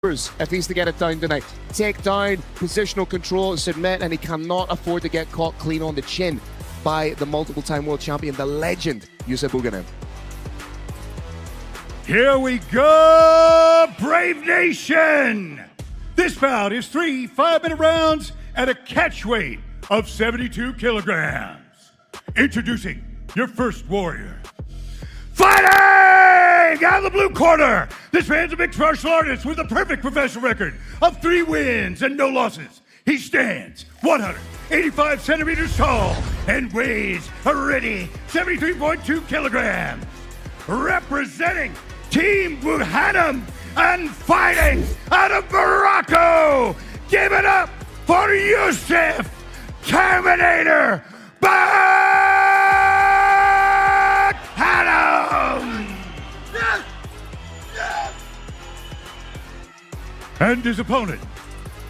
if he's to get it down tonight. Take down, positional control, submit, and he cannot afford to get caught clean on the chin by the multiple-time world champion, the legend, Yusuf Buganem. Here we go, Brave Nation! This bout is 3 5-minute rounds at a catch weight of 72 kilograms. Introducing your first warrior. Fighting out of the blue corner, this man's a mixed martial artist with a perfect professional record of 3 wins and no losses. He stands 185 centimeters tall and weighs a ready 73.2 kilograms. Representing Team Buganem and fighting out of Morocco, give it up for Yusuf Terminator Buganem! And his opponent,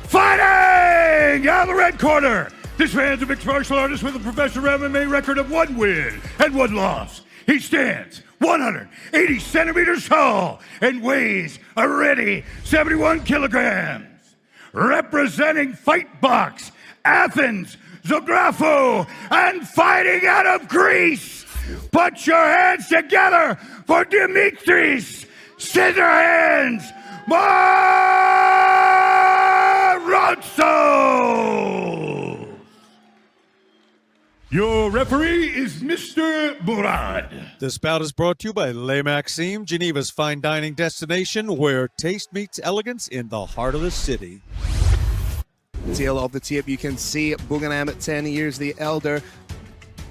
fighting out of the red corner. This man's a mixed martial artist with a professional MMA record of 1 win and 1 loss. He stands 180 centimeters tall and weighs a ready 71 kilograms. Representing Fightbox, Athens, Zografo, and fighting out of Greece. Put your hands together for Dimitris Scissorhands Morozos. Your referee is Mr. Murad. This bout is brought to you by Le Maxime, Geneva's fine dining destination, where taste meets elegance in the heart of the city. Tail of the tape, you can see Buganem at 10 years the elder.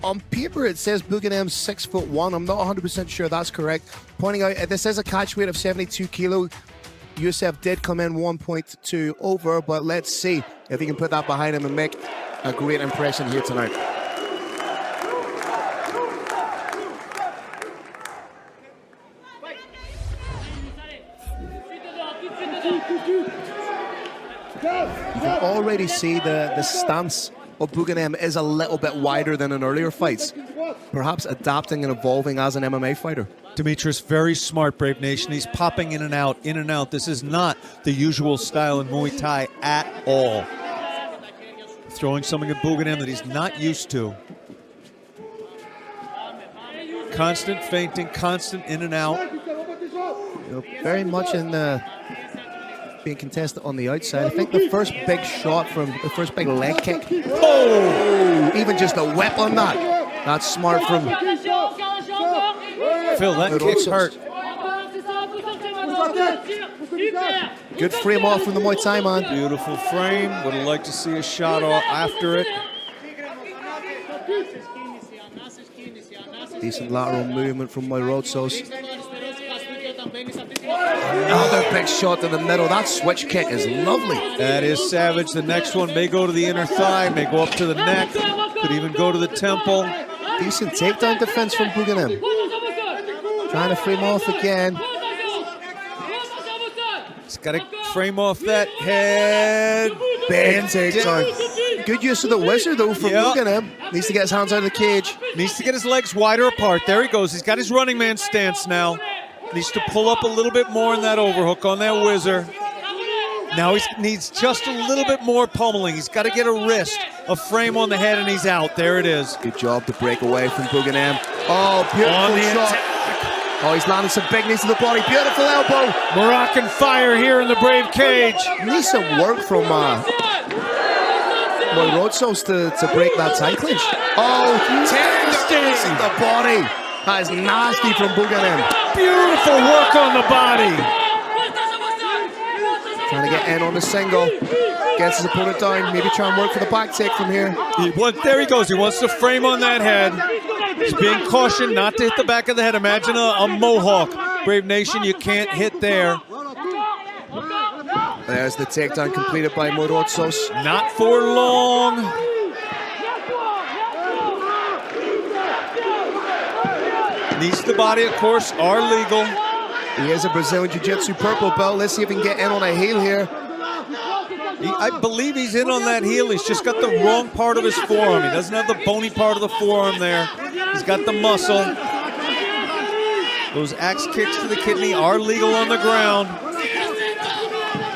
On paper, it says Buganem's 6'1". I'm not 100% sure that's correct. Pointing out, this is a catch weight of 72 kilo. Yusuf did come in 1.2 over, but let's see if he can put that behind him and make a great impression here tonight. You can already see the stance of Buganem is a little bit wider than in earlier fights. Perhaps adapting and evolving as an MMA fighter. Dimitris, very smart, Brave Nation. He's popping in and out, in and out. This is not the usual style in Muay Thai at all. Throwing something at Buganem that he's not used to. Constant feinting, constant in and out. You know, very much in the being contested on the outside. I think the first big shot from the first big leg kick. Oh! Even just a whip on that. That's smart from Phil, that kick hurt. Good frame off from the Muay Thai man. Beautiful frame. Would have liked to see a shot after it. Decent lateral movement from Morozos. Another big shot to the middle. That switch kick is lovely. That is savage. The next one may go to the inner thigh, may go up to the neck, could even go to the temple. Decent takedown defense from Buganem. Trying to frame off again. He's got to frame off that head. Big takedown. Good use of the wizard though from Buganem. Needs to get his hands out of the cage. Needs to get his legs wider apart. There he goes. He's got his running man stance now. Needs to pull up a little bit more in that overhook on that whizzer. Now he needs just a little bit more pummeling. He's got to get a wrist, a frame on the head, and he's out. There it is. Good job to break away from Buganem. Oh, beautiful shot. Oh, he's landing some big knees to the body. Beautiful elbow. Moroccan fire here in the Brave cage. Needs some work from Morozos to break that tie clinch. Oh, knees in the body. That is nasty from Buganem. Beautiful work on the body. Trying to get in on the single. Gets his opponent down. Maybe try and work for the back take from here. There he goes. He wants to frame on that head. He's being cautioned not to hit the back of the head. Imagine a mohawk. Brave Nation, you can't hit there. There's the takedown completed by Morozos. Not for long. Knees to the body, of course, are legal. He is a Brazilian Jiu-Jitsu purple belt. Let's see if he can get in on a heel here. I believe he's in on that heel. He's just got the wrong part of his forearm. He doesn't have the bony part of the forearm there. He's got the muscle. Those axe kicks to the kidney are legal on the ground.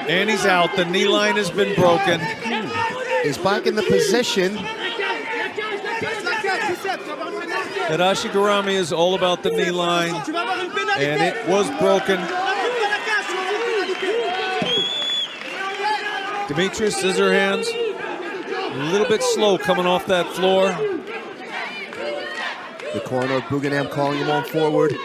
And he's out. The knee line has been broken. He's back in the position. Tadashi Garami is all about the knee line, and it was broken. Demetrius Scissorhands, a little bit slow coming off that floor. The corner of Buganem calling him on forward.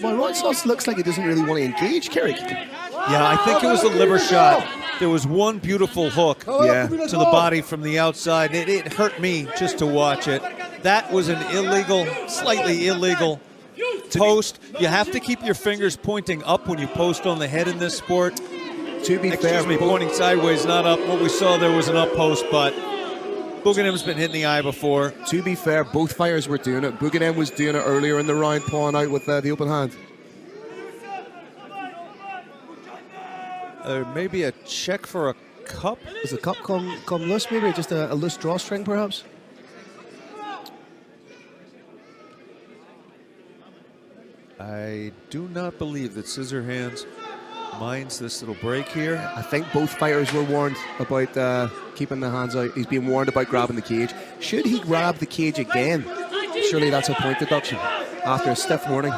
Well, Rotsos looks like he doesn't really want to engage, Carrick. Yeah, I think it was a liver shot. There was one beautiful hook to the body from the outside. It hurt me just to watch it. That was an illegal, slightly illegal post. You have to keep your fingers pointing up when you post on the head in this sport. To be fair, pointing sideways, not up. What we saw there was an up post, but Buganim's been hit in the eye before. To be fair, both fighters were doing it. Buganem was doing it earlier in the round, pulling out with the open hand. Maybe a check for a cup? Does the cup come loose, maybe? Just a loose drawstring, perhaps? I do not believe that Scissorhands minds this little break here. I think both fighters were warned about keeping the hands out. He's being warned about grabbing the cage. Should he grab the cage again, surely that's a point deduction after a stiff warning.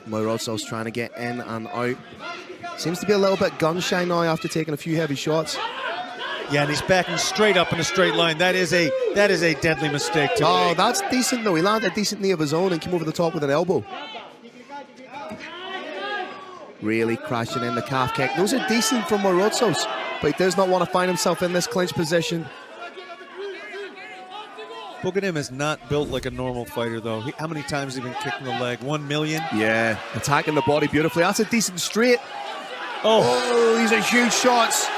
Moirotso's trying to get in and out. Seems to be a little bit gun shy now after taking a few heavy shots. Yeah, and he's backing straight up in a straight line. That is a deadly mistake to make. That's decent though. He landed a decent knee of his own and came over the top with an elbow. Really crashing in the calf kick. Those are decent from Moirotsos, but he does not want to find himself in this clinch position. Buganim is not built like a normal fighter, though. How many times has he been kicking the leg? 1 million? Yeah, attacking the body beautifully. That's a decent straight. Oh, these are huge shots.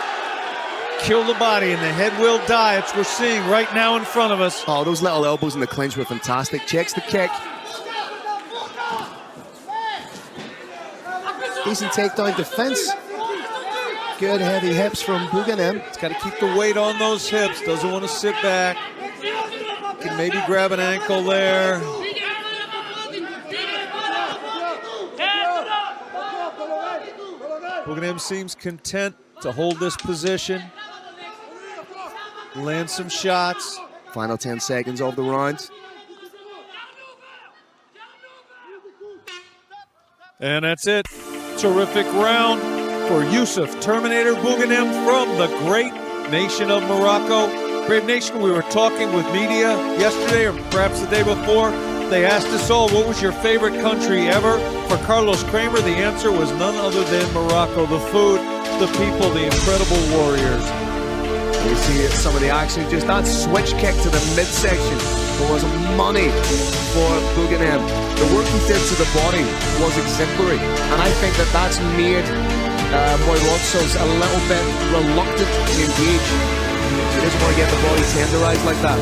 Kill the body and the head will die. It's what we're seeing right now in front of us. Oh, those little elbows in the clinch were fantastic. Checks the kick. Decent takedown defense. Good heavy hips from Buganem. He's got to keep the weight on those hips. Doesn't want to sit back. Can maybe grab an ankle there. Buganem seems content to hold this position. Land some shots. Final 10 seconds of the round. And that's it. Terrific round for Yusuf Terminator Buganem from the great nation of Morocco. Brave Nation, we were talking with media yesterday or perhaps the day before. They asked us all, what was your favorite country ever? For Carlos Kramer, the answer was none other than Morocco. The food, the people, the incredible warriors. We see some of the action, just that switch kick to the midsection was money for Buganem. The work he did to the body was exemplary, and I think that that's made Moirotsos a little bit reluctant to engage. He doesn't want to get the body tenderized like that.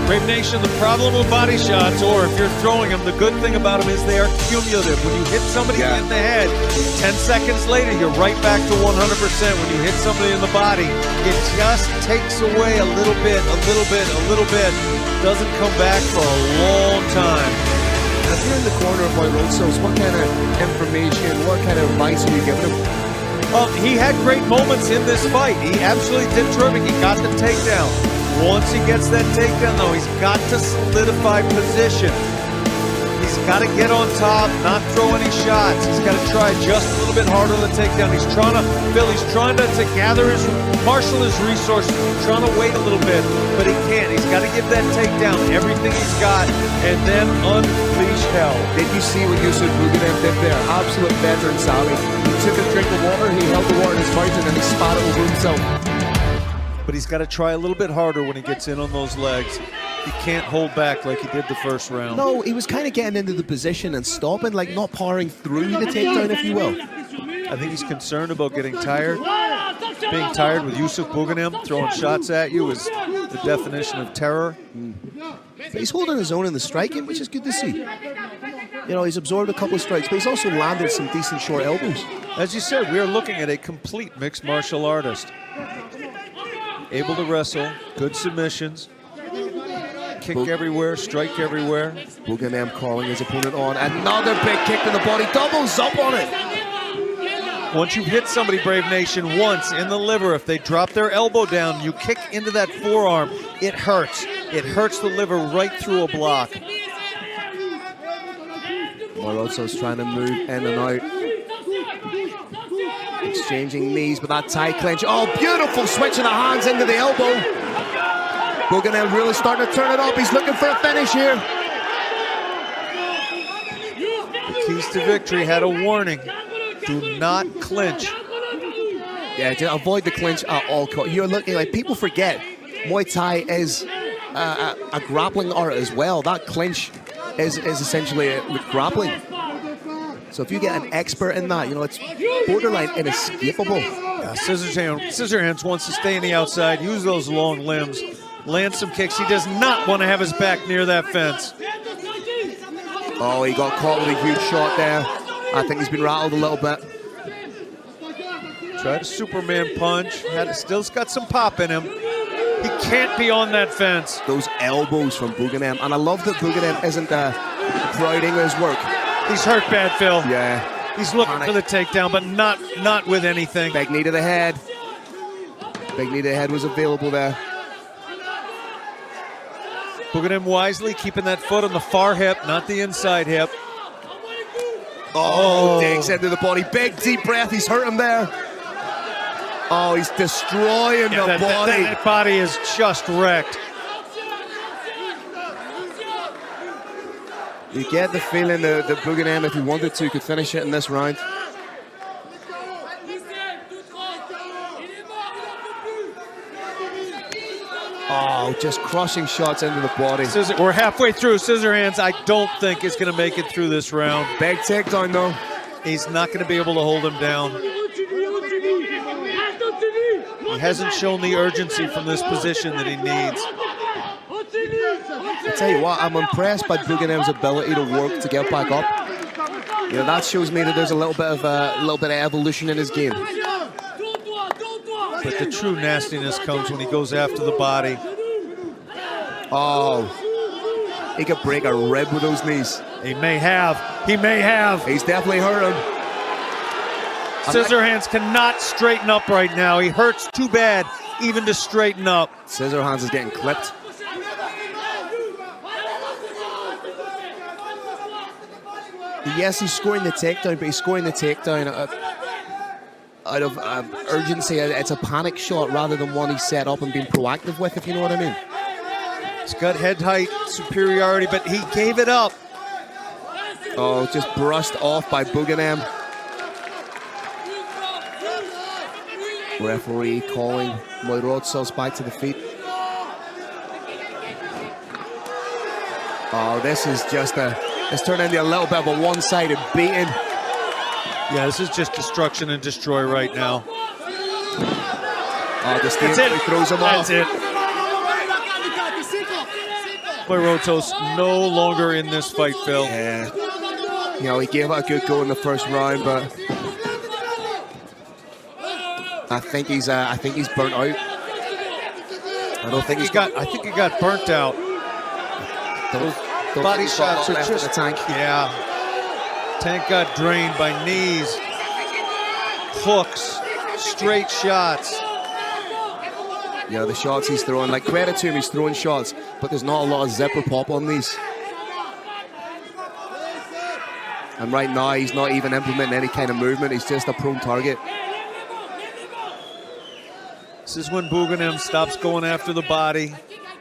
Brave Nation, the problem with body shots, or if you're throwing them, the good thing about them is they are cumulative. When you hit somebody in the head, 10 seconds later, you're right back to 100%. When you hit somebody in the body, it just takes away a little bit. Doesn't come back for a long time. If you're in the corner of Moirotsos, what kind of information, what kind of advice are you giving him? He had great moments in this fight. He absolutely did terrific. He got the takedown. Once he gets that takedown, though, he's got to solidify position. He's got to get on top, not throw any shots. He's got to try just a little bit harder on the takedown. He's trying to marshal his resources, trying to wait a little bit, but he can't. He's got to give that takedown everything he's got and then unleash hell. Did you see what Yusuf Buganem did there? Absolute veteran savvy. He took a drink of water, he held the water in his mouth, and then he spat it over himself. But he's got to try a little bit harder when he gets in on those legs. He can't hold back like he did the first round. No, he was kind of getting into the position and stopping, like not powering through the takedown, if you will. I think he's concerned about getting tired. Being tired with Yusuf Buganem throwing shots at you is the definition of terror. But he's holding his own in the striking, which is good to see. You know, he's absorbed a couple of strikes, but he's also landed some decent short elbows. As you said, we are looking at a complete mixed martial artist. Able to wrestle, good submissions. Kick everywhere, strike everywhere. Bughan M calling his opponent on. Another big kick to the body, doubles up on it. Once you've hit somebody, Brave Nation, once in the liver, if they drop their elbow down, you kick into that forearm, it hurts. It hurts the liver right through a block. Morozo's trying to move in and out. Exchanging knees with that tie clinch. Oh, beautiful switch of the hands into the elbow. Bughan M really starting to turn it up. He's looking for a finish here. The keys to victory had a warning. Do not clinch. Yeah, just avoid the clinch at all costs. You're looking like, people forget, Muay Thai is a grappling art as well. That clinch is essentially grappling. So if you get an expert in that, you know, it's borderline inescapable. Yeah, Scissorhands wants to stay in the outside, use those long limbs, land some kicks. He does not want to have his back near that fence. Oh, he got caught with a huge shot there. I think he's been rattled a little bit. Tried a Superman punch, still's got some pop in him. He can't be on that fence. Those elbows from Bughan M. And I love that Bughan M isn't crowding his work. He's hurt bad, Phil. Yeah. He's looking for the takedown, but not with anything. Big knee to the head. Big knee to the head was available there. Bughan M wisely keeping that foot on the far hip, not the inside hip. Oh, digs into the body. Big deep breath. He's hurt him there. Oh, he's destroying the body. That body is just wrecked. You get the feeling that Bughan M, if he wanted to, could finish it in this round. Oh, just crushing shots into the body. We're halfway through. Scissorhands, I don't think is going to make it through this round. Big takedown, though. He's not going to be able to hold him down. He hasn't shown the urgency from this position that he needs. I tell you what, I'm impressed by Bughan M's ability to work to get back up. You know, that shows me that there's a little bit of evolution in his game. But the true nastiness comes when he goes after the body. Oh, he could break a rib with those knees. He may have. He may have. He's definitely hurt him. Scissorhands cannot straighten up right now. He hurts too bad even to straighten up. Scissorhands is getting clipped. Yes, he's scoring the takedown, but he's scoring the takedown out of urgency. It's a panic shot rather than one he's set up and being proactive with, if you know what I mean. He's got head height superiority, but he gave it up. Oh, just brushed off by Bughan M. Referee calling Morozo's back to the feet. Oh, this is just it's turned into a little bit of a one-sided beating. Yeah, this is just destruction and destroy right now. Oh, the steel throws him off. That's it. Morozo's no longer in this fight, Phil. Yeah. You know, he gave it a good go in the first round, but I think he's burnt out. I don't think I think he got burnt out. Those body shots are just the tank. Yeah. Tank got drained by knees, hooks, straight shots. Yeah, the shots he's throwing, like, credit to him, he's throwing shots, but there's not a lot of zip or pop on these. And right now, he's not even implementing any kind of movement. He's just a prone target. This is when Bughan M stops going after the body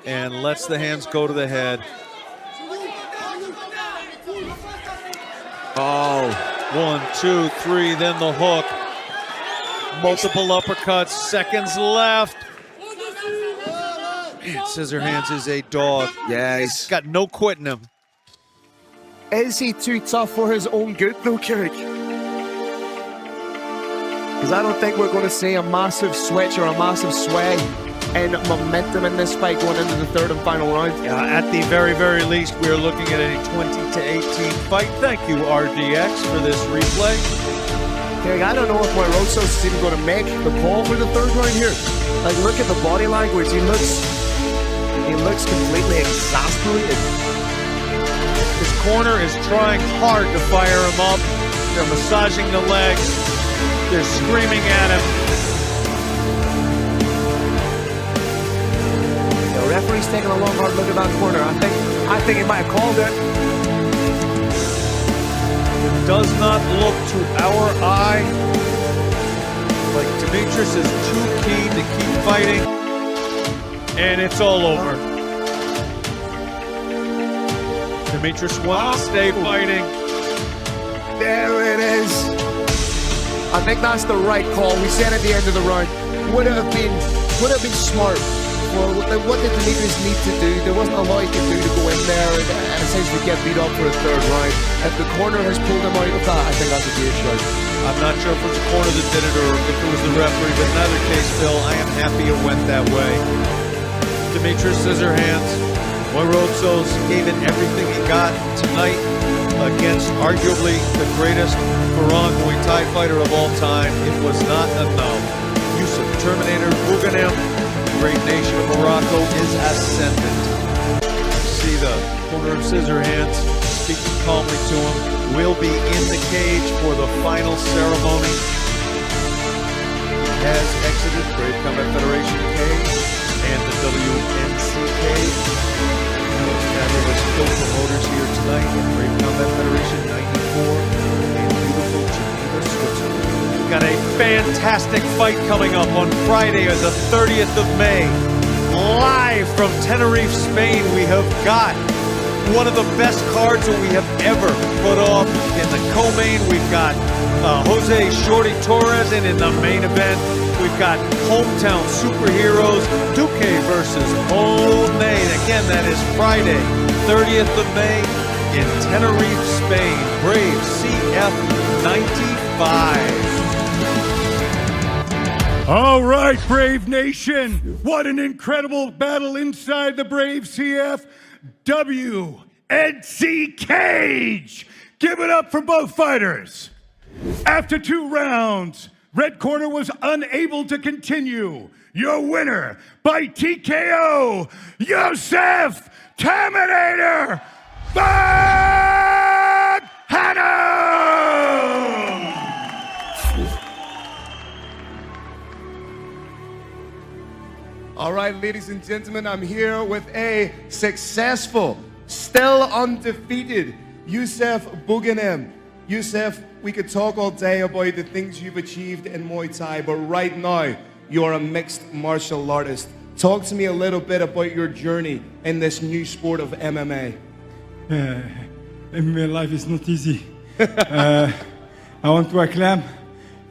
and lets the hands go to the head. Oh. 1, 2, 3, then the hook. Multiple uppercuts, seconds left. Man, Scissorhands is a dog. Yeah, He's got no quitting him. Is he too tough for his own good, though, Carrick? Because I don't think we're going to see a massive switch or a massive sway in momentum in this fight going into the third and final round. Yeah, at the very, very least, we are looking at a 20-18 fight. Thank you, RDX, for this replay. Carrick, I don't know if Morozo's even going to make the call for the third round here. Like, look at the body language. He looks He looks completely exasperated. His corner is trying hard to fire him up. They're massaging the legs. They're screaming at him. The referee's taking a long, hard look at that corner. I think he might have called it. It does not look to our eye like Demetrius is too keen to keep fighting. And it's all over. Demetrius wants to stay fighting. There it is. I think that's the right call. We said at the end of the round, would it have been smart? Well, what did Demetrius need to do? There wasn't a lot he could do to go in there and essentially get beat up for a third round. If the corner has pulled him out of that, I think that's a great shot. I'm not sure if it was the corner that did it or if it was the referee, but in either case, Phil, I am happy it went that way. Demetrius Scissorhands, Moirozos gave it everything he got tonight against arguably the greatest Farang Muay Thai fighter of all time. It was not enough. Yusuf Terminator Buganem, great nation of Morocco, is ascendant. See the corner of Scissorhands speaking calmly to him. Will be in the cage for the final ceremony. He has exited Brave Combat Federation cage and the WNC cage. Fabulous co-promoters here tonight at Brave Combat Federation 94 in beautiful Geneva, Switzerland. We've got a fantastic fight coming up on Friday, the 30th of May. Live from Tenerife, Spain, we have got one of the best cards that we have ever put off. In the co-main, we've got Jose Shorty Torres, and in the main event, we've got hometown superheroes, Duque versus Homemade. Again, that is Friday, 30th of May in Tenerife, Spain. Brave CF 95. All right, Brave Nation. What an incredible battle inside the Brave CF WNC cage. Give it up for both fighters. After 2 rounds, red corner was unable to continue. Your winner by TKO, Yusuf Terminator Buchanan! All right, ladies and gentlemen, I'm here with a successful, still undefeated Yusuf Buganem. Yusuf, we could talk all day about the things you've achieved in Muay Thai, but right now, you're a mixed martial artist. Talk to me a little bit about your journey in this new sport of MMA. MMA life is not easy. I want to acclaim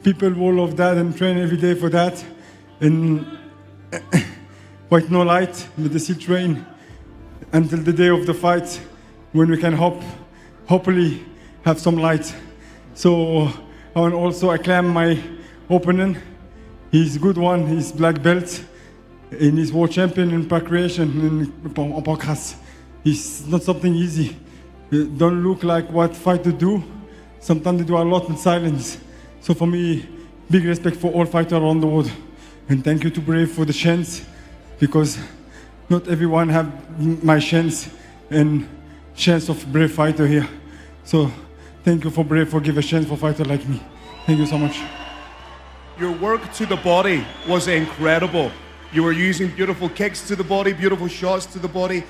people who love that and train every day for that. And quite no light, but they still train until the day of the fight when we can hopefully have some light. So I want to also acclaim my opponent. He's a good one, he's black belt, and he's world champion in recreation in podcast. It's not something easy. It don't look like what fighters do. Sometimes they do a lot in silence. So for me, big respect for all fighters around the world. And thank you to Brave for the chance, because not everyone have my chance and chance of Brave fighter here. So thank you for Brave for giving a chance for fighter like me. Thank you so much. Your work to the body was incredible. You were using beautiful kicks to the body, beautiful shots to the body.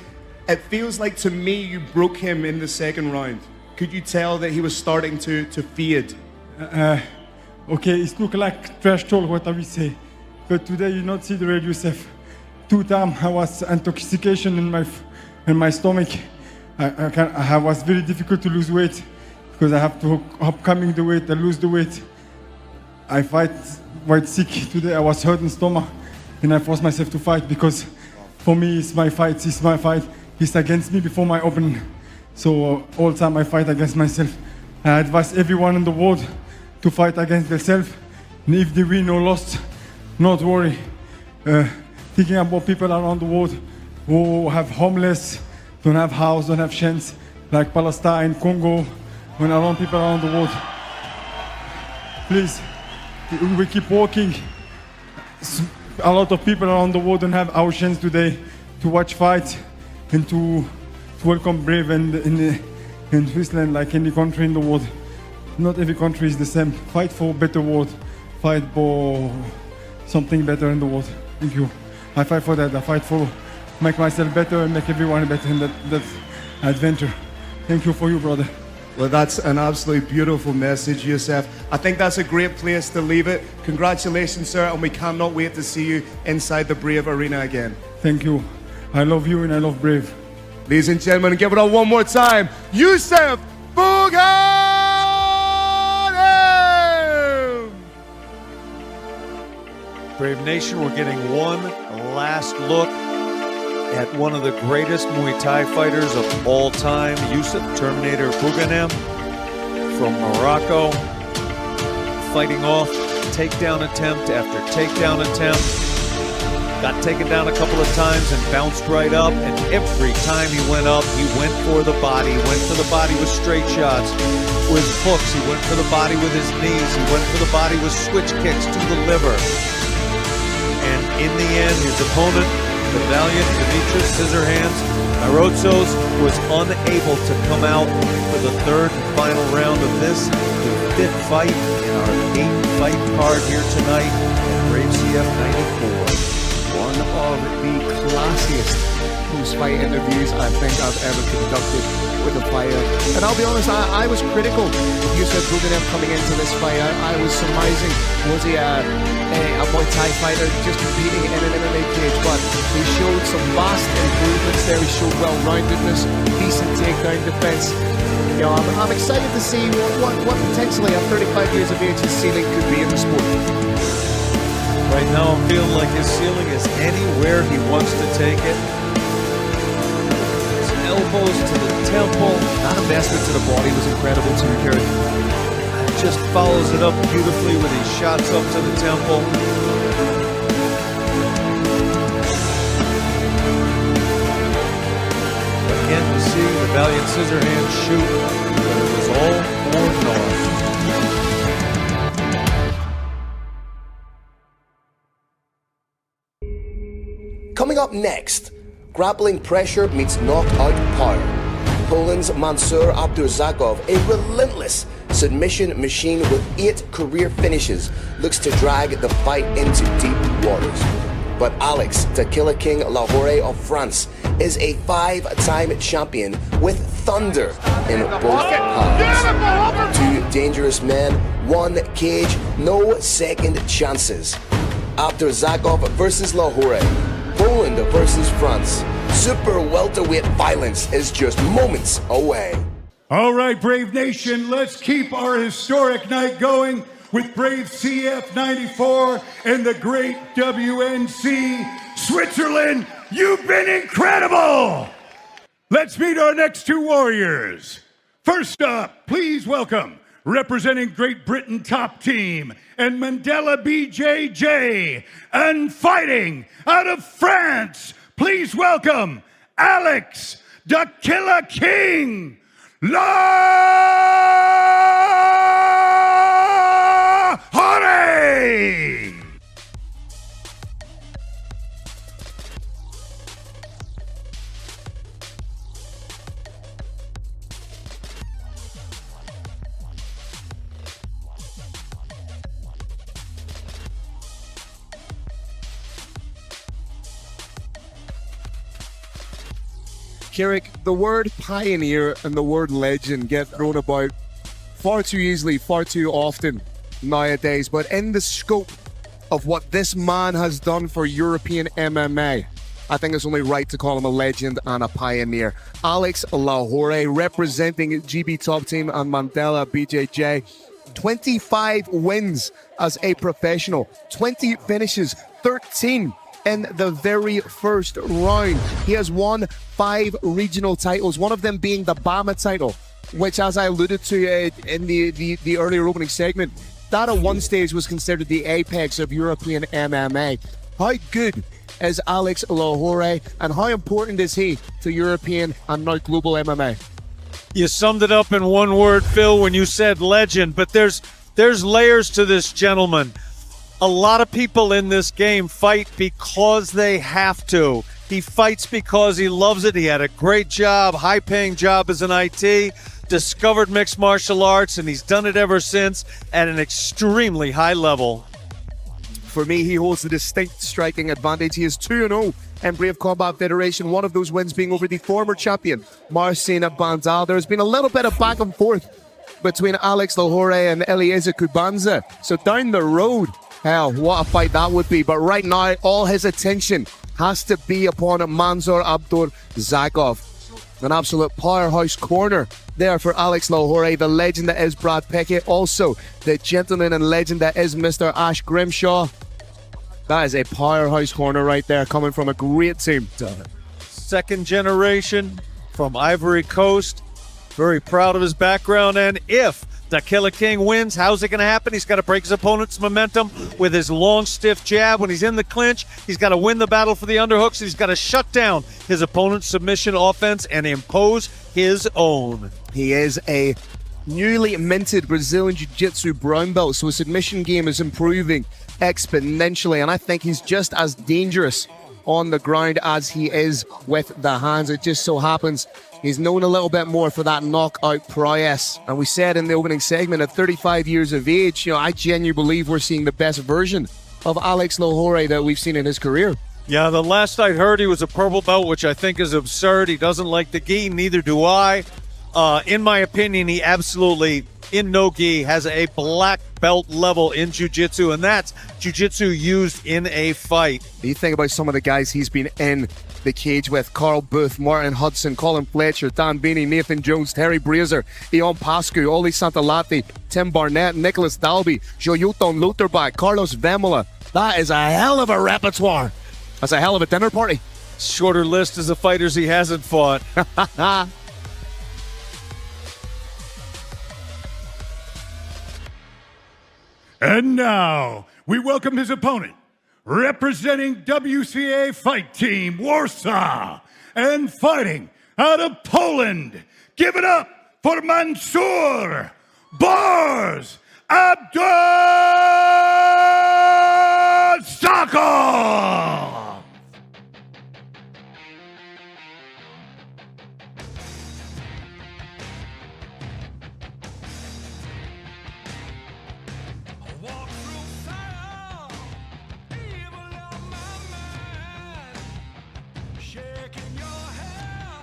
It feels like to me you broke him in the second round. Could you tell that he was starting to fade? Okay, it look like trash talk what I will say. But today you not see the real Yusuf. 2 times I was intoxication in my stomach. I was very difficult to lose weight because I have to upcoming the weight, I lose the weight. I fight quite sick today. I was hurt in stomach and I forced myself to fight because for me it's my fight. It's against me before my opening. So all time I fight against myself. I advise everyone in the world to fight against themselves. And if they win or lost, not worry. Thinking about people around the world who have homeless, don't have house, don't have chance, like Palestine, Congo, when around people around the world. Please, we keep walking. A lot of people around the world don't have our chance today watch fight and to welcome Brave in Switzerland, like any country in the world. Not every country is the same. Fight for a better world. Fight for something better in the world. Thank you. I fight for that. I fight for make myself better and make everyone better in that adventure. Thank you for you, brother. Well, that's an absolutely beautiful message, Youssef. I think that's a great place to leave it. Congratulations, sir, and we cannot wait to see you inside the Brave Arena again. Thank you. I love you and I love Brave. Ladies and gentlemen, give it up one more time. Youssef Bouganem! Brave Nation, we're getting one last look at one of the greatest Muay Thai fighters of all time, Youssef Terminator Bouganem from Morocco, fighting off takedown attempt after takedown attempt. Got taken down a couple of times and bounced right up, and every time he went up, he went for the body. Went for the body with straight shots, with hooks. He went for the body with his knees. He went for the body with switch kicks to the liver. And in the end, his opponent, the valiant Dimitris Scissorhands Marozos, was unable to come out for the third and final round of this, the fifth fight in our 8-fight card here tonight at Brave CF 94. One of the classiest post-fight interviews I think I've ever conducted with a fighter. And I'll be honest, I was critical of Youssef Bouganem coming into this fight. I was surmising, was he a Muay Thai fighter just competing in an MMA cage? But he showed some vast improvements there. He showed well-roundedness, decent takedown defense. You know, I'm excited to see what potentially at 35 years of age his ceiling could be in the sport. Right now I'm feeling like his ceiling is anywhere he wants to take it. His elbows to the temple. That investment to the body was incredible too, Kieran. Just follows it up beautifully with his shots up to the temple. Again, to see the valiant Scissorhands shoot, but it was all for naught. Coming up next, grappling pressure meets knockout power. Poland's Mansur Abdurzakov, a relentless submission machine with 8 career finishes, looks to drag the fight into deep waters. But Alex the Killer King Lahore of France is a 5-time champion with thunder in both hands. 2 dangerous men, 1 cage, no second chances. Abdurzakov versus Lahore. Poland versus France. Super welterweight violence is just moments away. All right, Brave Nation, let's keep our historic night going with Brave CF 94 and the great WNC Switzerland. You've been incredible! Let's meet our next 2 warriors. First up, please welcome, representing Great Britain top team and Mandela BJJ, and fighting out of France, please welcome Alex the Killer King Lahore! Kirik, the word pioneer and the word legend get thrown about far too easily, far too often nowadays. But in the scope of what this man has done for European MMA, I think it's only right to call him a legend and a pioneer. Alex Lahore, representing GB Top Team and Mandela BJJ. 25 wins as a professional, 20 finishes, 13 in the very first round. He has won 5 regional titles, one of them being the Bama title, which, as I alluded to in the earlier opening segment, that at one stage was considered the apex of European MMA. How good is Alex Lahore, and how important is he to European and now global MMA? You summed it up in one word, Phil, when you said legend, but there's layers to this gentleman. A lot of people in this game fight because they have to. He fights because he loves it. He had a great job, high-paying job as an IT, discovered mixed martial arts, and he's done it ever since at an extremely high level. For me, he holds the distinct striking advantage. He is 2-0 in Brave Combat Federation, one of those wins being over the former champion, Marcin Bandal. There's been a little bit of back and forth between Alex Lahore and Eliezer Kubanza. So down the road, hell, what a fight that would be. But right now, all his attention has to be upon Mansour Abdurzakov. An absolute powerhouse corner there for Alex Lahore, the legend that is Brad Pickett, also the gentleman and legend that is Mr. Ash Grimshaw. That is a powerhouse corner right there, coming from a great team. Second generation from Ivory Coast. Very proud of his background. And if the Killer King wins, how's it going to happen? He's got to break his opponent's momentum with his long, stiff jab. When he's in the clinch, he's got to win the battle for the underhooks. He's got to shut down his opponent's submission offense and impose his own. He is a newly minted Brazilian Jiu-Jitsu brown belt, so his submission game is improving exponentially, and I think he's just as dangerous on the ground as he is with the hands. It just so happens he's known a little bit more for that knockout prowess. And we said in the opening segment, at 35 years of age, I genuinely believe we're seeing the best version of Alex Lahore that we've seen in his career. Yeah, the last I heard, he was a purple belt, which I think is absurd. He doesn't like the gi, neither do I. In my opinion, he absolutely, in no gi, has a black belt level in jiu-jitsu, and that's jiu-jitsu used in a fight. You think about some of the guys he's been in the cage with: Carl Booth, Martin Hudson, Colin Fletcher, Dan Beeney, Nathan Jones, Terry Brazier, Ion Pascu, Oli Santalati, Tim Barnett, Nicholas Dalby, Joyuton Lutherbach, Carlos Vemola. That is a hell of a repertoire. That's a hell of a dinner party. Shorter list as the fighters he hasn't fought. And now, we welcome his opponent, representing WCA Fight Team Warsaw, and fighting out of Poland. Give it up for Mansour Bars Abdurzakov!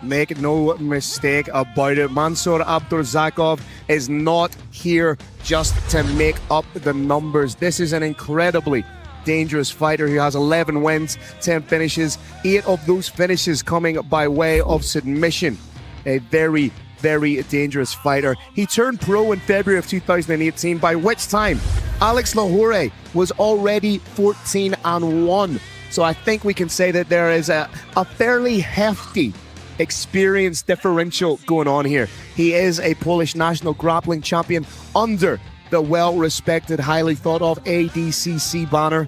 Make no mistake about it, Mansour Abdurzakov is not here just to make up the numbers. This is an incredibly dangerous fighter who has 11 wins, 10 finishes, 8 of those finishes coming by way of submission. A very, very dangerous fighter. He turned pro in February of 2018, by which time Alex Lahore was already 14-1. So I think we can say that there is a fairly hefty experience differential going on here. He is a Polish national grappling champion under the well-respected, highly thought-of ADCC banner.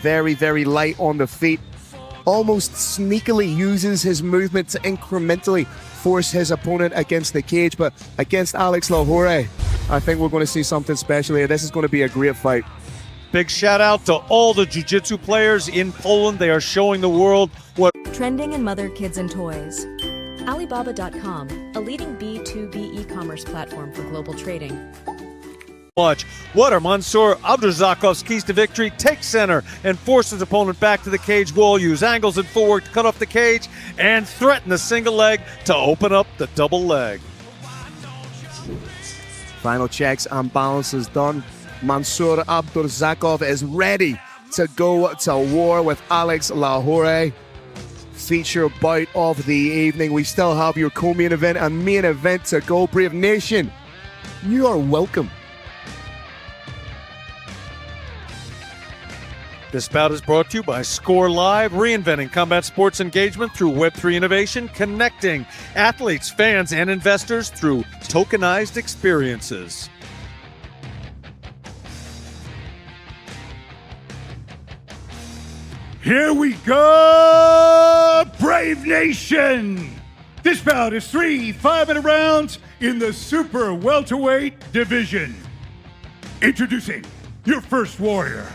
Very, very light on the feet. Almost sneakily uses his movement to incrementally force his opponent against the cage, but against Alex Lahore, I think we're going to see something special here. This is going to be a great fight. Big shout out to all the jiu-jitsu players in Poland. They are showing the world what trending in mother, kids, and toys. Alibaba.com, a leading B2B e-commerce platform for global trading. Watch. What are Mansour Abdurzakov's keys to victory? Take center and force his opponent back to the cage wall. Use angles and footwork to cut off the cage and threaten the single leg to open up the double leg. Final checks and balances done. Mansour Abdurzakov is ready to go to war with Alex Lahore. Feature bout of the evening. We still have your co-main event and main event to go. Brave Nation, you are welcome. This bout is brought to you by Score Live, reinventing combat sports engagement through Web3 innovation, connecting athletes, fans, and investors through tokenized experiences. Here we go, Brave Nation! This bout is 3 5-minute rounds in the super welterweight division. Introducing your first warrior,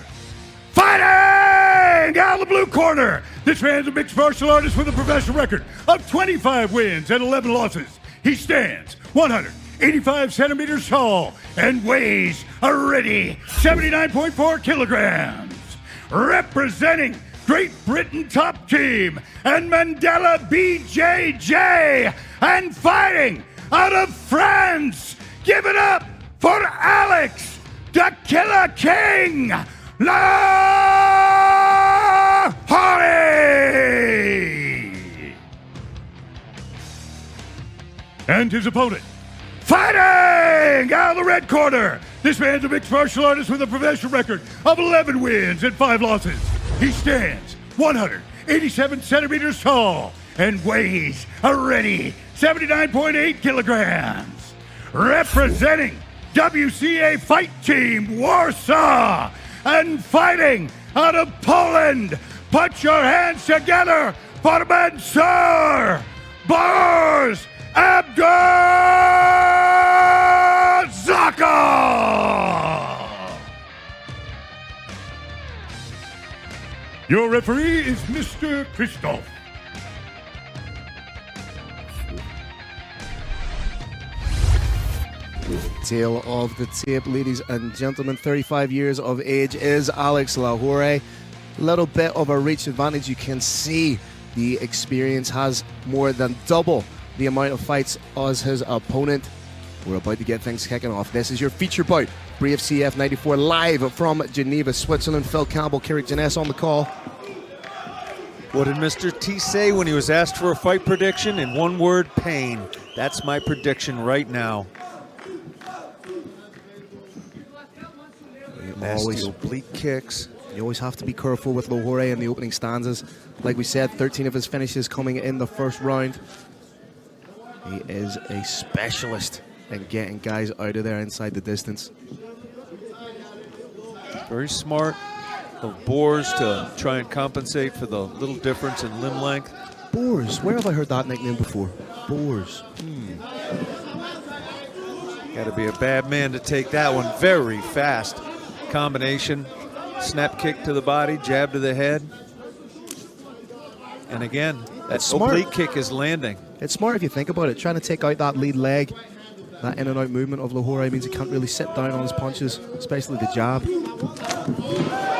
fighting Fighting out of the blue corner, this man's a mixed martial artist with a professional record of 25 wins and 11 losses. He stands 185 centimeters tall and weighs a ready 79.4 kilograms. Representing Great Britain Top Team and Mandela BJJ, and fighting out of France, give it up for Alex, the Killer King, La Hardy! And his opponent, fighting out of the red corner, this man's a mixed martial artist with a professional record of 11 wins and 5 losses. He stands 187 centimeters tall and weighs a ready 79.8 kilograms. Representing WCA Fight Team Warsaw and fighting out of Poland, put your hands together for Mansur Bars Abdurzakov! Your referee is Mr. Christoph. Tail of the tape, ladies and gentlemen. 35 years of age is Alex Lahore. Little bit of a reach advantage. You can see the experience has more than double the amount of fights as his opponent. We're about to get things kicking off. This is your feature bout. Brave CF 94 live from Geneva, Switzerland. Phil Campbell, Carrick Janess on the call. What did Mr. T say when he was asked for a fight prediction? In one word, pain. That's my prediction right now. Nasty oblique kicks. You always have to be careful with Lahore in the opening stanzas. Like we said, 13 of his finishes coming in the first round. He is a specialist in getting guys out of there inside the distance. Very smart of Boers to try and compensate for the little difference in limb length. Boers, where have I heard that nickname before? Boers. Got to be a bad man to take that one. Very fast combination. Snap kick to the body, jab to the head. And again, that oblique kick is landing. It's smart if you think about it. Trying to take out that lead leg, that in and out movement of Lahore means he can't really sit down on his punches, especially the jab.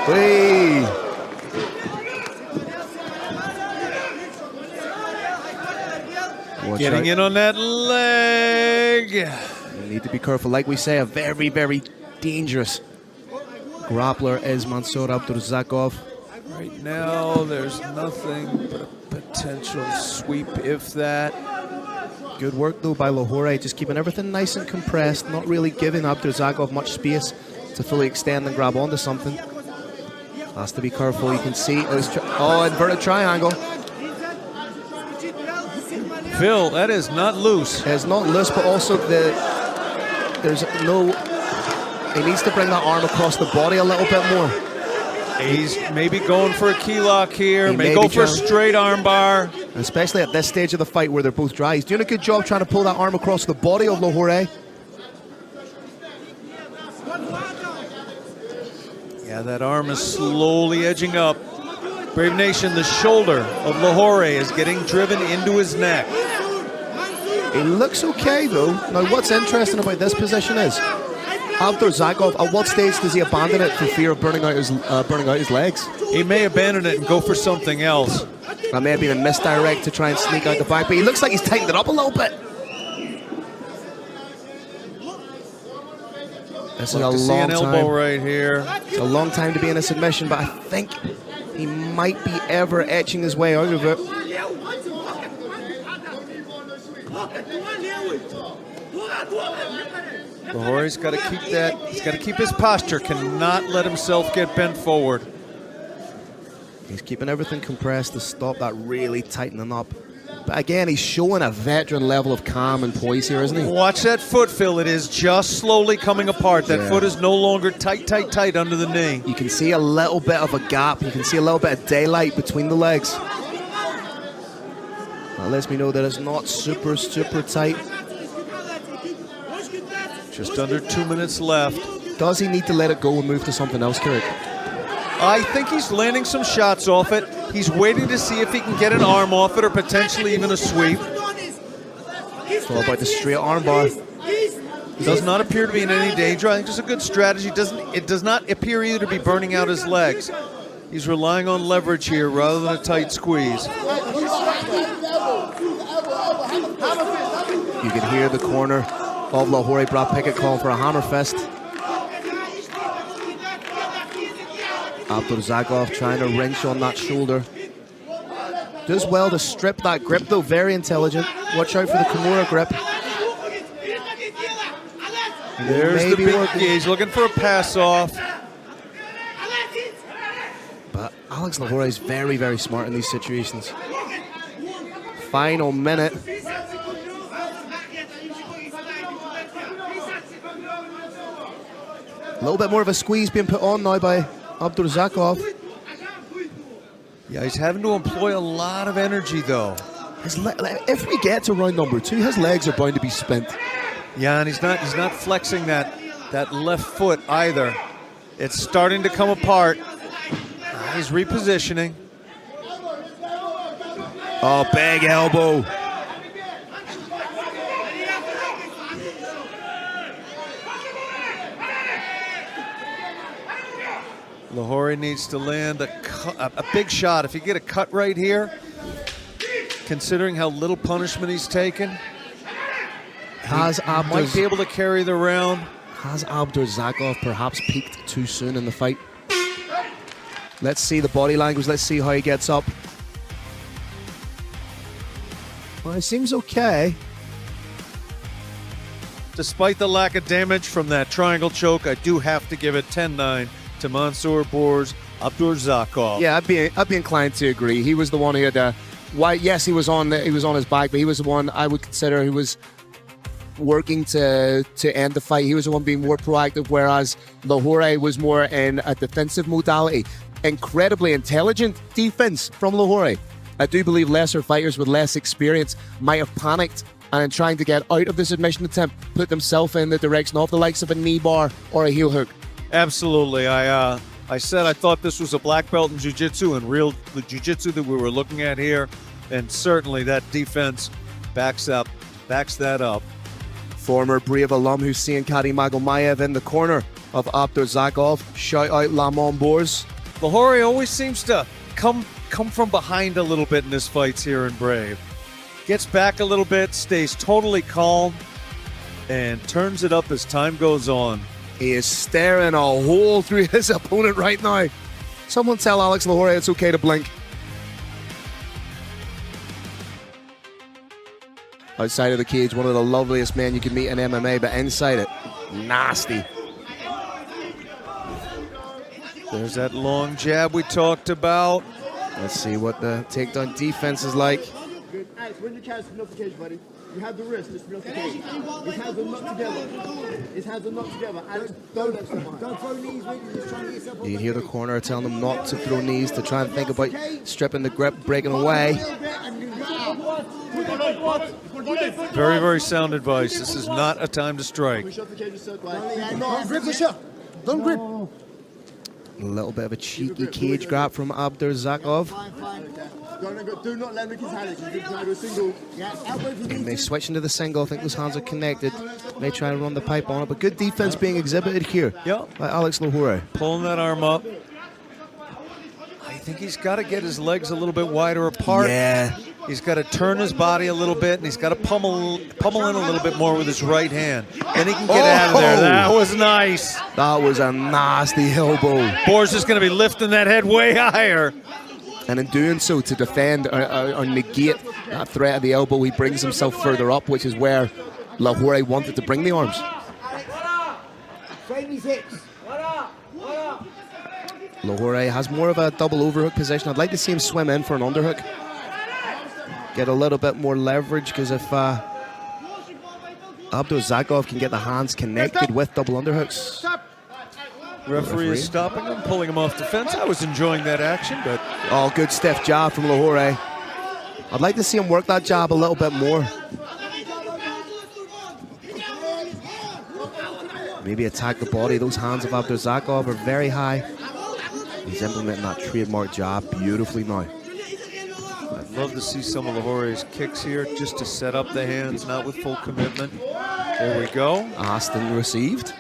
Hey! Getting in on that leg. You need to be careful. Like we say, a very, very dangerous grappler is Mansur Abdurzakov. Right now, there's nothing but a potential sweep, if that. Good work, though, by Lahore, just keeping everything nice and compressed, not really giving Abdurzakov much space to fully extend and grab onto something. Has to be careful. You can see inverted triangle. Phil, that is not loose. It's not loose, but also there's no. He needs to bring that arm across the body a little bit more. He's maybe going for a key lock here. May go for a straight arm bar. Especially at this stage of the fight where they're both dry. He's doing a good job trying to pull that arm across the body of Lahore. Yeah, that arm is slowly edging up. Brave Nation, the shoulder of Lahore is getting driven into his neck. He looks okay, though. Now, what's interesting about this position is Abdurzakov, at what stage does he abandon it for fear of burning out his legs? He may abandon it and go for something else. That may have been a misdirect to try and sneak out the back, but he looks like he's tightened it up a little bit. This is a long elbow right here. It's a long time to be in a submission, but I think he might be ever etching his way out of it. Lahore's got to keep that. He's got to keep his posture. Cannot let himself get bent forward. He's keeping everything compressed to stop that really tightening up. But again, he's showing a veteran level of calm and poise here, isn't he? Watch that foot, Phil. It is just slowly coming apart. That foot is no longer tight under the knee. You can see a little bit of a gap. You can see a little bit of daylight between the legs. That lets me know that it's not super, super tight. Just under 2 minutes left. Does he need to let it go and move to something else, Carrick? I think he's landing some shots off it. He's waiting to see if he can get an arm off it or potentially even a sweep. Followed by the straight armbar. Does not appear to be in any danger. I think it's a good strategy. It does not appear either to be burning out his legs. He's relying on leverage here rather than a tight squeeze. You can hear the corner of Lahore, Brad Pickett calling for a hammer fist. Abdurazakov trying to wrench on that shoulder. Does well to strip that grip though, very intelligent. Watch out for the Kimura grip. There's the big he's looking for a pass off. But Alex Lahore is very, very smart in these situations. Final minute. A little bit more of a squeeze being put on now by Abdurazakov. Yeah, he's having to employ a lot of energy though. If we get to round number 2, his legs are bound to be spent. Yeah, and he's not flexing that left foot either. It's starting to come apart. He's repositioning. Oh, big elbow. Lahore needs to land a big shot. If you get a cut right here, considering how little punishment he's taken, might be able to carry the round. Has Abdurazakov perhaps peaked too soon in the fight? Let's see the body language. Let's see how he gets up. Well, it seems okay. Despite the lack of damage from that triangle choke, I do have to give it 10-9 to Mansour Bours Abdurazakov. Yeah, I'd be inclined to agree. He was the one who had yes, he was on his back, but he was the one I would consider who was working to end the fight. He was the one being more proactive, whereas Lahore was more in a defensive modality. Incredibly intelligent defense from Lahore. I do believe lesser fighters with less experience might have panicked and in trying to get out of the submission attempt, put themselves in the direction of the likes of a knee bar or a heel hook. Absolutely. I said I thought this was a black belt in jiu-jitsu, and the jiu-jitsu that we were looking at here, and certainly that defense backs that up. Former Brave alum Hussein Kadimagomayev in the corner of Abdurazakov. Shout out Lamont Bours. Lahore always seems to come from behind a little bit in his fights here in Brave. Gets back a little bit, stays totally calm, and turns it up as time goes on. He is staring a hole through his opponent right now. Someone tell Alex Lahore it's okay to blink. Outside of the cage, one of the loveliest men you can meet in MMA, but inside it, nasty. There's that long jab we talked about. Let's see what the takedown defense is like. Good. Alex, when you catch spin off the cage, buddy, you have the wrist to spin off the cage. His hands are not together. His hands are not together. Alex, don't throw knees when you're just trying to get yourself off. You can hear the corner telling them not to throw knees, to try and think about stripping the grip, breaking away. Very, very sound advice. This is not a time to strike. Push off the cage and circle. Don't grip, Michelle. Don't grip. A little bit of a cheeky cage grab from Abdurazakov. Do not let him his hand. He's trying to do a single. He may switch into the single. I think those hands are connected. May try and run the pipe on it, but good defense being exhibited here by Alex Lahore. Pulling that arm up. I think he's got to get his legs a little bit wider apart. Yeah. He's got to turn his body a little bit, and he's got to pummel in a little bit more with his right hand. Then he can get out of there. That was nice. That was a nasty elbow. Bours is going to be lifting that head way higher. And in doing so, to defend or negate that threat of the elbow, he brings himself further up, which is where Lahore wanted to bring the arms. Lahore has more of a double overhook position. I'd like to see him swim in for an underhook. Get a little bit more leverage, because if Abdurazakov can get the hands connected with double underhooks. Referee is stopping him, pulling him off the fence. I was enjoying that action, but... Oh, good stiff jab from Lahore. I'd like to see him work that jab a little bit more. Maybe attack the body. Those hands of Abdurazakov are very high. He's implementing that trademark jab beautifully now. I'd love to see some of Lahore's kicks here just to set up the hands, not with full commitment. There we go. Asked and received.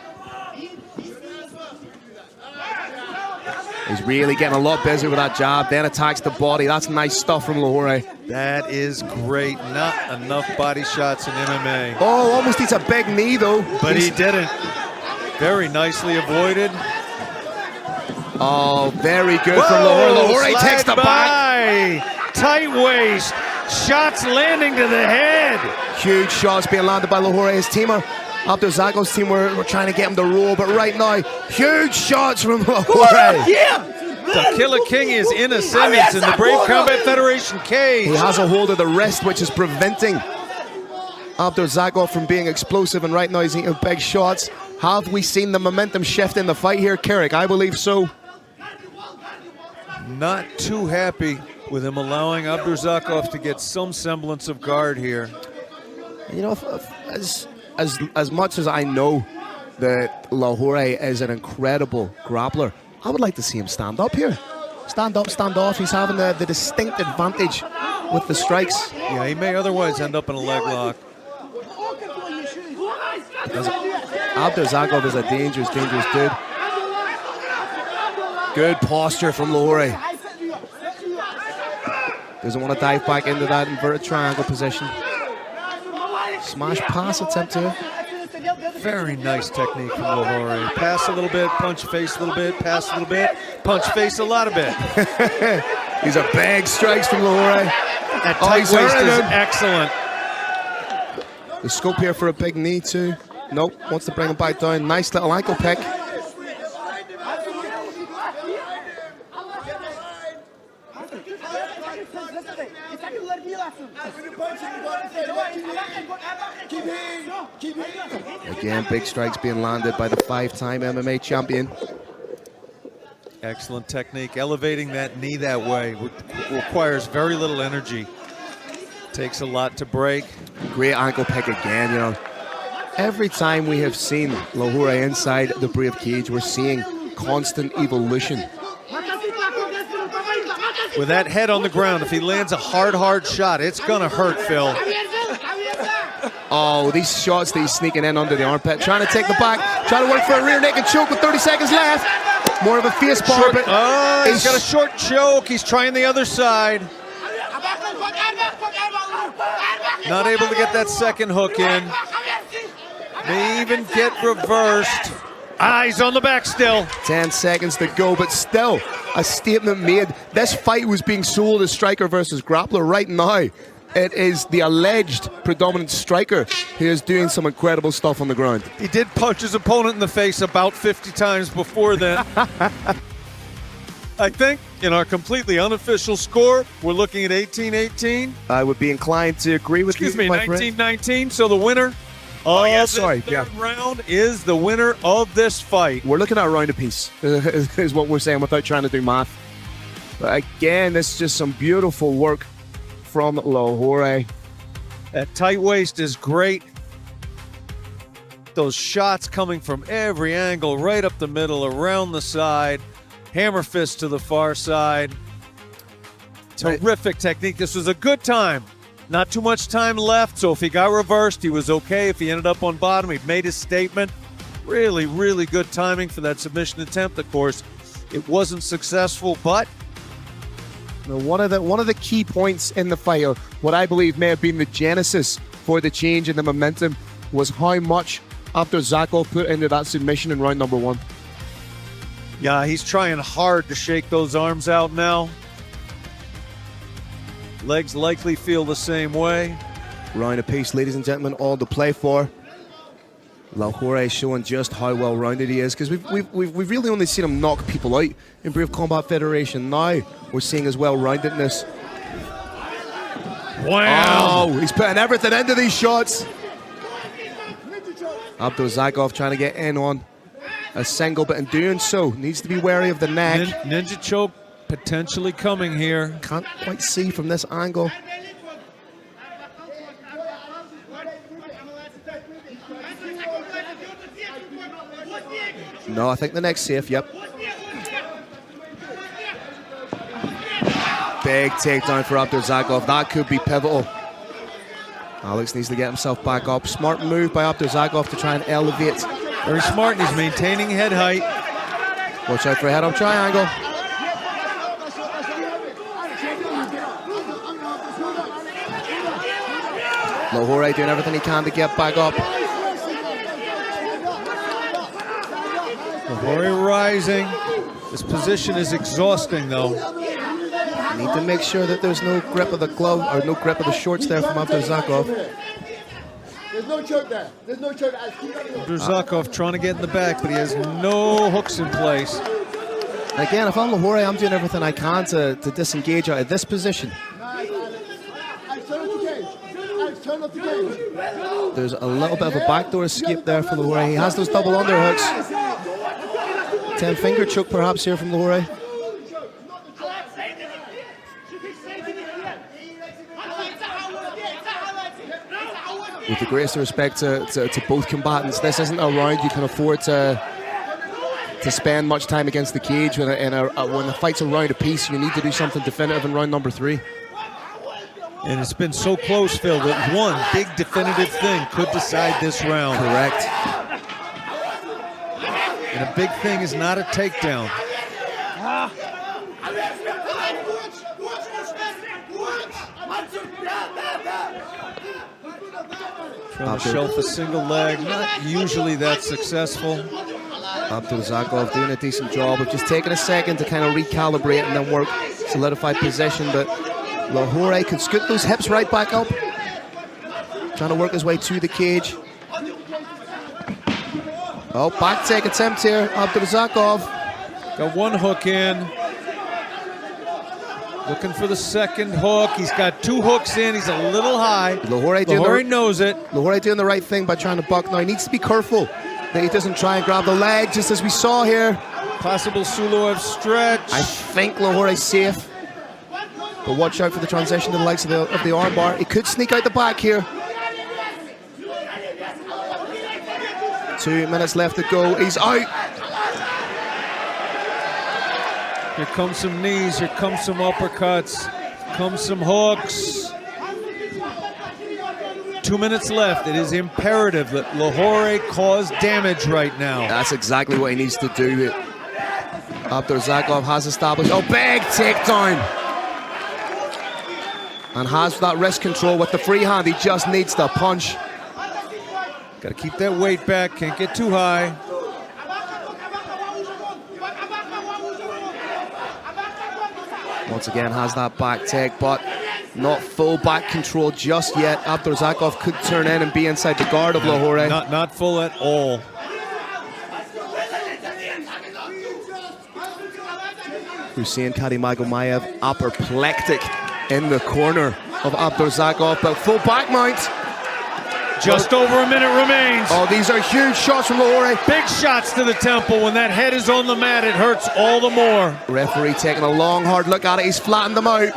He's really getting a lot busy with that jab, then attacks the body. That's nice stuff from Lahore. That is great. Not enough body shots in MMA. Oh, almost eats a big knee though. But he didn't. Very nicely avoided. Oh, very good from Lahore. Lahore takes the back. Tight waist. Shots landing to the head. Huge shots being landed by Lahore. His teamer, Abdurzagov's team, were trying to get him to roll, but right now, huge shots from Lahore. The Killer King is in ascendance in the Brave Combat Federation cage. He has a hold of the wrist, which is preventing Abdurzagov from being explosive, and right now he's eating big shots. Have we seen the momentum shift in the fight here, Carrick? I believe so. Not too happy with him allowing Abdurzakov to get some semblance of guard here. You know, as much as I know that Lahore is an incredible grappler, I would like to see him stand up here. Stand up, stand off. He's having the distinct advantage with the strikes. Yeah, he may otherwise end up in a leg lock. Abdurzagov is a dangerous, dangerous dude. Good posture from Lahore. Doesn't want to dive back into that inverted triangle position. Smash pass attempt here. Very nice technique from Lahore. Pass a little bit, punch face a little bit, pass a little bit, punch face a lot of bit. These are big strikes from Lahore. That tight waist is excellent. The scope here for a big knee too. Nope, wants to bring him back down. Nice little ankle pick. Again, big strikes being landed by the 5-time MMA champion. Excellent technique. Elevating that knee that way requires very little energy. Takes a lot to break. Great ankle pick again, you know. Every time we have seen Lahore inside the Brave cage, we're seeing constant evolution. With that head on the ground, if he lands a hard shot, it's gonna hurt, Phil. Oh, these shots that he's sneaking in under the armpit, trying to take the back, trying to work for a rear naked choke with 30 seconds left. More of a face bar, but he's got a short choke. He's trying the other side. Not able to get that second hook in. May even get reversed. Eyes on the back still. 10 seconds to go, but still a statement made. This fight was being sold as striker versus grappler. Right now, it is the alleged predominant striker who is doing some incredible stuff on the ground. He did punch his opponent in the face about 50 times before then. I think in our completely unofficial score, we're looking at 18-18. I would be inclined to agree with you, my friend. 19-19. So the winner of the third round is the winner of this fight. We're looking at a round apiece, is what we're saying without trying to do math. But again, this is just some beautiful work from Lahore. That tight waist is great. Those shots coming from every angle, right up the middle, around the side. Hammer fist to the far side. Terrific technique. This was a good time. Not too much time left, so if he got reversed, he was okay. If he ended up on bottom, he made his statement. Really, really good timing for that submission attempt. Of course, it wasn't successful, but one of the key points in the fight, or what I believe may have been the genesis for the change in the momentum, was how much Abdurzakov put into that submission in round number 1. Yeah, he's trying hard to shake those arms out now. Legs likely feel the same way. Round apiece, ladies and gentlemen, all to play for. Lahore is showing just how well-rounded he is, because we've really only seen him knock people out in Brave Combat Federation. Now we're seeing his well-roundedness. Wow! Oh, he's putting everything into these shots. Abdurzakov trying to get in on a single, but in doing so, needs to be wary of the neck. Ninja choke potentially coming here. Can't quite see from this angle. No, I think the neck's safe, yep. big takedown for Abdurzakov. That could be pivotal. Alex needs to get himself back up. Smart move by Abdurzakov to try and elevate. Very smart, and he's maintaining head height. Watch out for a head-up triangle. Lahore doing everything he can to get back up. Lahore rising. This position is exhausting, though. Need to make sure that there's no grip of the glove or no grip of the shorts there from Abdurzakov. There's no choke there. There's no choke. Abdurzakov trying to get in the back, but he has no hooks in place. Again, if I'm Lahore, I'm doing everything I can to disengage out of this position. There's a little bit of a backdoor escape there for Lahore. He has those double underhooks. 10-finger choke perhaps here from Lahore. With the greatest respect to both combatants, this isn't a round you can afford to spend much time against the cage. When the fight's a round apiece, you need to do something definitive in round number 3. And it's been so close, Phil, that one big definitive thing could decide this round. Correct. And a big thing is not a takedown. Trying to shelf a single leg, not usually that successful. Abdurzakov doing a decent job of just taking a second to kind of recalibrate and then work, solidify position, but Lahore can scoot those hips right back up. Trying to work his way to the cage. Oh, back take attempt here, Abdurzakov. Got one hook in. Looking for the second hook. He's got 2 hooks in. He's a little high. Lahore knows it. Lahore doing the right thing by trying to buck. Now he needs to be careful that he doesn't try and grab the leg, just as we saw here. Possible Suloev stretch. I think Lahore's safe. But watch out for the transition to the likes of the armbar. He could sneak out the back here. 2 minutes left to go. He's out. Here comes some knees. Here comes some uppercuts. Comes some hooks. 2 minutes left. It is imperative that Lahore cause damage right now. That's exactly what he needs to do. Abdurzakov has established. Oh, big takedown. And has that wrist control with the free hand. He just needs to punch. Got to keep that weight back. Can't get too high. Once again has that back take, but not full back control just yet. Abdurzakov could turn in and be inside the guard of Lahore. Not full at all. Hussein Kadimagomayev apoplectic in the corner of Abdurzakov, but full back mount. Just over a minute remains. Oh, these are huge shots from Lahore. Big shots to the temple. When that head is on the mat, it hurts all the more. Referee taking a long, hard look at it. He's flattened them out.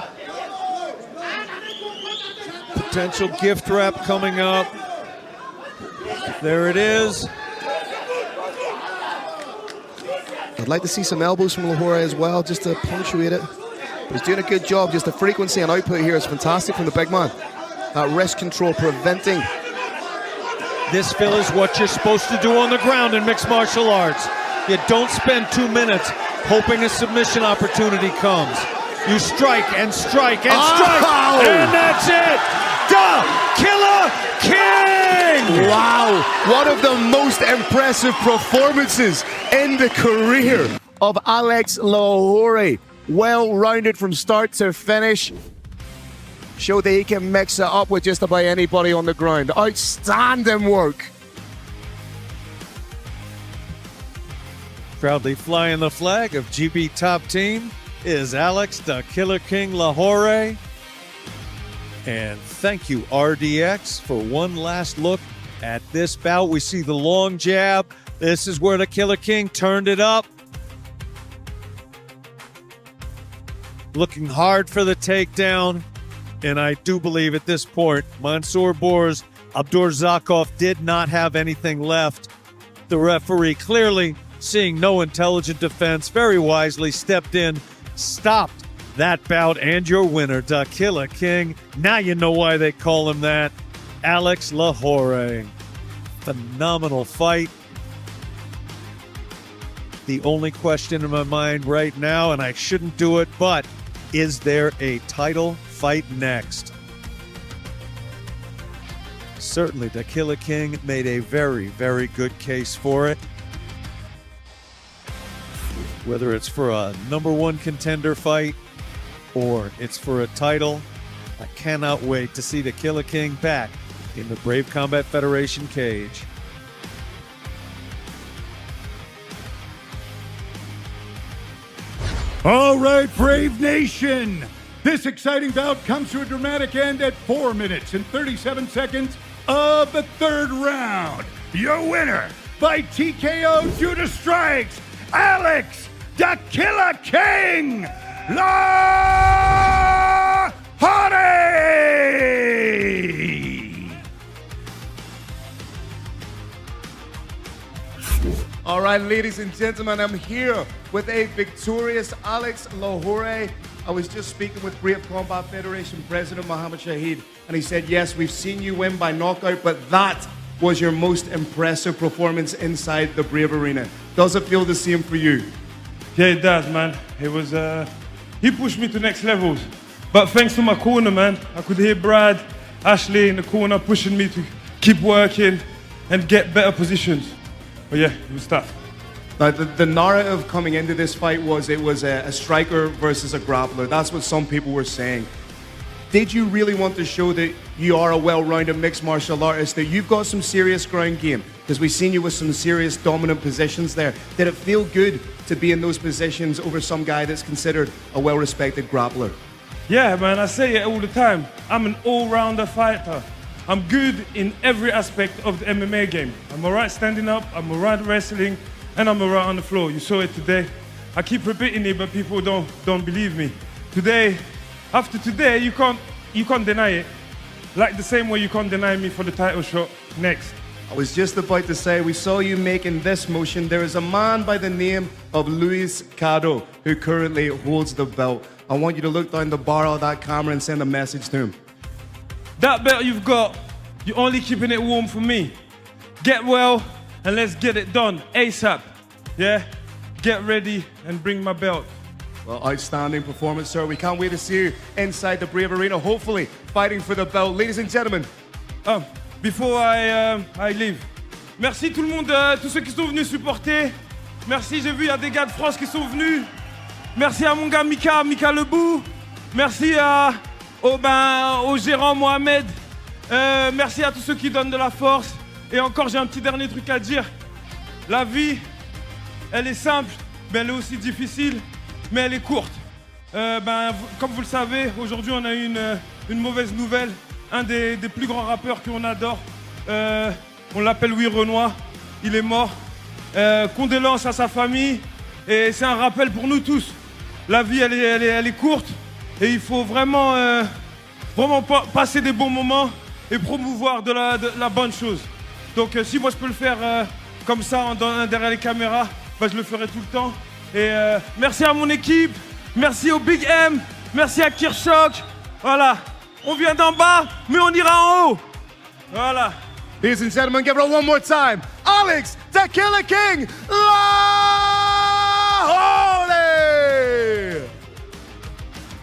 Potential gift wrap coming up. There it is. I'd like to see some elbows from Lahore as well, just to punctuate it. But he's doing a good job. Just the frequency and output here is fantastic from the big man. That wrist control preventing. This, Phil, is what you're supposed to do on the ground in mixed martial arts. You don't spend 2 minutes hoping a submission opportunity comes. You strike and strike and strike, and that's it! The Killer King! Wow, one of the most impressive performances in the career of Alex Lahore. Well-rounded from start to finish. Showed that he can mix it up with just about anybody on the ground. Outstanding work. Proudly flying the flag of GB Top Team is Alex the Killer King Lahore. And thank you, RDX, for one last look at this bout. We see the long jab. This is where the Killer King turned it up. Looking hard for the takedown. And I do believe at this point, Mansour Bours, Abdurzakov did not have anything left. The referee, clearly seeing no intelligent defense, very wisely stepped in, stopped that bout and your winner, Da Killer King. Now you know why they call him that. Alex Lahore. Phenomenal fight. The only question in my mind right now, and I shouldn't do it, but is there a title fight next? Certainly, Da Killer King made a very, very good case for it. Whether it's for a #1 contender fight or it's for a title, I cannot wait to see Da Killer King back in the Brave Combat Federation cage. All right, Brave Nation. This exciting bout comes to a dramatic end at 4 minutes and 37 seconds of the third round. Your winner by TKO due to strikes, Alex Da Killer King Lahore! All right, ladies and gentlemen, I'm here with a victorious Alex Lahore. I was just speaking with Brave Combat Federation President Mohammed Shahid, and he said, yes, we've seen you win by knockout, but that was your most impressive performance inside the Brave Arena. Does it feel the same for you? Yeah, it does, man. It was, he pushed me to next levels. But thanks to my corner, man, I could hear Brad, Ashley in the corner pushing me to keep working and get better positions. But yeah, it was tough. Now, the narrative coming into this fight was it was a striker versus a grappler. That's what some people were saying. Did you really want to show that you are a well-rounded mixed martial artist, that you've got some serious ground game? Because we've seen you with some serious dominant positions there. Did it feel good to be in those positions over some guy that's considered a well-respected grappler? Yeah, man, I say it all the time. I'm an all-rounder fighter. I'm good in every aspect of the MMA game. I'm all right standing up, I'm all right wrestling, and I'm all right on the floor. You saw it today. I keep repeating it, but people don't believe me. Today, after today, you can't deny it. Like the same way you can't deny me for the title shot next. I was just about to say, we saw you making this motion. There is a man by the name of Luis Cado who currently holds the belt. I want you to look down the barrel of that camera and send a message to him. That belt you've got, you're only keeping it warm for me. Get well and let's get it done ASAP. Yeah? Get ready and bring my belt. Well, outstanding performance, sir. We can't wait to see you inside the Brave Arena, hopefully fighting for the belt. Ladies and gentlemen. Before I leave, merci tout le monde, tous ceux qui sont venus supporter. Merci, j'ai vu, il y a des gars de France qui sont venus. Merci à mon gars Mika Lebou. Merci au gérant Mohamed. Merci à tous ceux qui donnent de la force. Et encore, j'ai un petit dernier truc à dire. La vie, elle est simple, mais elle est aussi difficile, mais elle est courte. Comme vous le savez, aujourd'hui, on a eu une mauvaise nouvelle. Un des plus grands rappeurs qu'on adore, on l'appelle Louis Renoir, il est mort. Condoléances à sa famille, et c'est un rappel pour nous tous. La vie, elle est courte, et il faut vraiment passer des bons moments et promouvoir de la bonne chose. Donc si moi je peux le faire comme ça, derrière les caméras, je le ferai tout le temps. Et merci à mon équipe, merci au Big M, merci à Kirchhoff. Voilà. On vient d'en bas, mais on ira en haut. Voilà. Ladies and gentlemen, give it up one more time. Alex Da Killer King Lahore!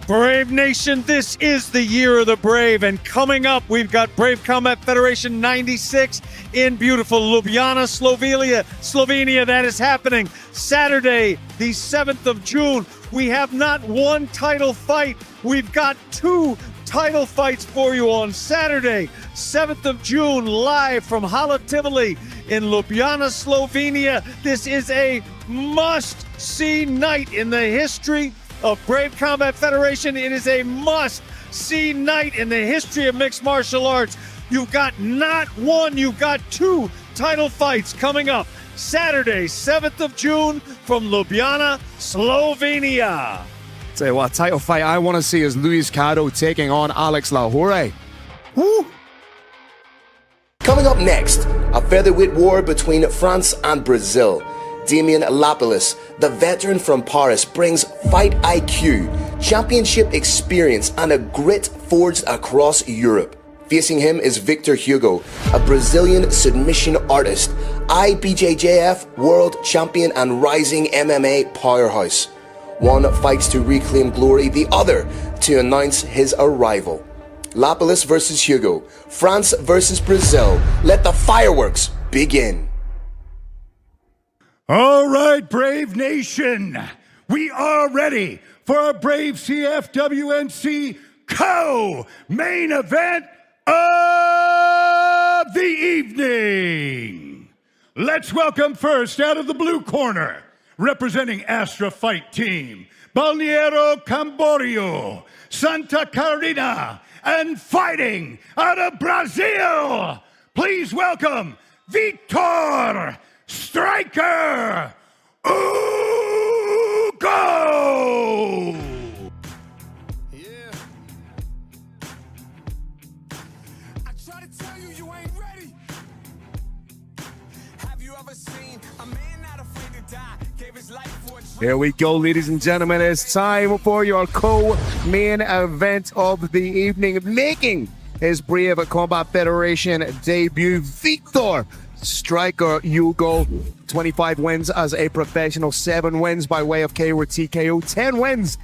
Brave Nation, this is the year of the Brave, and coming up, we've got Brave Combat Federation 96 in beautiful Ljubljana, Slovenia. That is happening Saturday, the 7th of June. We have not one title fight, we've got two title fights for you on Saturday, 7th of June, live from Hala Tivoli in Ljubljana, Slovenia. This is a must-see night in the history of Brave Combat Federation. It is a must-see night in the history of mixed martial arts. You've got not one, you've got two title fights coming up Saturday, 7th of June from Ljubljana, Slovenia. Tell you what, title fight I want to see is Luis Cado taking on Alex Lahore. Woo! Coming up next, a featherweight war between France and Brazil. Damien Lapilus, the veteran from Paris, brings fight IQ, championship experience, and a grit forged across Europe. Facing him is Victor Hugo, a Brazilian submission artist, IBJJF world champion and rising MMA powerhouse. One fights to reclaim glory, the other to announce his arrival. Lapilus versus Hugo, France versus Brazil. Let the fireworks begin. All right, Brave Nation, we are ready for our Brave CFWNC co-main event of the evening. Let's welcome first out of the blue corner, representing Astra Fight Team, Balneario Camboriú, Santa Catarina, and fighting out of Brazil, please welcome Victor Striker Hugo! Here we go, ladies and gentlemen. It's time for your co-main event of the evening. Making his Brave Combat Federation debut, Victor Striker Hugo. 25 wins as a professional, 7 wins by way of KO or TKO, 10 wins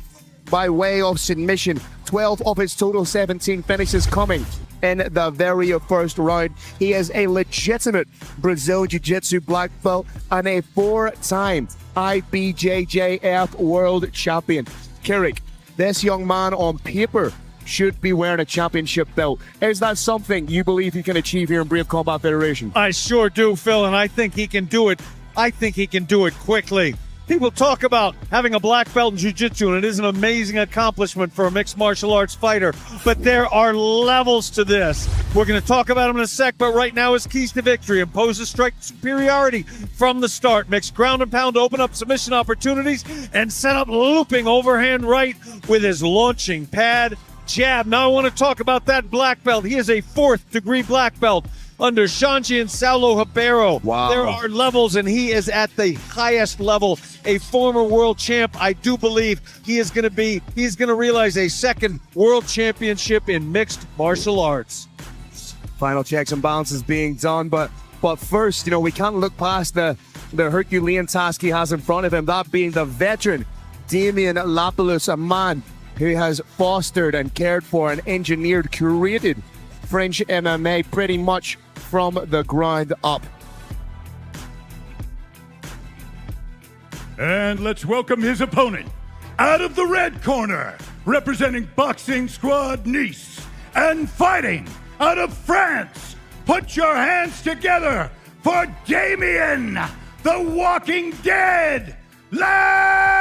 by way of submission, 12 of his total 17 finishes coming in the very first round. He is a legitimate Brazil Jiu-Jitsu black belt and a 4-time IBJJF world champion. Kirik, this young man on paper should be wearing a championship belt. Is that something you believe he can achieve here in Brave Combat Federation? I sure do, Phil, and I think he can do it. I think he can do it quickly. People talk about having a black belt in jiu-jitsu, and it is an amazing accomplishment for a mixed martial arts fighter, but there are levels to this. We're going to talk about him in a sec, but right now his keys to victory: impose a strike superiority from the start, mix ground and pound to open up submission opportunities, and set up looping overhand right with his launching pad jab. Now I want to talk about that black belt. He is a 4th degree black belt under Shanji and Saulo Ribeiro. Wow. There are levels, and he is at the highest level. A former world champ. I do believe he's going to realize a 2nd world championship in mixed martial arts. Final checks and balances being done, but first, we can't look past the Herculean task he has in front of him, that being the veteran Damien Lapilus, a man who has fostered and cared for and engineered, curated French MMA pretty much from the ground up. And let's welcome his opponent, out of the red corner, representing Boxing Squad Nice, and fighting out of France. Put your hands together for Damien, the Walking Dead, Lapilus!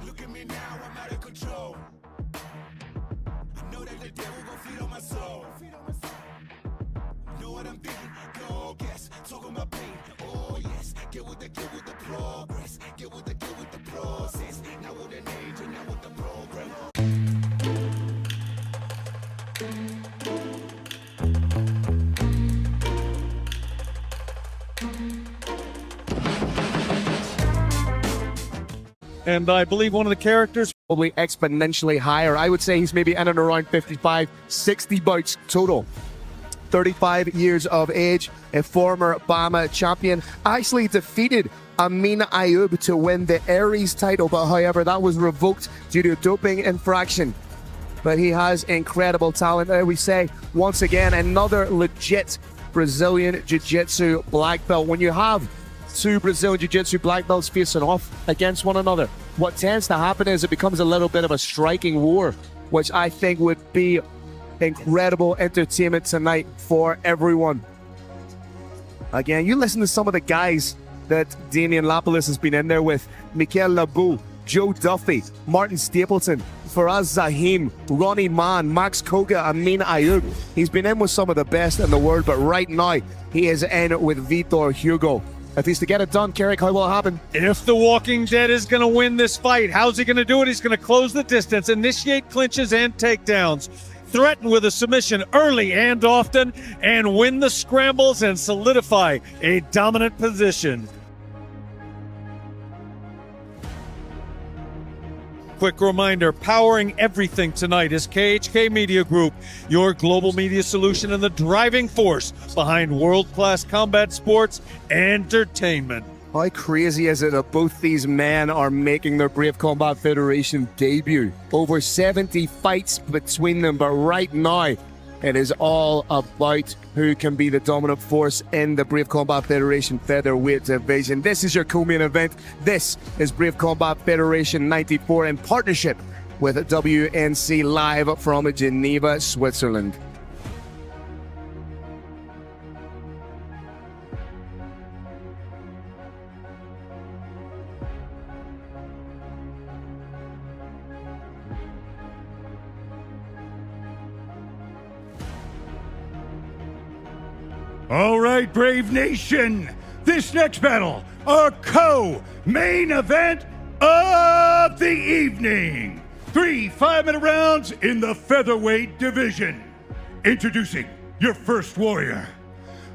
Look at me now, I'm out of control. I know that the devil gon' feed on my soul. Know what I'm thinking? Go guess. Talking about pain. Oh yes. Get with the progress. Get with the process. Not with an angel, not with the program. And I believe one of the characters Probably exponentially higher. I would say he's maybe in and around 55, 60 bouts total. 35 years of age, a former BAMA champion, actually defeated Amin Ayub to win the Aries title, but however, that was revoked due to a doping infraction. But he has incredible talent. We say, once again, another legit Brazilian Jiu-Jitsu black belt. When you have 2 Brazilian Jiu-Jitsu black belts facing off against one another, what tends to happen is it becomes a little bit of a striking war, which I think would be incredible entertainment tonight for everyone. Again, you listen to some of the guys that Damien Lapilus has been in there with: Mikel Labou, Joe Duffy, Martin Stapleton, Faraz Zahim, Ronnie Mann, Max Koga, Amin Ayub. He's been in with some of the best in the world, but right now he is in with Victor Hugo. If he's to get it done, Carrick, how will it happen? If the Walking Dead is going to win this fight, how's he going to do it? He's going to close the distance, initiate clinches and takedowns, threaten with a submission early and often, and win the scrambles and solidify a dominant position. Quick reminder, powering everything tonight is KHK Media Group, your global media solution and the driving force behind world-class combat sports entertainment. How crazy is it that both these men are making their Brave Combat Federation debut? Over 70 fights between them, but right now it is all about who can be the dominant force in the Brave Combat Federation featherweight division. This is your co-main event. This is Brave Combat Federation 94 in partnership with WNC live from Geneva, Switzerland. All right, Brave Nation. This next battle, our co-main event of the evening. 3 5-minute rounds in the featherweight division. Introducing your first warrior.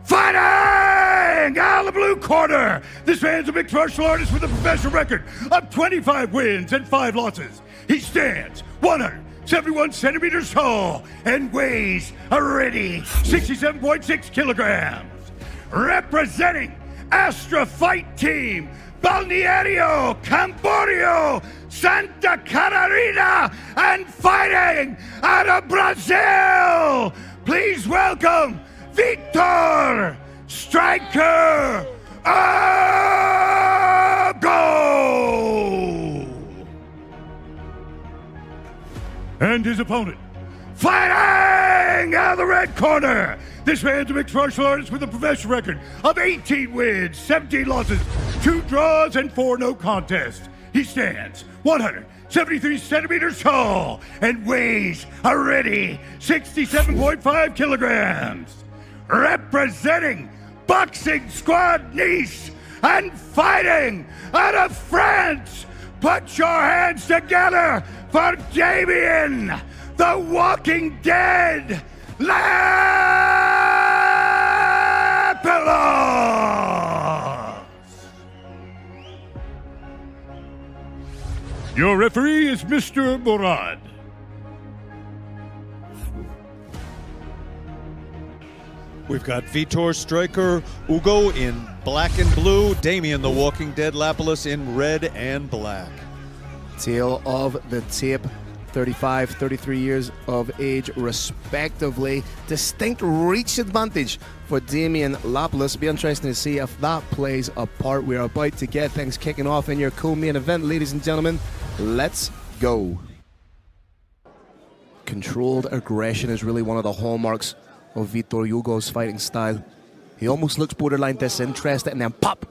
Fighting out of the blue corner. This man's a mixed martial artist with a professional record of 25 wins and 5 losses. He stands 171 centimeters tall and weighs a ready 67.6 kilograms. Representing Astra Fight Team, Balneario Camboriú, Santa Catarina, and fighting out of Brazil, please welcome Vitor Striker Hugo! And his opponent, fighting out of the red corner. This man's a mixed martial artist with a professional record of 18 wins, 17 losses, 2 draws, and 4 no contests. He stands 173 centimeters tall and weighs a ready 67.5 kilograms. Representing Boxing Squad Nice and fighting out of France, put your hands together for Damien, the Walking Dead, Lapilus! Your referee is Mr. Murad. We've got Vitor Striker Hugo in black and blue, Damien the Walking Dead Lapilus in red and black. Tail of the tape, 35, 33 years of age respectively. Distinct reach advantage for Damien Lapilus. It'll be interesting to see if that plays a part. We're about to get things kicking off in your co-main event, ladies and gentlemen. Let's go. Controlled aggression is really one of the hallmarks of Vitor Hugo's fighting style. He almost looks borderline disinterested and then pop,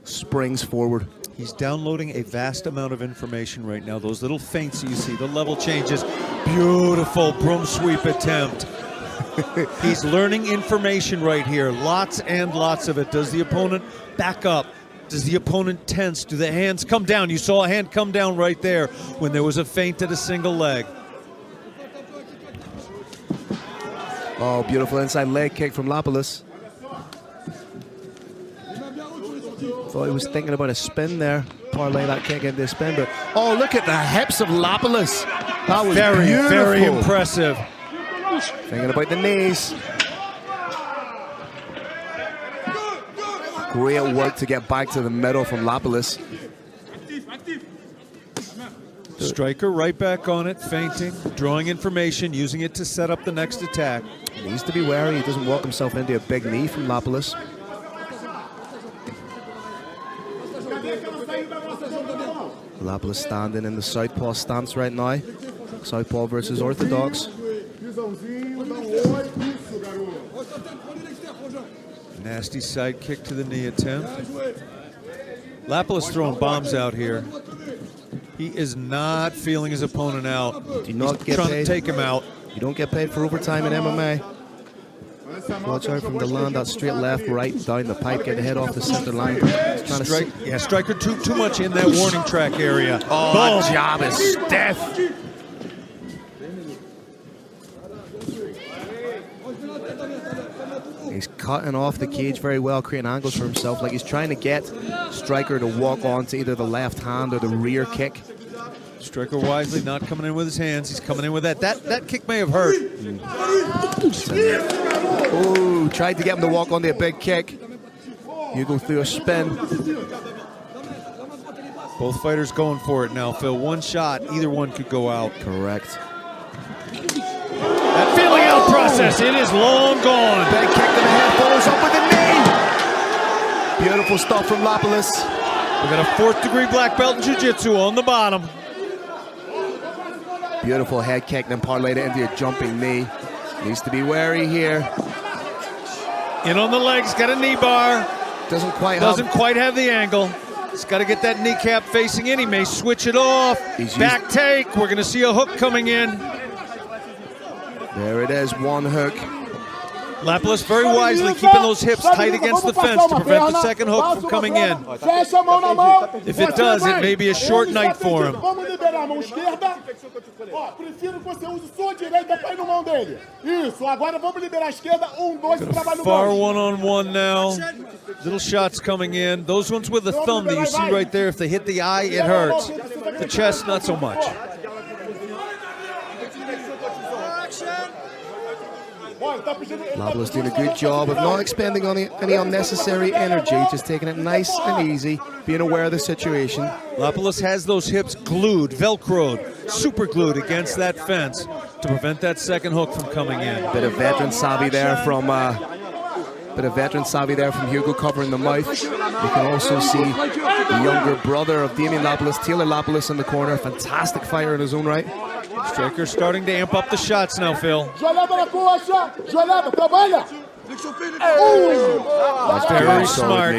springs forward. He's downloading a vast amount of information right now. Those little feints you see, the level changes. Beautiful broom sweep attempt. He's learning information right here. Lots and lots of it. Does the opponent back up? Does the opponent tense? Do the hands come down? You saw a hand come down right there when there was a feint at a single leg. Oh, beautiful inside leg kick from Lapilus. Thought he was thinking about a spin there. Parlay that kick into a spin, but oh, look at the hips of Lapilus. That was very, beautiful. very impressive. Thinking about the knees. Great work to get back to the middle from Lapilus. Striker right back on it, feinting, drawing information, using it to set up the next attack. He needs to be wary he doesn't walk himself into a big knee from Lapilus. Lapilus standing in the southpaw stance right now. Southpaw versus orthodox. Nasty side kick to the knee attempt. Lapilus throwing bombs out here. He is not feeling his opponent out. Do not He's get trying paid. to take him out. You don't get paid for overtime in MMA. Watch out from the land, that straight left, right, down the pipe, get the head off the center line. He's trying to Striker too much in that warning track area. Oh, that jab is stiff. He's cutting off the cage very well, creating angles for himself. Like he's trying to get Striker to walk onto either the left hand or the rear kick. Striker wisely not coming in with his hands. He's coming in with that. That kick may have hurt. Oh, tried to get him to walk onto a big kick. Hugo through a spin. Both fighters going for it now, Phil. One shot, either one could go out. Correct. That feeling out process, it is long gone. Big kick to the head, follows up with the knee. Beautiful stuff from Lapalus. We got a 4th degree black belt in jiu-jitsu on the bottom. Beautiful head kick, then parlayed it into a jumping knee. Needs to be wary here. In on the legs, got a knee bar. Doesn't quite have the angle. He's got to get that kneecap facing in. He may switch it off. Back take. We're going to see a hook coming in. There it is, one hook. Lapalus very wisely keeping those hips tight against the fence to prevent the second hook from coming in. If it does, it may be a short night for him. Far one-on-one now. Little shots coming in. Those ones with the thumb that you see right there, if they hit the eye, it hurts. The chest, not so much. Lapalus doing a good job of not expending any unnecessary energy, just taking it nice and easy, being aware of the situation. Lapalus has those hips glued, velcroed, super glued against that fence to prevent that second hook from coming in. Bit of veteran savvy there from Hugo covering the mouth. You can also see the younger brother of Damien Lapalus, Taylor Lapalus, in the corner. Fantastic fighter in his own right. Striker starting to amp up the shots now, Phil. That's very smart.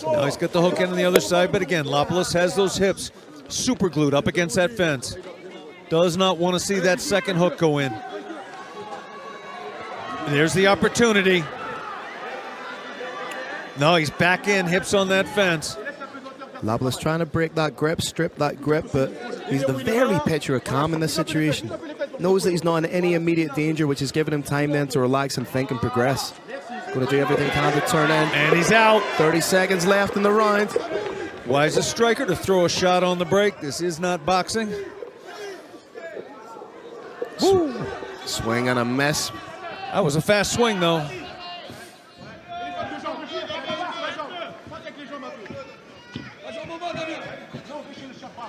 Now he's got the hook in on the other side, but again, Lapalus has those hips super glued up against that fence. Does not want to see that second hook go in. There's the opportunity. No, he's back in, hips on that fence. Lapalus trying to break that grip, strip that grip, but he's the very picture of calm in this situation. Knows that he's not in any immediate danger, which is giving him time then to relax and think and progress. Going to do everything he can to turn in. And he's out. 30 seconds left in the round. Wise a striker to throw a shot on the break. This is not boxing. Swing and a miss. That was a fast swing, though.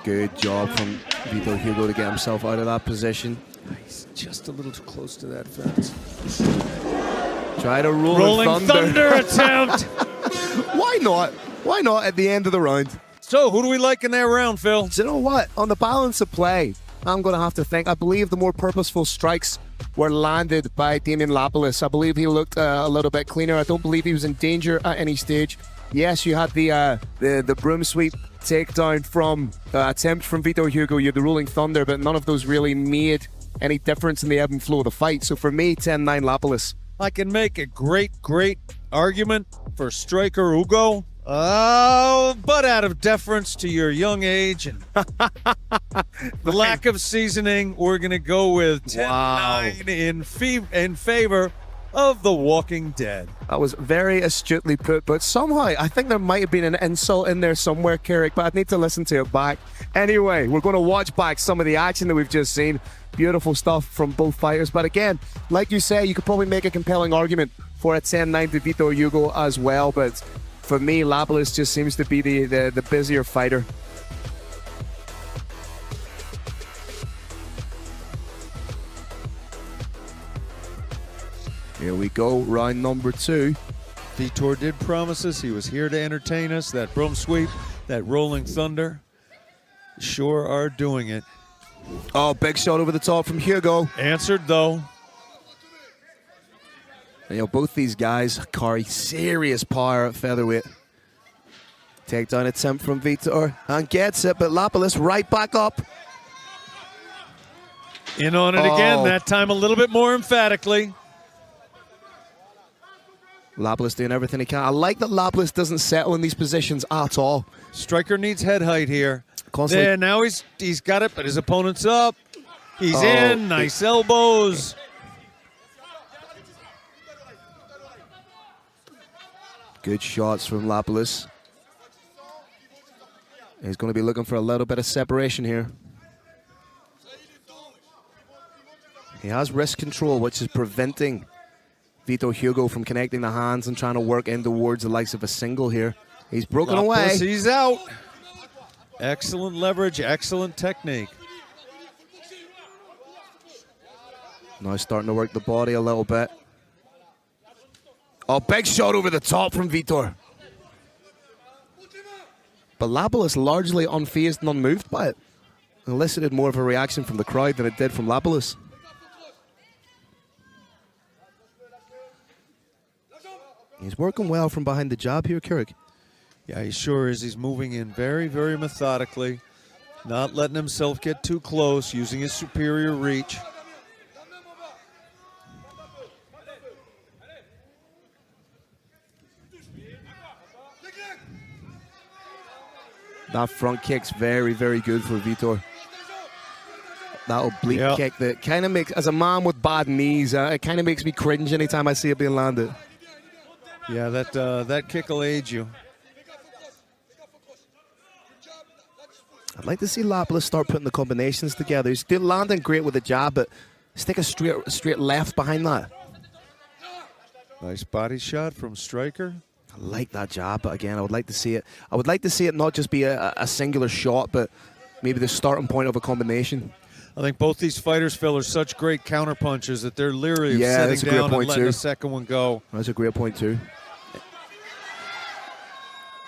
Good job from Vito Hugo to get himself out of that position. He's just a little too close to that fence. Try to rolling thunder attempt. Why not? Why not at the end of the round? So, who do we like in that round, Phil? Do you know what? On the balance of play, I'm going to have to think. I believe the more purposeful strikes were landed by Damien Lapalus. I believe he looked a little bit cleaner. I don't believe he was in danger at any stage. Yes, you had the broom sweep takedown from attempt from Vito Hugo. You had the rolling thunder, but none of those really made any difference in the ebb and flow of the fight. So for me, 10-9 Lapalus. I can make a great argument for striker Hugo. But out of deference to your young age and the lack of seasoning, we're going to go with 10-9 in favor of The Walking Dead. That was very astutely put, but somehow I think there might have been an insult in there somewhere, Carrick, but I'd need to listen to it back. Anyway, we're going to watch back some of the action that we've just seen. Beautiful stuff from both fighters, but again, like you say, you could probably make a compelling argument for a 10-9 to Vito Hugo as well, but for me, Lapalus just seems to be the busier fighter. Here we go, round number 2. Vitor did promise us he was here to entertain us. That broom sweep, that rolling thunder, sure are doing it. Oh, big shot over the top from Hugo. Answered, though. You know, both these guys carry serious power at featherweight. Takedown attempt from Vitor and gets it, but Lapalus right back up. In on it again, that time a little bit more emphatically. Lapalus doing everything he can. I like that Lapalus doesn't settle in these positions at all. Striker needs head height here. Constantly. There, now he's got it, but his opponent's up. He's in. Nice elbows. Good shots from Lapalus. He's going to be looking for a little bit of separation here. He has wrist control, which is preventing Vitor Hugo from connecting the hands and trying to work in towards the likes of a single here. He's broken away. He's out. Excellent leverage, excellent technique. Now starting to work the body a little bit. Oh, big shot over the top from Vitor. But Lapalus largely unfazed and unmoved by it. Elicited more of a reaction from the crowd than it did from Lapalus. He's working well from behind the jab here, Keurig. Yeah, he sure is. He's moving in very, very methodically, not letting himself get too close, using his superior reach. That front kick's very, very good for Vitor. That oblique kick that kind of makes, as a man with bad knees, it kind of makes me cringe anytime I see it being landed. Yeah, that kick will age you. I'd like to see Lapalus start putting the combinations together. He's still landing great with the jab, but stick a straight left behind that. Nice body shot from Striker. I like that jab, but again, I would like to see it. I would like to see it not just be a singular shot, but maybe the starting point of a combination. I think both these fighters, Phil, are such great counter punches that they're literally sitting down and letting the second one go. That's a great point too.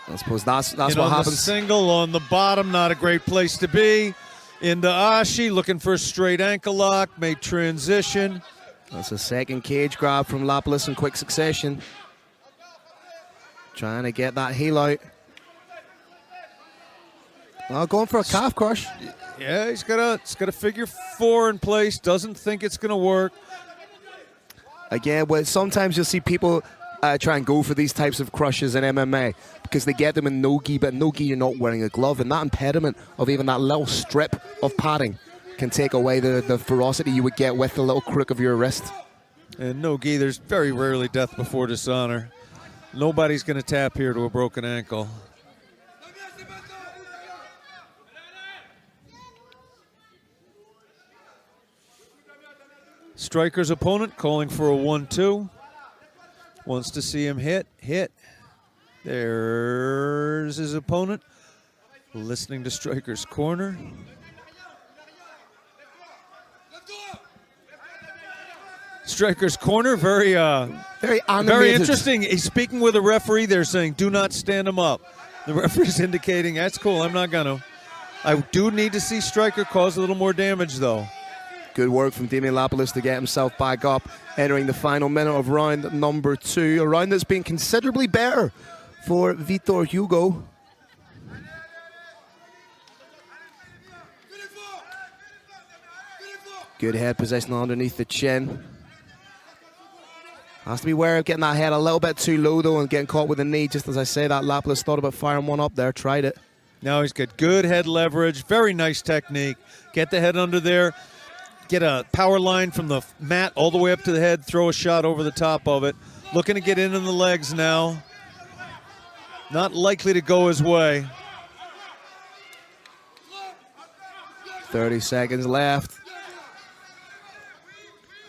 I suppose that's what on happens. The single on the bottom, not a great place to be. Into Ashi, looking for a straight ankle lock, made transition. That's a second cage grab from Lapalus in quick succession. Trying to get that heel out. Well, going for a calf crush. Yeah, he's got a figure four in place. Doesn't think it's going to work. Again, well, sometimes you'll see people try and go for these types of crushes in MMA because they get them in no-gi, but in no-gi you're not wearing a glove, and that impediment of even that little strip of padding can take away the ferocity you would get with the little crook of your wrist. And no-gi, there's very rarely death before dishonor. Nobody's going to tap here to a broken ankle. Striker's opponent calling for a 1-2. Wants to see him hit. There's his opponent. Listening to Striker's corner. Striker's corner, very interesting. He's speaking with a referee. They're saying, do not stand him up. The referee's indicating, that's cool, I'm not gonna. I do need to see Striker cause a little more damage, though. Good work from Damian Lapalus to get himself back up, entering the final minute of round number 2. A round that's been considerably better for Vitor Hugo. Good head position underneath the chin. Has to be wary of getting that head a little bit too low, though, and getting caught with a knee. Just as I say that, Lapalus thought about firing one up there, tried it. Now he's got good head leverage, very nice technique. Get the head under there. Get a power line from the mat all the way up to the head, throw a shot over the top of it. Looking to get in the legs now. Not likely to go his way. 30 seconds left.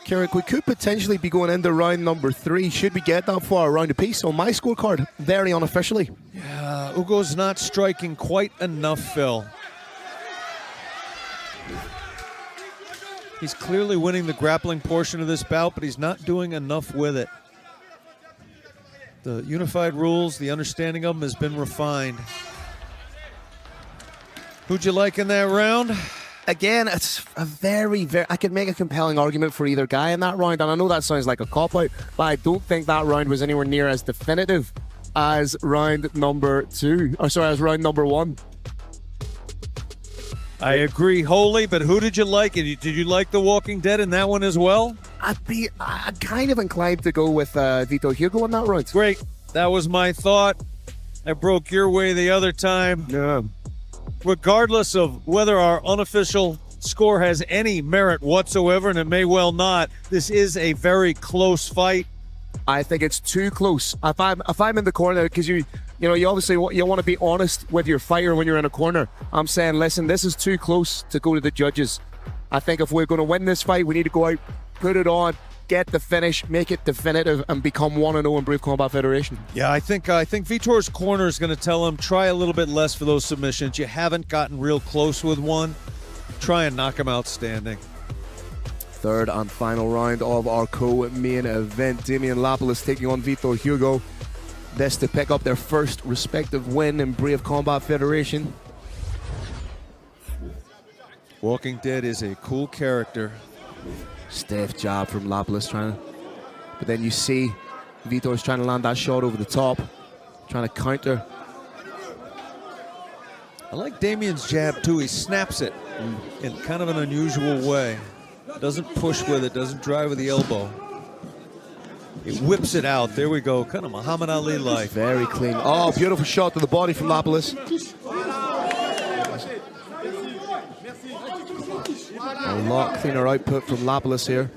Keurig, we could potentially be going into round number 3. Should we get that far, round apiece on my scorecard, very unofficially. Yeah, Ugo's not striking quite enough, Phil. He's clearly winning the grappling portion of this bout, but he's not doing enough with it. The unified rules, the understanding of them has been refined. Who'd you like in that round? Again, it's a very, I could make a compelling argument for either guy in that round, and I know that sounds like a cop-out, but I don't think that round was anywhere near as definitive as round number 2. Or sorry, as round number 1. I agree wholly, but who did you like? Did you like The Walking Dead in that one as well? I'd kind of inclined to go with Vitor Hugo in that round. Great. That was my thought. I broke your way the other time. Yeah. Regardless of whether our unofficial score has any merit whatsoever, and it may well not, this is a very close fight. I think it's too close. If I'm in the corner, because you obviously you want to be honest with your fighter when you're in a corner. I'm saying, listen, this is too close to go to the judges. I think if we're going to win this fight, we need to go out, put it on, get the finish, make it definitive, and become 1-0 in Brave Combat Federation. Yeah, I think Vitor's corner is going to tell him, try a little bit less for those submissions. You haven't gotten real close with one. Try and knock him out standing. Third and final round of our co-main event. Damian Lapalus taking on Vitor Hugo. This to pick up their first respective win in Brave Combat Federation. Walking Dead is a cool character. Stiff jab from Lapalus but then you see Vitor's trying to land that shot over the top, trying to counter. I like Damian's jab too. He snaps it in kind of an unusual way. Doesn't push with it, doesn't drive with the elbow. He whips it out. There we go. Kind of Muhammad Ali-like. Very clean. Oh, beautiful shot to the body from Lapalus. A lot cleaner output from Lapalus here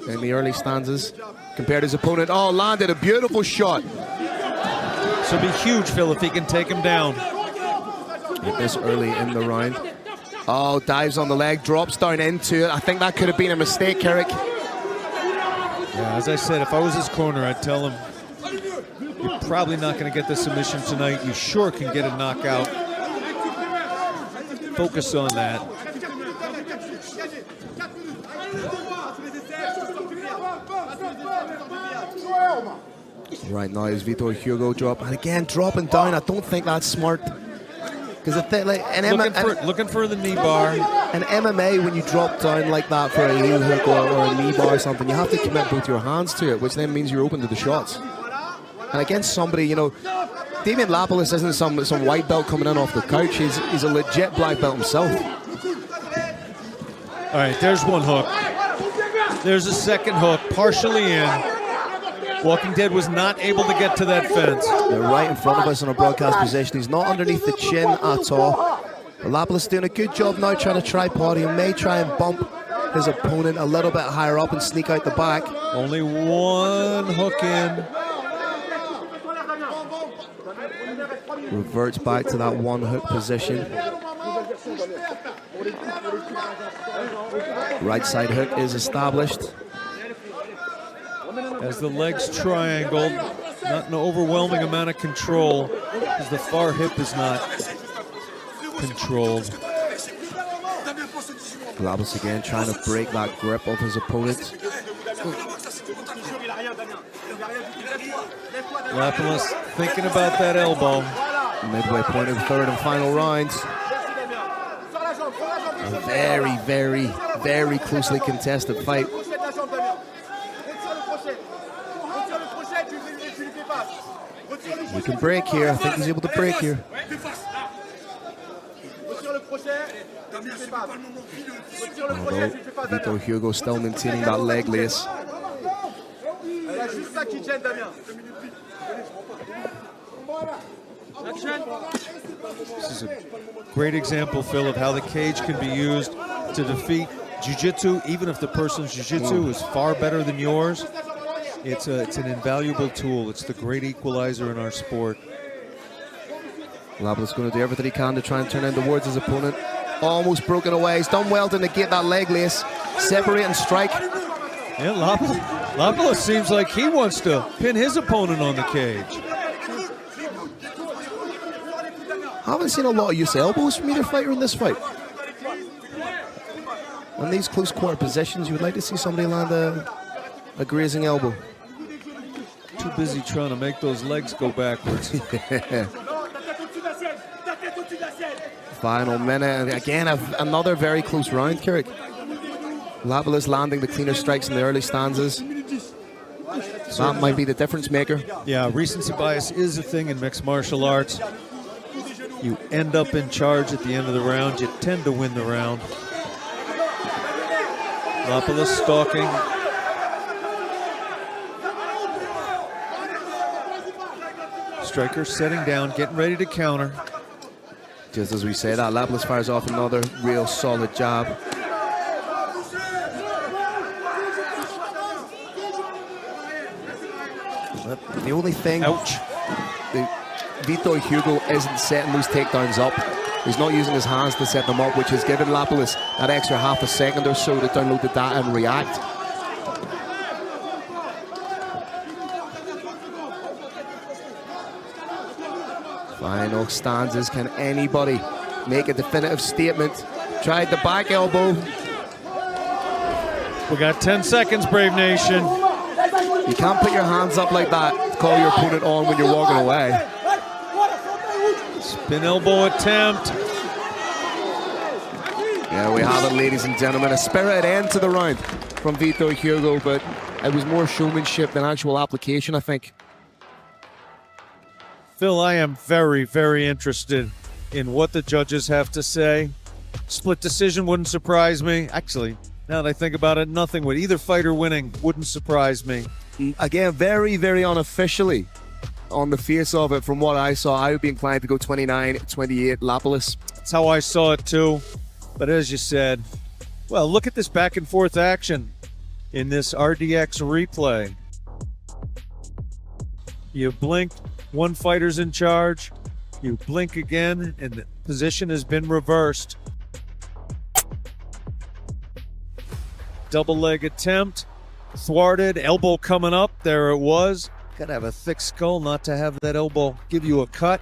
in the early stanzas compared to his opponent. Oh, landed a beautiful shot. This will be huge, Phil, if he can take him down. This early in the round. Oh, dives on the leg, drops down into it. I think that could have been a mistake, Carrick. Yeah, as I said, if I was his corner, I'd tell him, you're probably not going to get the submission tonight. You sure can get a knockout. Focus on that. Right now is Vitor Hugo drop, and again dropping down. I don't think that's smart, because looking for the knee bar. In MMA, when you drop down like that for a heel hook or a knee bar or something, you have to commit both your hands to it, which then means you're open to the shots. And against somebody, Damian Lapalus isn't some white belt coming in off the couch. He's a legit black belt himself. All right, there's one hook. There's a second hook, partially in. Walking Dead was not able to get to that fence. They're right in front of us in a broadcast position. He's not underneath the chin at all. Lapalus doing a good job now trying to tripod. He may try and bump his opponent a little bit higher up and sneak out the back. Only one hook in. Reverts back to that one hook position. Right side hook is established. As the legs triangled, not an overwhelming amount of control, as the far hip is not controlled. Lapalus again trying to break that grip of his opponent. Lapalus thinking about that elbow. Midway point of the third and final round. A very, very, very closely contested fight. He can break here. I think he's able to break here. Although Vitor Hugo still maintaining that leg lace. This is a great example, Phil, of how the cage can be used to defeat jiu-jitsu, even if the person's jiu-jitsu is far better than yours. It's an invaluable tool. It's the great equalizer in our sport. Lapalus going to do everything he can to try and turn in towards his opponent. Almost broken away. He's done well to negate that leg lace. Separate and strike. Yeah, Lapalus seems like he wants to pin his opponent on the cage. I haven't seen a lot of use of elbows from either fighter in this fight. In these close quarter positions, you would like to see somebody land a grazing elbow. Too busy trying to make those legs go backwards. Final minute, and again another very close round, Carrick. Lapalus landing the cleaner strikes in the early stanzas. That might be the difference maker. Yeah, recency bias is a thing in mixed martial arts. You end up in charge at the end of the round, you tend to win the round. Lapalus stalking. Striker setting down, getting ready to counter. Just as we say that, Lapalus fires off another real solid jab. But the only thing, Vitor Hugo isn't setting those takedowns up. He's not using his hands to set them up, which has given Lapalus that extra half a second or so to download the data and react. Final stanzas. Can anybody make a definitive statement? Tried the back elbow. We got 10 seconds, Brave Nation. You can't put your hands up like that to call your opponent on when you're walking away. Spin elbow attempt. Yeah, we have it, ladies and gentlemen. A spirited end to the round from Vitor Hugo, but it was more showmanship than actual application, I think. Phil, I am very, very interested in what the judges have to say. Split decision wouldn't surprise me. Actually, now that I think about it, nothing would. Either fighter winning wouldn't surprise me. Again, very, very unofficially on the face of it, from what I saw, I would be inclined to go 29-28 Lapalus. That's how I saw it too. But as you said, well, look at this back and forth action in this RDX replay. You blink, one fighter's in charge. You blink again, and the position has been reversed. Double leg attempt, thwarted, elbow coming up. There it was. Gotta have a thick skull not to have that elbow give you a cut.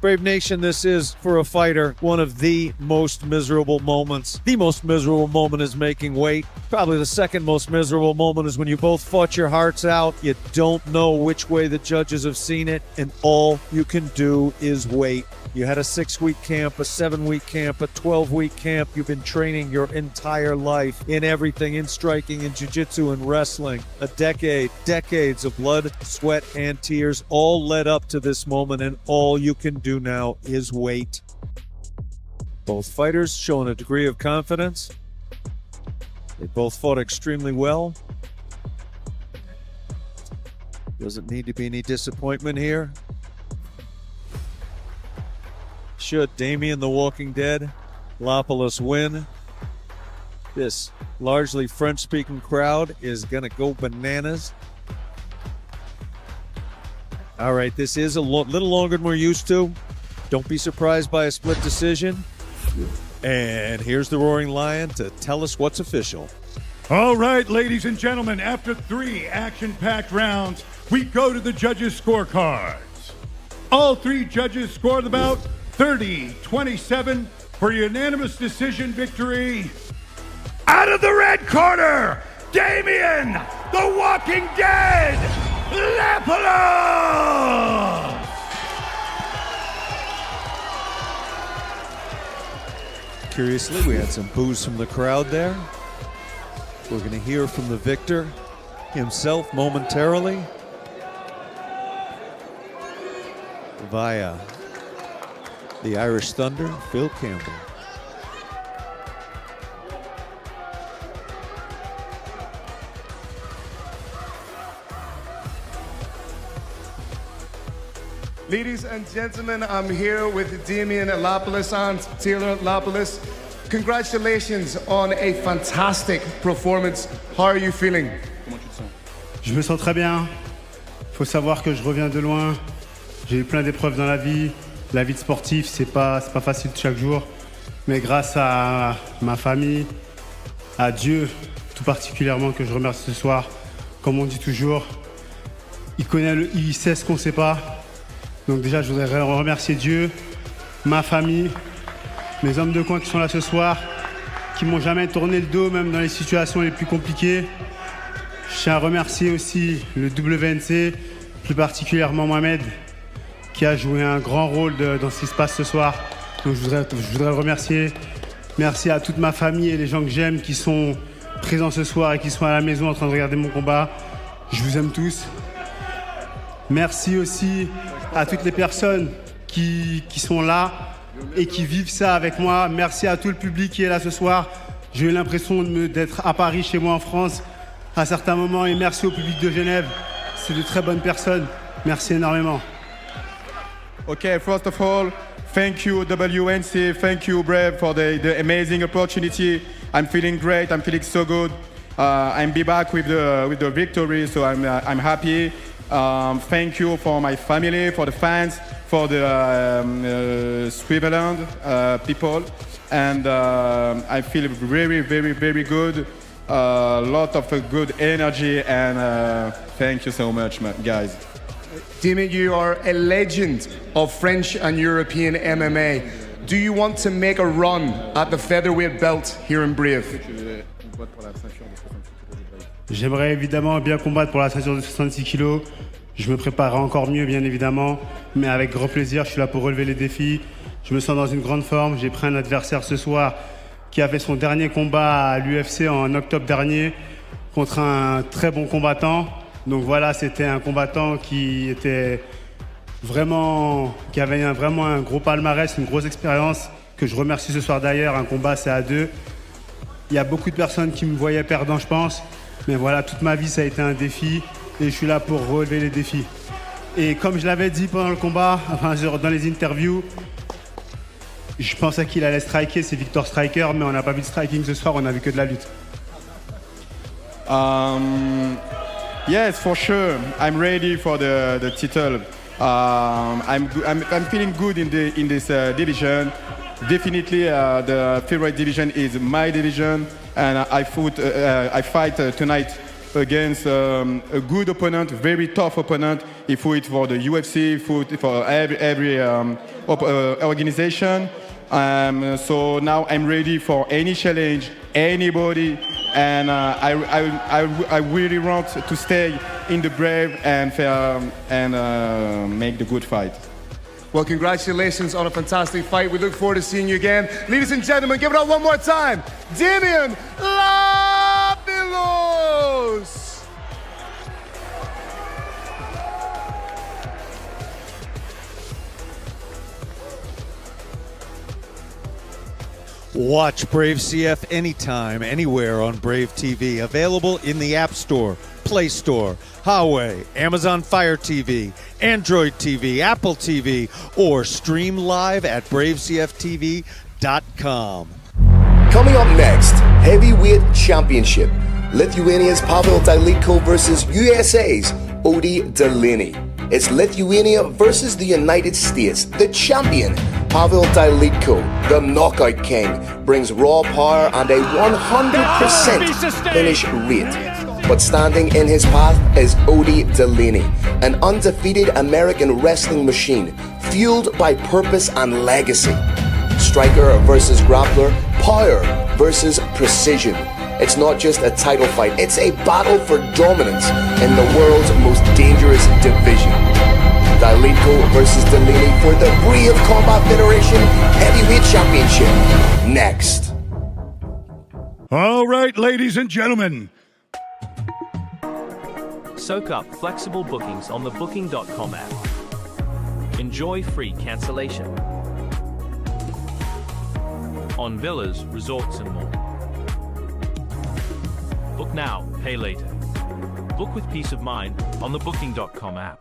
Brave Nation, this is, for a fighter, one of the most miserable moments. The most miserable moment is making weight. Probably the second most miserable moment is when you both fought your hearts out. You don't know which way the judges have seen it, and all you can do is wait. You had a 6-week camp, a 7-week camp, a 12-week camp. You've been training your entire life in everything, in striking, in jiu-jitsu, and wrestling. A decade, decades of blood, sweat, and tears all led up to this moment, and all you can do now is wait. Both fighters showing a degree of confidence. They both fought extremely well. Doesn't need to be any disappointment here. Should Damien the Walking Dead Lapalus win, this largely French-speaking crowd is going to go bananas. All right, this is a little longer than we're used to. Don't be surprised by a split decision. And here's the Roaring Lion to tell us what's official. All right, ladies and gentlemen, after 3 action-packed rounds, we go to the judges' scorecards. All 3 judges scored about 30-27 for unanimous decision victory. Out of the red corner, Damien, the Walking Dead, Lapalus! Curiously, we had some boos from the crowd there. We're going to hear from the victor himself momentarily via the Irish Thunder, Phil Campbell. Ladies and gentlemen, I'm here with Damien Lapalus and Taylor Lapalus. Congratulations on a fantastic performance. How are you feeling? Je me sens très bien. Il faut savoir que je reviens de loin. J'ai eu plein d'épreuves dans la vie. La vie de sportif, c'est pas facile chaque jour. Mais grâce à ma famille, à Dieu tout particulièrement que je remercie ce soir, comme on dit toujours, il sait ce qu'on ne sait pas. Donc déjà, je voudrais remercier Dieu, ma famille, mes hommes de coin qui sont là ce soir, qui m'ont jamais tourné le dos, même dans les situations les plus compliquées. Je tiens à remercier aussi le WNC, plus particulièrement Mohamed, qui a joué un grand rôle dans ce qui se passe ce soir. Donc je voudrais le remercier. Merci à toute ma famille et les gens que j'aime qui sont présents ce soir et qui sont à la maison en train de regarder mon combat. Je vous aime tous. Merci aussi à toutes les personnes qui sont là et qui vivent ça avec moi. Merci à tout le public qui est là ce soir. J'ai eu l'impression d'être à Paris, chez moi en France, à certains moments. Et merci au public de Genève. C'est de très bonnes personnes. Merci énormément. Okay, first of all, thank you WNC, thank you Brave for the amazing opportunity. I'm feeling great. I'm feeling so good. I'm be back with the victory, so I'm happy. Thank you for my family, for the fans, for the Switzerland people, and I feel very, very, very good. A lot of good energy, and thank you so much, guys. Damien, you are a legend of French and European MMA. Do you want to make a run at the featherweight belt here in Brave? J'aimerais évidemment bien combattre pour la ceinture de 66 kilos. Je me préparerai encore mieux, bien évidemment, mais avec grand plaisir. Je suis là pour relever les défis. Je me sens dans une grande forme. J'ai pris un adversaire ce soir qui a fait son dernier combat à l'UFC en octobre dernier contre un très bon combattant. Donc voilà, c'était un combattant qui avait vraiment un gros palmarès, une grosse expérience, que je remercie ce soir d'ailleurs. Un combat, c'est à deux. Il y a beaucoup de personnes qui me voyaient perdant, je pense. Mais voilà, toute ma vie, ça a été un défi et je suis là pour relever les défis. Et comme je l'avais dit pendant le combat, enfin dans les interviews, je pensais qu'il allait striker, c'est Victor Striker, mais on n'a pas vu de striking ce soir, on a vu que de la lutte. Yes, for sure. I'm ready for the title. I'm feeling good in this division. Definitely, the featherweight division is my division, and I fight tonight against a good opponent, very tough opponent. He fought for the UFC, for every organization. So now I'm ready for any challenge, anybody, and I really want to stay in the Brave and make the good fight. Well, congratulations on a fantastic fight. We look forward to seeing you again. Ladies and gentlemen, give it up one more time. Damien Labilos! Watch Brave CF anytime, anywhere on Brave TV. Available in the App Store, Play Store, Huawei, Amazon Fire TV, Android TV, Apple TV, or stream live at bravecftv.com. Coming up next, Heavyweight Championship. Lithuania's Pavel Dalyko versus USA's Odi Delaney. It's Lithuania versus the United States. The champion, Pavel Dalyko, the knockout king, brings raw power and a 100% finish rate. But standing in his path is Odi Delaney, an undefeated American wrestling machine, fueled by purpose and legacy. Striker versus grappler, power versus precision. It's not just a title fight, it's a battle for dominance in the world's most dangerous division. Dalyko versus Delaney for the Brave Combat Federation Heavyweight Championship. Next. All right, ladies and gentlemen. Soak up flexible bookings on the Booking.com app. Enjoy free cancellation on villas, resorts, and more. Book now, pay later. Book with peace of mind on the Booking.com app.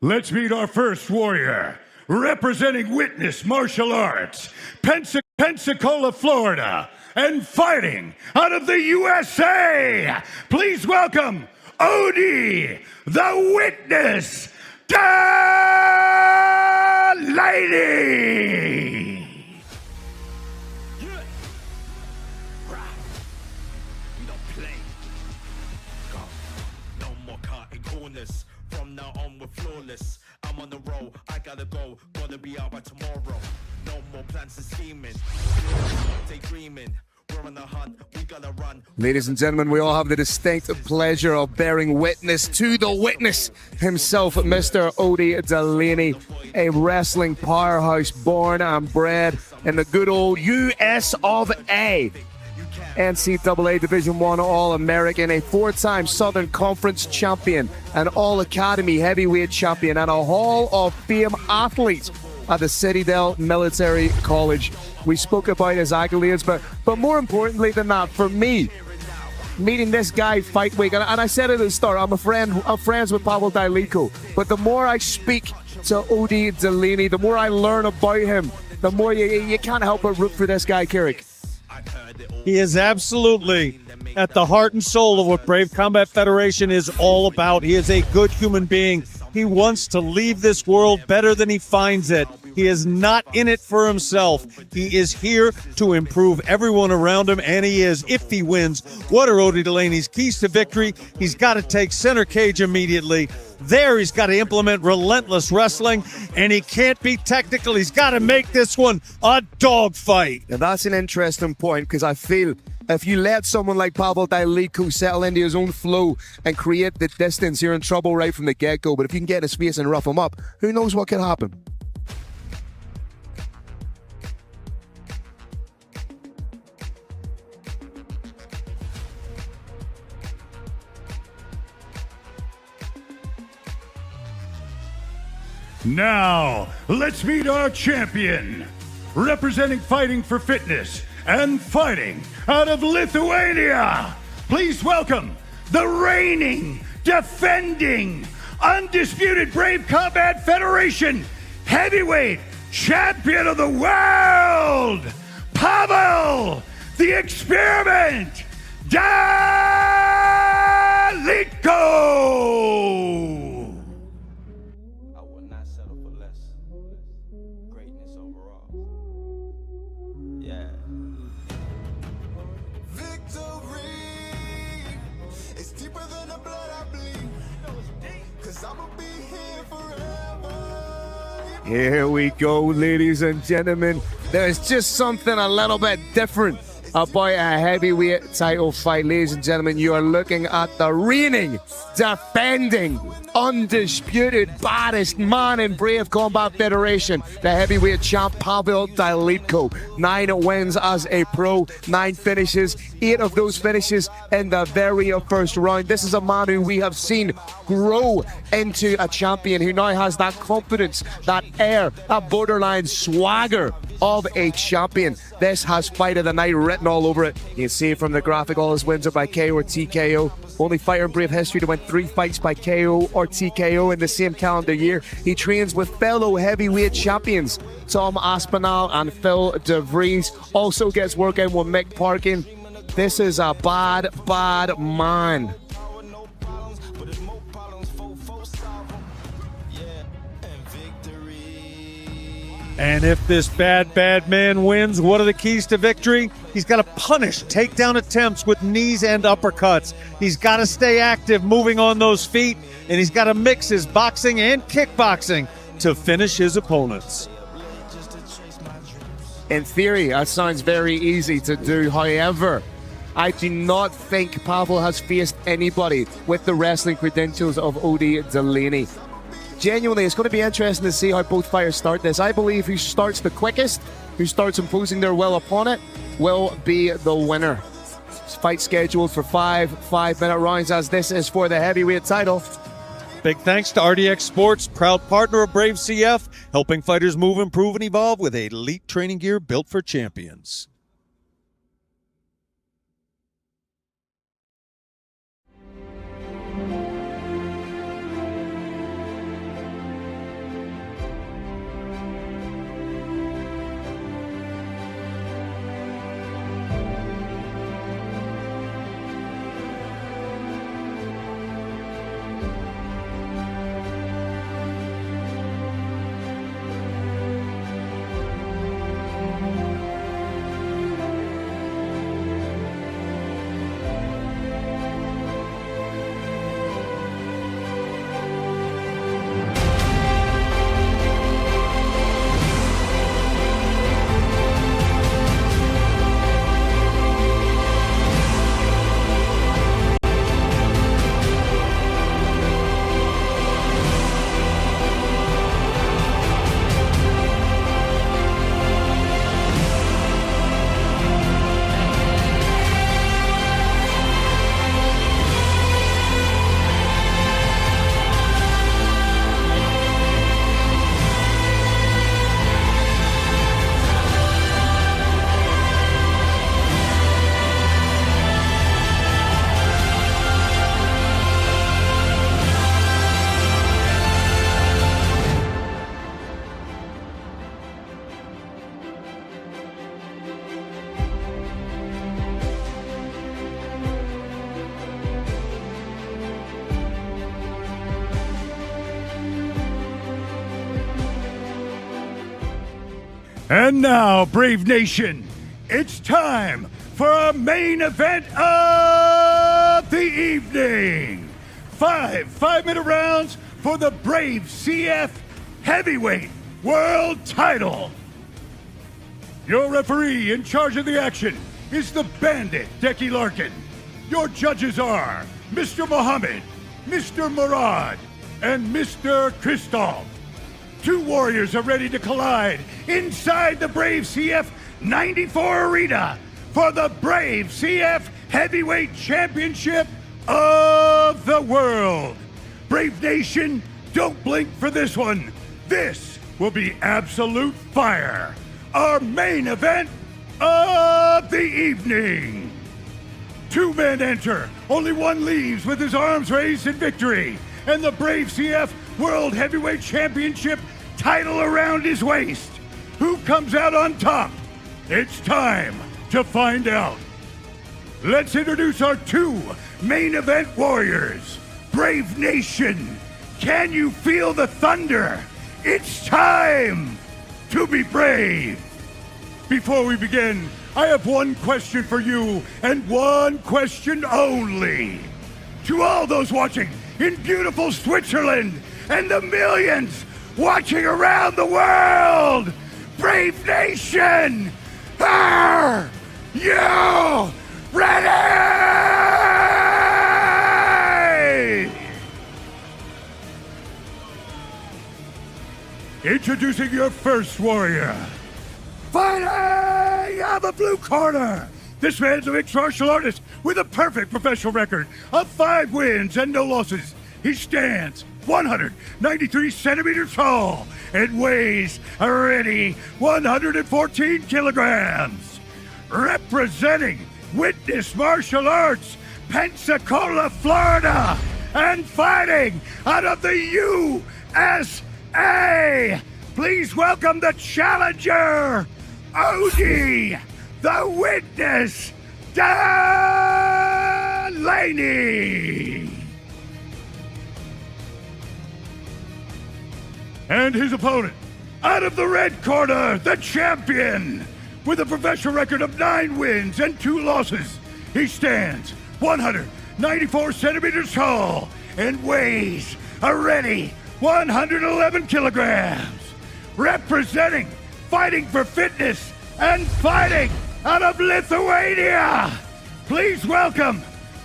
Let's meet our first warrior, representing Witness Martial Arts, Pensacola, Florida, and fighting out of the USA. Please welcome Odi, the Witness, Delaney. From now on we're flawless. I'm on the roll, I gotta go, gotta be out by tomorrow. No more plans and scheming, daydreaming. We're on the hunt, we gotta run. Ladies and gentlemen, we all have the distinct pleasure of bearing witness to the witness himself, Mr. Odi Delaney, a wrestling powerhouse born and bred in the good old US of A. NCAA Division I All-American, a 4-time Southern Conference champion, an All-Academy heavyweight champion, and a Hall of Fame athlete at the Citadel Military College. We spoke about his accolades, but more importantly than that, for me, meeting this guy fight week, and I said at the start, I'm friends with Pavel Dalico, but the more I speak to Odi Delaney, the more I learn about him, the more you can't help but root for this guy, Carrick. He is absolutely at the heart and soul of what Brave Combat Federation is all about. He is a good human being. He wants to leave this world better than he finds it. He is not in it for himself. He is here to improve everyone around him, and he is, if he wins. What are Odi Delaney's keys to victory? He's got to take center cage immediately. There, he's got to implement relentless wrestling, and he can't be technical. He's got to make this one a dogfight. And that's an interesting point, because I feel if you let someone like Pavel Dalico settle into his own flow and create the distance, you're in trouble right from the get-go. But if you can get in his face and rough him up, who knows what could happen? Now, let's meet our champion, representing Fighting for Fitness and fighting out of Lithuania. Please welcome the reigning, defending, undisputed Brave Combat Federation heavyweight champion of the world, Pavel the Experiment Dalico. Here we go, ladies and gentlemen. There's just something a little bit different about a heavyweight title fight. Ladies and gentlemen, you are looking at the reigning, defending, undisputed baddest man in Brave Combat Federation, the heavyweight champ Pavel Dalico. 9 wins as a pro, 9 finishes, 8 of those finishes in the very first round. This is a man who we have seen grow into a champion, who now has that confidence, that air, that borderline swagger of a champion. This has Fight of the Night written all over it. You can see from the graphic, all his wins are by KO or TKO. Only fighter in Brave history to win 3 fights by KO or TKO in the same calendar year. He trains with fellow heavyweight champions Tom Aspinall and Phil DeVries. Also gets work in with Mick Parkin. This is a bad, bad man. And if this bad, bad man wins, what are the keys to victory? He's got to punish takedown attempts with knees and uppercuts. He's got to stay active, moving on those feet, and he's got to mix his boxing and kickboxing to finish his opponents. In theory, that sounds very easy to do. However, I do not think Pavel has faced anybody with the wrestling credentials of Odi Delaney. Genuinely, it's going to be interesting to see how both fighters start this. I believe who starts the quickest, who starts imposing their will upon it, will be the winner. Fight scheduled for 5 5-minute rounds, as this is for the heavyweight title. Big thanks to RDX Sports, proud partner of Brave CF, helping fighters move, improve, and evolve with elite training gear built for champions. And now, Brave Nation, it's time for our main event of the evening. 5-minute rounds for the Brave CF Heavyweight World Title. Your referee in charge of the action is the Bandit, Decky Larkin. Your judges are Mr. Mohammed, Mr. Murad, and Mr. Christoph. Two warriors are ready to collide inside the Brave CF 94 Arena for the Brave CF Heavyweight Championship of the World. Brave Nation, don't blink for this one. This will be absolute fire. Our main event of the evening. Two men enter, only one leaves with his arms raised in victory, and the Brave CF World Heavyweight Championship title around his waist. Who comes out on top? It's time to find out. Let's introduce our two main event warriors. Brave Nation, can you feel the thunder? It's time to be brave. Before we begin, I have one question for you, and one question only. To all those watching in beautiful Switzerland and the millions watching around the world, Brave Nation, are you ready? Introducing your first warrior. Fighting out of the blue corner. This man's a mixed martial artist with a perfect professional record of 5 wins and no losses. He stands 193 centimeters tall and weighs a ready 114 kilograms. Representing Witness Martial Arts, Pensacola, Florida, and fighting out of the USA. Please welcome the challenger, Odie, the Witness Delaney. And his opponent, out of the red corner, the champion, with a professional record of 9 wins and 2 losses. He stands 194 centimeters tall and weighs a ready 111 kilograms. Representing, fighting for fitness, and fighting out of Lithuania. Please welcome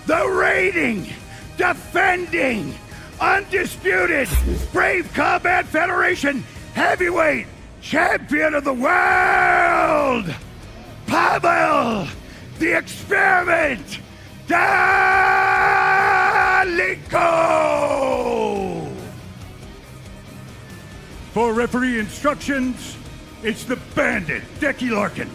the reigning, defending, undisputed Brave Combat Federation Heavyweight Champion of the World, Pavel the Experiment Daliko. For referee instructions, it's the Bandit, Decky Larkin.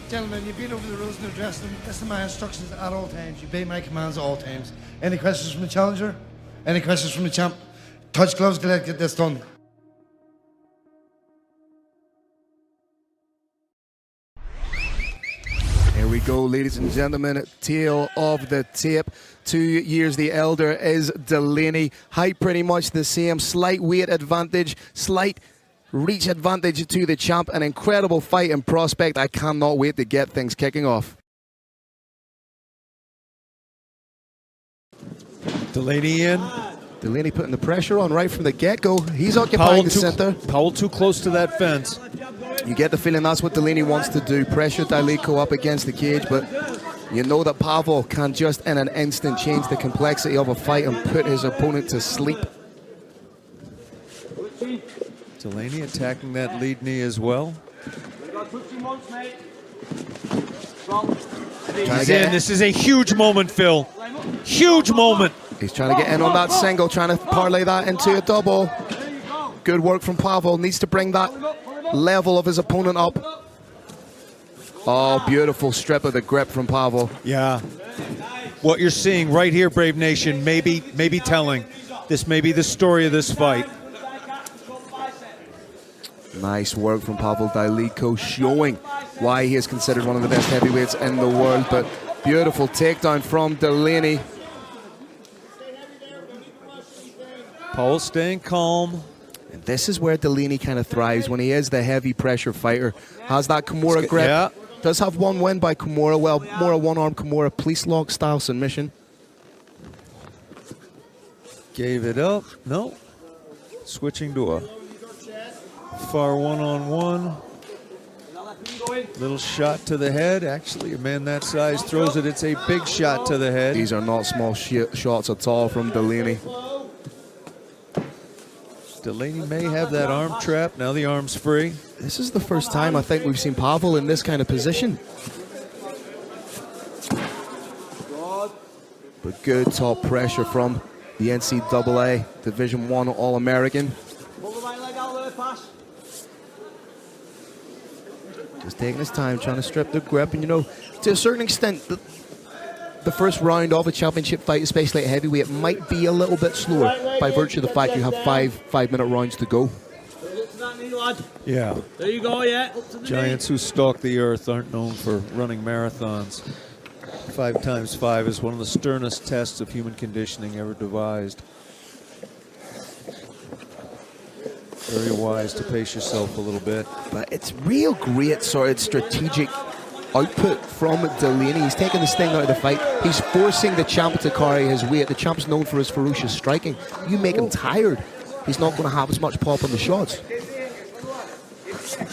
Gentlemen, you've been over the rules and addressed them. Listen to my instructions at all times. You obey my commands at all times. Any questions from the challenger? Any questions from the champ? Touch gloves, get this done. Here we go, ladies and gentlemen. Tail of the tape. 2 years the elder is Delaney. Height pretty much the same. Slight weight advantage. Slight reach advantage to the champ. An incredible fight and prospect. I cannot wait to get things kicking off. Delaney in. Delaney putting the pressure on right from the get-go. He's occupying the center. Powell too close to that fence. You get the feeling that's what Delaney wants to do. Pressure Daliko up against the cage, but you know that Pavel can just in an instant change the complexity of a fight and put his opponent to sleep. Delaney attacking that lead knee as well. He's in. This is a huge moment, Phil. Huge moment. He's trying to get in on that single, trying to parlay that into a double. Good work from Pavel. Needs to bring that level of his opponent up. Oh, beautiful strip of the grip from Pavel. Yeah. What you're seeing right here, Brave Nation, maybe telling. This may be the story of this fight. Nice work from Pavel Daliko, showing why he is considered one of the best heavyweights in the world. But beautiful takedown from Delaney. Paul staying calm. And this is where Delaney kind of thrives when he is the heavy pressure fighter. Has that Kimura grip. Yeah. Does have one win by Kimura. Well, more a one-arm Kimura police lock style submission. Gave it up. No. Switching to a far one-on-one. Little shot to the head. Actually, a man that size throws it. It's a big shot to the head. These are not small shots at all from Delaney. Delaney may have that arm trap. Now the arm's free. This is the first time I think we've seen Pavel in this kind of position. But good top pressure from the NCAA Division I All-American. Just taking his time, trying to strip the grip. And, you know, to a certain extent, the first round of a championship fight, especially at heavyweight, might be a little bit slower by virtue of the fact you have five-minute rounds to go. Yeah. There you go, yeah. Giants who stalk the earth aren't known for running marathons. 5 times 5 is one of the sternest tests of human conditioning ever devised. Very wise to pace yourself a little bit. But it's real great sort of strategic output from Delaney. He's taking the sting out of the fight. He's forcing the champ to carry his weight. The champ's known for his ferocious striking. You make him tired, he's not going to have as much pop on the shots.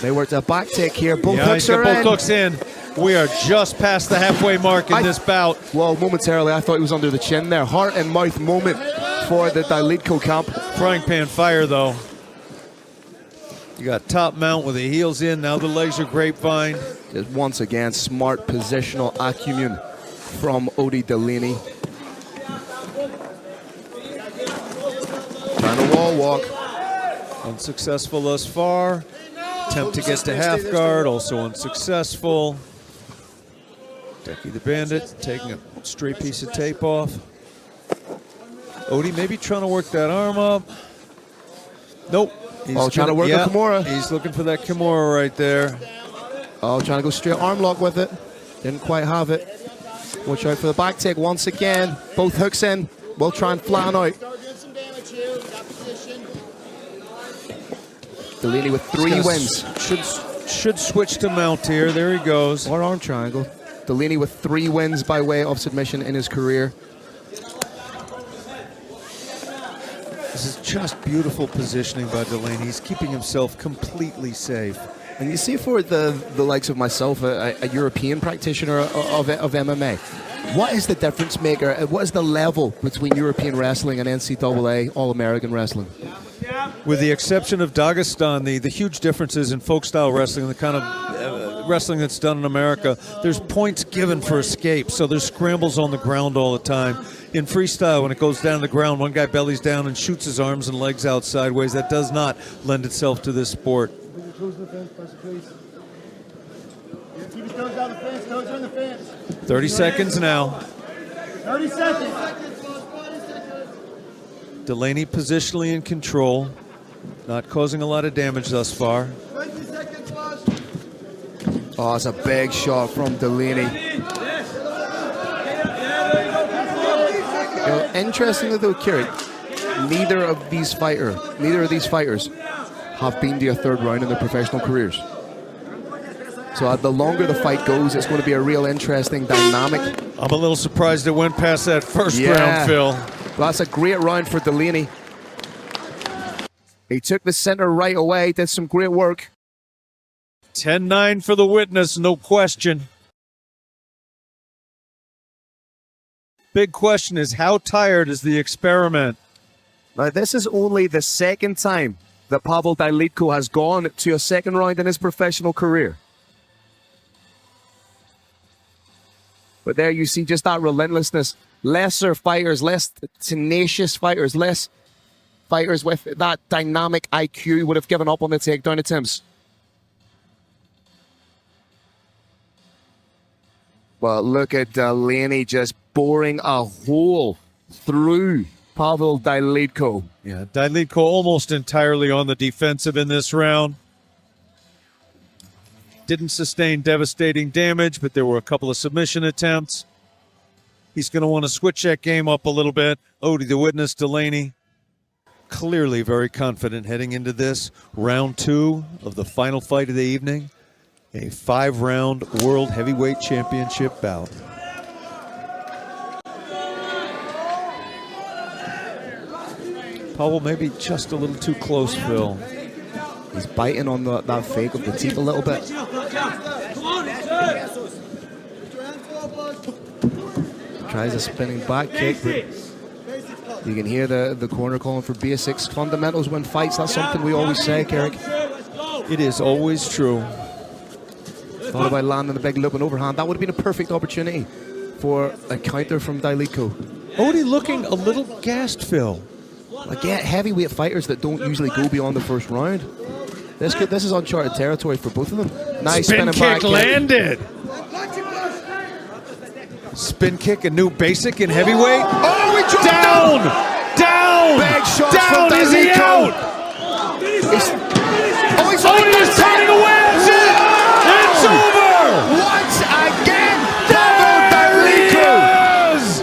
They worked a back take here. Both hooks are in. Both hooks in. We are just past the halfway mark in this bout. Well, momentarily, I thought he was under the chin there. Heart and mouth moment for the Dalitko camp. Frying pan fire, though. You got top mount with the heels in. Now the legs are grapevine. Just once again, smart positional acumen from Odie Delaney. Trying to wall walk. Unsuccessful thus far. Attempt to get to half guard, also unsuccessful. Decky the Bandit taking a straight piece of tape off. Odie maybe trying to work that arm up. Nope. He's trying to work the Kimura. He's looking for that Kimura right there. Oh, trying to go straight arm lock with it. Didn't quite have it. Watch out for the back take once again. Both hooks in. We'll try and flatten out. Delaney with 3 wins. Should switch to mount here. There he goes. Or arm triangle. Delaney with 3 wins by way of submission in his career. This is just beautiful positioning by Delaney. He's keeping himself completely safe. And you see, for the likes of myself, a European practitioner of MMA, what is the difference maker? What is the level between European wrestling and NCAA All-American wrestling? With the exception of Dagestan, the huge differences in folk-style wrestling, the kind of wrestling that's done in America, there's points given for escape, so there's scrambles on the ground all the time. In freestyle, when it goes down to the ground, one guy bellies down and shoots his arms and legs out sideways. That does not lend itself to this sport. Keep his toes down the fence, toes on the fence. 30 seconds now. 30 seconds. Delaney positionally in control, not causing a lot of damage thus far. 20 seconds, boss. Oh, it's a big shot from Delaney. You know, interestingly though, Kerry, neither of these fighters have been to a 3rd round in their professional careers. So the longer the fight goes, it's going to be a real interesting dynamic. I'm a little surprised it went past that first round, Phil. Well, that's a great round for Delaney. He took the center right away, did some great work. 10-9 for the witness, no question. Big question is, how tired is the experiment? Now, this is only the 2nd time that Pavel Dalitko has gone to a 2nd round in his professional career. But there you see just that relentlessness. Lesser fighters, less tenacious fighters, less fighters with that dynamic IQ would have given up on the takedown attempts. But look at Delaney just boring a hole through Pavel Dalitko. Yeah, Dalitko almost entirely on the defensive in this round. Didn't sustain devastating damage, but there were a couple of submission attempts. He's going to want to switch that game up a little bit. Odie the witness, Delaney. clearly very confident heading into this round 2 of the final fight of the evening, a 5-round World Heavyweight Championship bout. Powell maybe just a little too close, Phil. He's biting on that fake of the teeth a little bit. Tries a spinning back kick, but you can hear the corner calling for basics. Fundamentals win fights. That's something we always say, Carrick. It is always true. Thought about landing a big loop and overhand. That would have been a perfect opportunity for a counter from Dailico. Odie looking a little gassed, Phil. Again, heavyweight fighters that don't usually go beyond the first round. This is uncharted territory for both of them. Nice spin spinning back kick landed. Spin kick, a new basic in heavyweight. Oh, we dropped down! Down! Big shots down! from Is he Dailico. out? He's Odie's turning away. That's it! It's over! Once again, Pavel Dailico!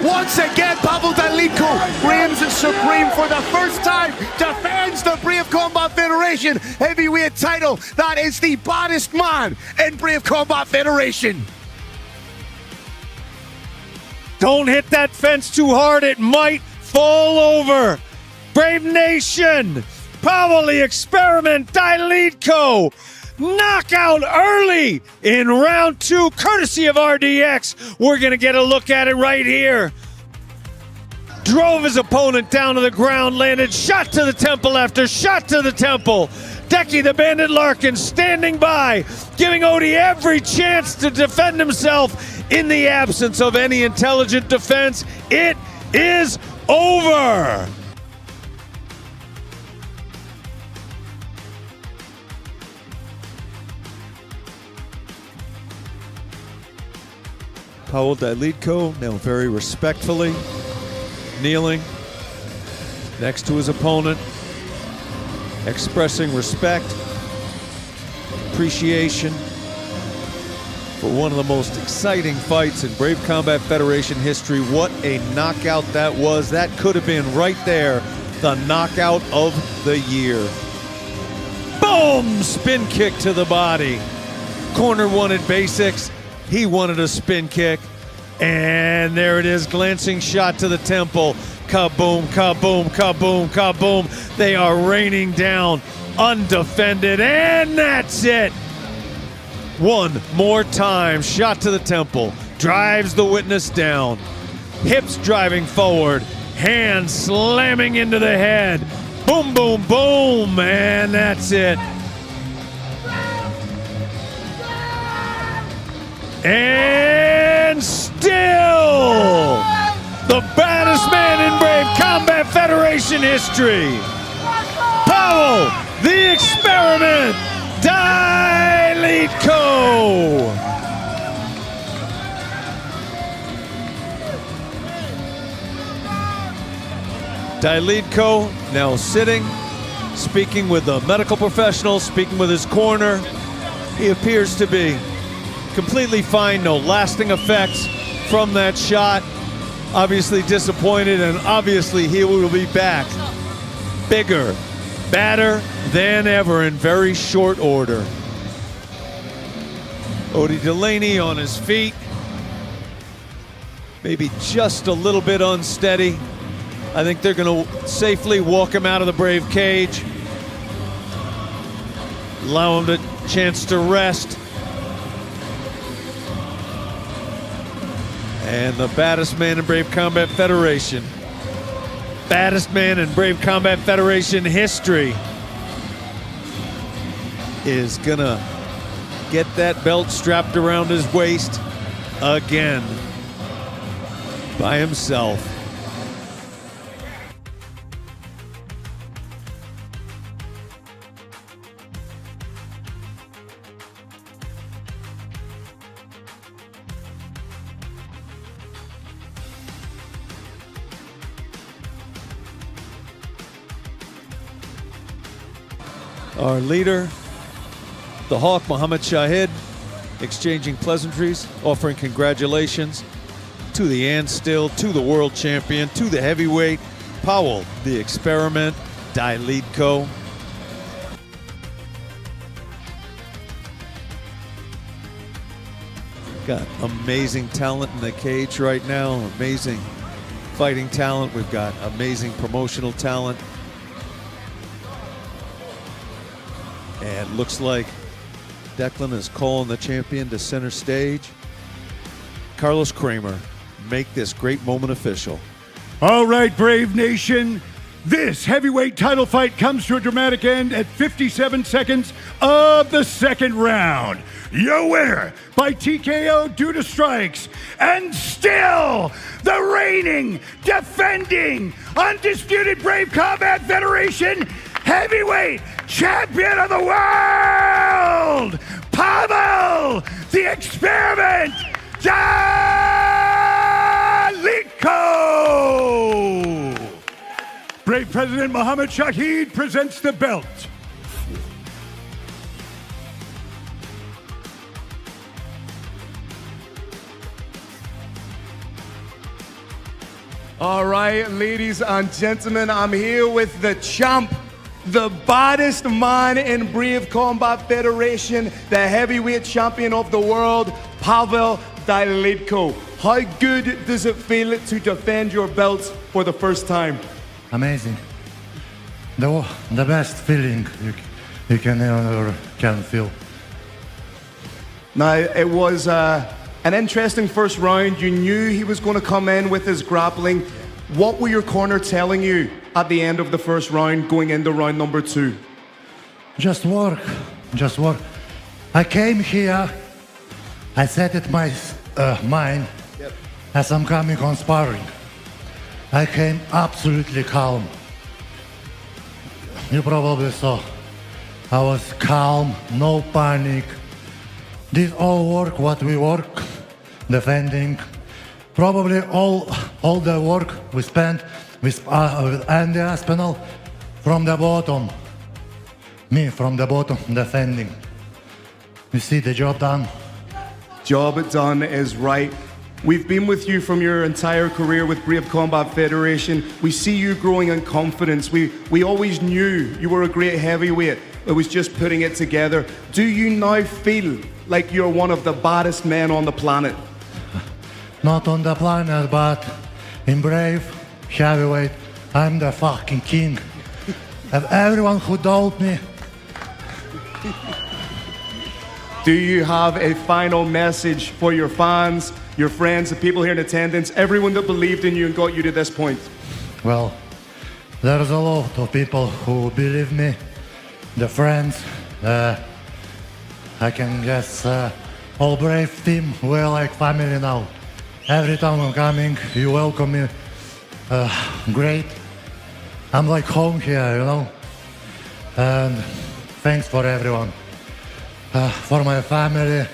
Once again, Pavel Dailico reigns supreme for the first time, defends the Brave Combat Federation heavyweight title. That is the baddest man in Brave Combat Federation. Don't hit that fence too hard, it might fall over. Brave Nation, Pavel the Experiment Dailico, knockout early in round 2, courtesy of RDX. We're gonna get a look at it right here. Drove his opponent down to the ground, landed shot to the temple after shot to the temple. Decky the Bandit Larkin standing by, giving Odie every chance to defend himself. In the absence of any intelligent defense, it is over. Powell Dailico now very respectfully kneeling next to his opponent, expressing respect, appreciation for one of the most exciting fights in Brave Combat Federation history. What a knockout that was. That could have been right there the knockout of the year. Boom! Spin kick to the body. Corner wanted basics. He wanted a spin kick. And there it is, glancing shot to the temple. Kaboom, kaboom, kaboom, kaboom. They are raining down undefended, and that's it. One more time, shot to the temple, drives the witness down, hips driving forward, hands slamming into the head. Boom, boom, boom, and that's it. And still the baddest man in Brave Combat Federation history, Powell the Experiment Dailico. Dailico now sitting, speaking with the medical professional, speaking with his corner. He appears to be completely fine, no lasting effects from that shot. Obviously disappointed, and obviously he will be back bigger, badder than ever in very short order. Odie Delaney on his feet, maybe just a little bit unsteady. I think they're going to safely walk him out of the Brave cage, allow him the chance to rest. And the baddest man in Brave Combat Federation, baddest man in Brave Combat Federation history, is gonna get that belt strapped around his waist again by himself. Our leader, the Hawk, Muhammad Shahid, exchanging pleasantries, offering congratulations to the Ann Still, to the world champion, to the heavyweight, Powell, the Experiment, Dylitko. Got amazing talent in the cage right now, amazing fighting talent. We've got amazing promotional talent. And it looks like Declan is calling the champion to center stage. Carlos Kramer, make this great moment official. All right, Brave Nation. This heavyweight title fight comes to a dramatic end at 57 seconds of the second round. Your winner by TKO due to strikes, and still the reigning, defending, undisputed Brave Combat Federation heavyweight champion of the world, Pavel the Experiment Dylitko! Brave President Mohammed Shahid presents the belt. All right, ladies and gentlemen, I'm here with the champ, the baddest man in Brave Combat Federation, the heavyweight champion of the world, Pavel Dylitko. How good does it feel to defend your belt for the first time? Amazing. The best feeling you can ever can feel. Now, it was an interesting first round. You knew he was going to come in with his grappling. What were your corner telling you at the end of the first round, going into round number 2? Just work, just work. I came here, I set it my mind as I'm coming on sparring. I came absolutely calm. You probably saw. I was calm, no panic. Did all work what we work, defending. Probably all the work we spent with Andy Aspinall from the bottom. Me from the bottom, defending. You see the job done? Job done is right. We've been with you from your entire career with Brave Combat Federation. We see you growing in confidence. We always knew you were a great heavyweight. It was just putting it together. Do you now feel like you're one of the baddest men on the planet? Not on the planet, but in Brave heavyweight, I'm the fucking king. And everyone who doubt me. Do you have a final message for your fans, your friends, the people here in attendance, everyone that believed in you and got you to this point? Well, there's a lot of people who believe me, the friends. I can guess all Brave team, we're like family now. Every time I'm coming, you welcome me. Great. I'm like home here, you know. And thanks for everyone. For my family,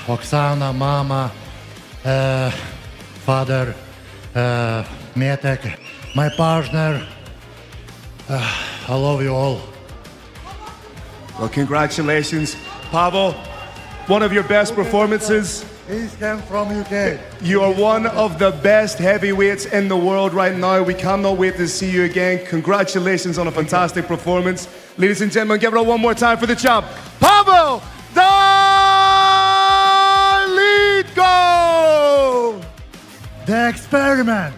Oksana, Mama, Father, Metek, my partner. I love you all. Well, congratulations, Pavel. One of your best performances. He's came from UK. You are one of the best heavyweights in the world right now. We cannot wait to see you again. Congratulations on a fantastic performance. Ladies and gentlemen, give it up one more time for the champ, Pavel Dylitko! The Experiment.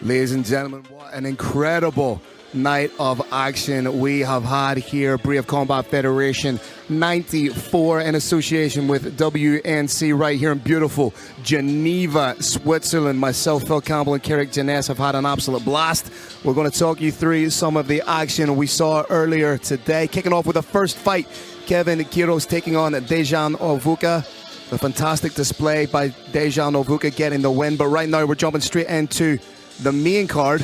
Ladies and gentlemen, what an incredible night of action we have had here. Brave Combat Federation 94 in association with WNC right here in beautiful Geneva, Switzerland. Myself, Phil Campbell, and Carrick Janess have had an absolute blast. We're going to talk you through some of the action we saw earlier today. Kicking off with the first fight, Kevin Kiros taking on Dejan Ovuka. A fantastic display by Dejan Ovuka getting the win. But right now we're jumping straight into the main card.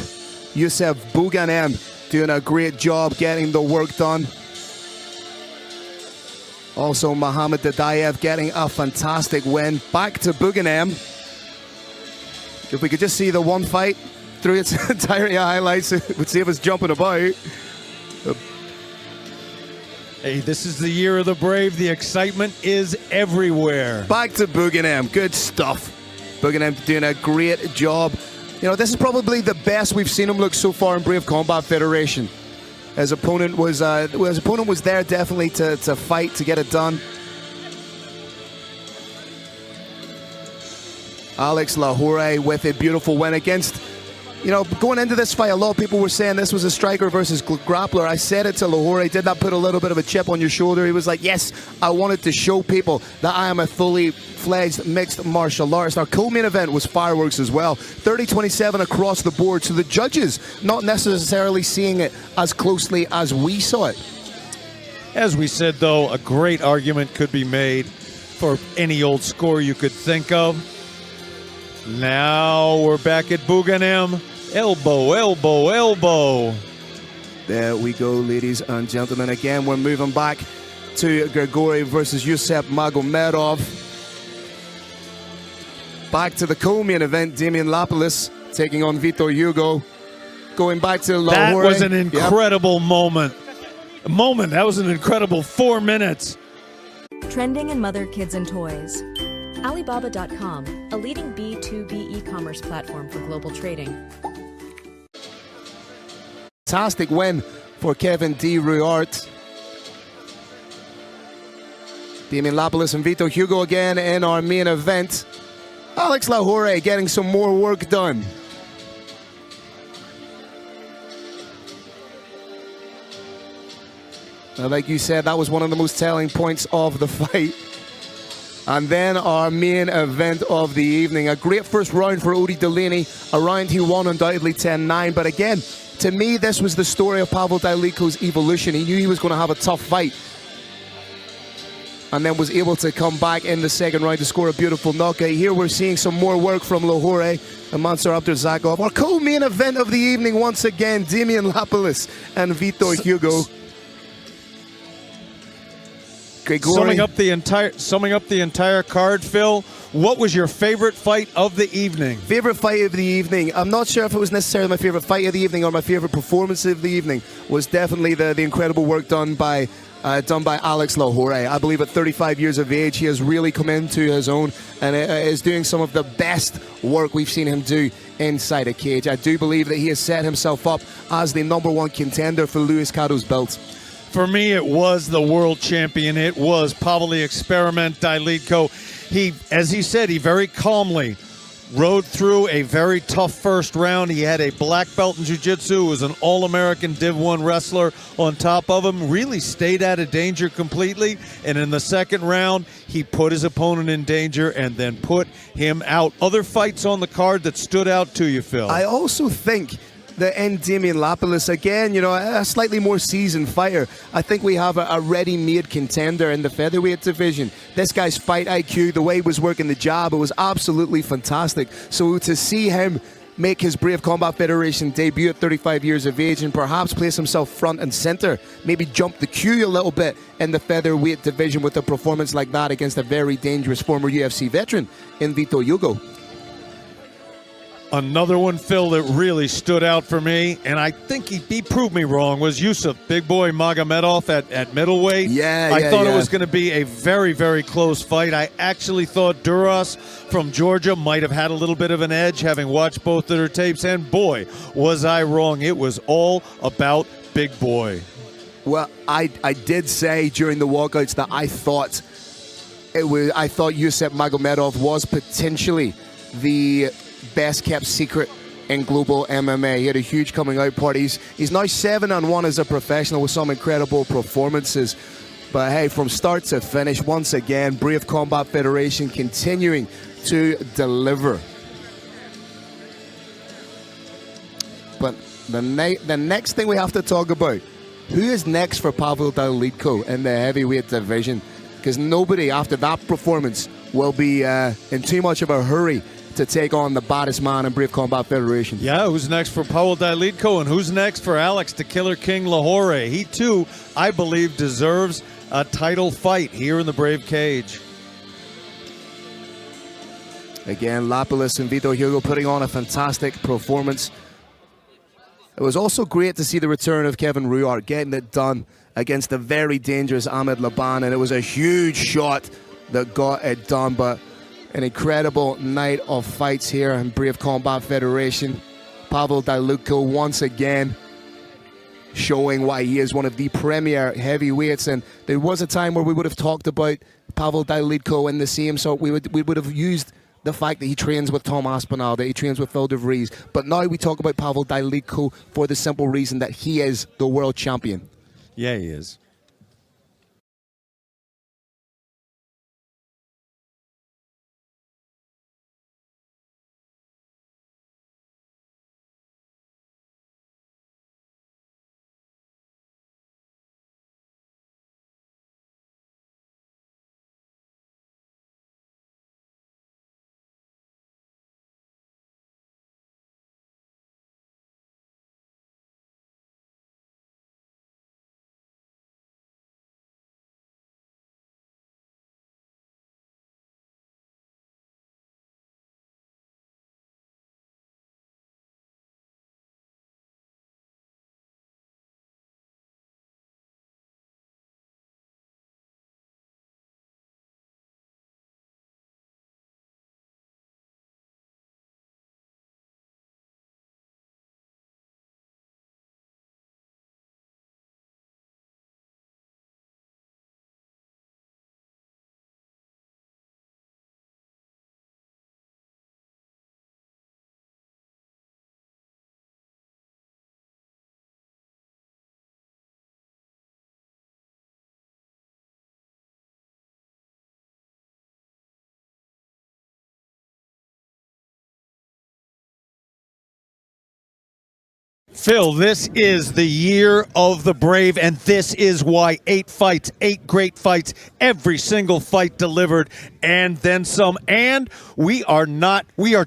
Yusuf Buganem doing a great job getting the work done. Also Mohamed Dadayev getting a fantastic win. Back to Buganem. If we could just see the one fight through its entirety of highlights, it would see if it's jumping about. Hey, this is the year of the brave. The excitement is everywhere. Back to Buganem. Good stuff. Buganem doing a great job. You know, this is probably the best we've seen him look so far in Brave Combat Federation. His opponent was there definitely to fight, to get it done. Alex Lahore with a beautiful win against, you know, going into this fight, a lot of people were saying this was a striker versus grappler. I said it to Lahore. Did that put a little bit of a chip on your shoulder? He was like, yes, I wanted to show people that I am a fully fledged mixed martial artist. Our co-main event was fireworks as well. 30-27 across the board. So the judges not necessarily seeing it as closely as we saw it. As we said, though, a great argument could be made for any old score you could think of. Now we're back at Buganem. Elbow, elbow, elbow. There we go, ladies and gentlemen. Again, we're moving back to Grigori versus Yusuf Magomedov. Back to the co-main event, Damian Lapalus taking on Vitor Hugo. Going back to Lahore. That was an incredible moment. That was an incredible 4 minutes. Trending in mother, kids, and toys. Alibaba.com, a leading B2B e-commerce platform for global trading. Fantastic win for Kevin D. Ruart. Damian Lapalus and Vitor Hugo again in our main event. Alex Lahore getting some more work done. Like you said, that was one of the most telling points of the fight. And then our main event of the evening. A great first round for Odie Delaney. A round he won undoubtedly 10-9. But again, to me, this was the story of Pavel Dyliko's evolution. He knew he was going to have a tough fight. And then was able to come back in the second round to score a beautiful knockout. Here we're seeing some more work from Lahore and Mansour Abdurzakov. Our co-main event of the evening once again, Damian Lapalus and Vitor Hugo. Summing up the entire card, Phil, what was your favorite fight of the evening? Favorite fight of the evening? I'm not sure if it was necessarily my favorite fight of the evening or my favorite performance of the evening. Was definitely the incredible work done by Alex Lahore. I believe at 35 years of age, he has really come into his own and is doing some of the best work we've seen him do inside a cage. I do believe that he has set himself up as the #1 contender for Luis Cado's belt. For me, it was the world champion. It was Pavel the Experiment Dylitko. He, as he said, he very calmly rode through a very tough first round. He had a black belt in jiu-jitsu, was an all-American Div 1 wrestler on top of him, really stayed out of danger completely. And in the second round, he put his opponent in danger and then put him out. Other fights on the card that stood out to you, Phil? I also think that in Damian Lapalus, again, you know, a slightly more seasoned fighter. I think we have a ready-made contender in the featherweight division. This guy's fight IQ, the way he was working the jab, it was absolutely fantastic. So to see him make his Brave Combat Federation debut at 35 years of age and perhaps place himself front and center, maybe jump the queue a little bit in the featherweight division with a performance like that against a very dangerous former UFC veteran in Vitor Hugo. Another one, Phil, that really stood out for me, and I think he proved me wrong, was Yusuf Big Boy Magomedov at middleweight. I thought it was going to be a very, very close fight. I actually thought Duras from Georgia might have had a little bit of an edge, having watched both of their tapes, and boy, was I wrong. It was all about Big Boy. Well, I did say during the walkouts that I thought Yusuf Magomedov was potentially the best kept secret in global MMA. He had a huge coming out party. He's now 7-1 as a professional with some incredible performances. But hey, from start to finish, once again, Brave Combat Federation continuing to deliver. But the next thing we have to talk about, who is next for Pavel Dalitko in the heavyweight division? Because nobody after that performance will be in too much of a hurry to take on the baddest man in Brave Combat Federation. Yeah, who's next for Pavel Dalitko, and who's next for Alex the Killer King Lahore? He too, I believe, deserves a title fight here in the Brave Cage. Again, Lapilus and Vito Hugo putting on a fantastic performance. It was also great to see the return of Kevin Ruart getting it done against the very dangerous Ahmed Laban, and it was a huge shot that got it done. But an incredible night of fights here in Brave Combat Federation. Pavel Dalitko once again showing why he is one of the premier heavyweights. And there was a time where we would have talked about Pavel Dalitko in the same sort. We would have used the fact that he trains with Tom Aspinall, that he trains with Phil DeVries. But now we talk about Pavel Dalitko for the simple reason that he is the world champion. Yeah, he is. Phil, this is the year of the Brave, and this is why 8 fights, 8 great fights, every single fight delivered, and then some. And we are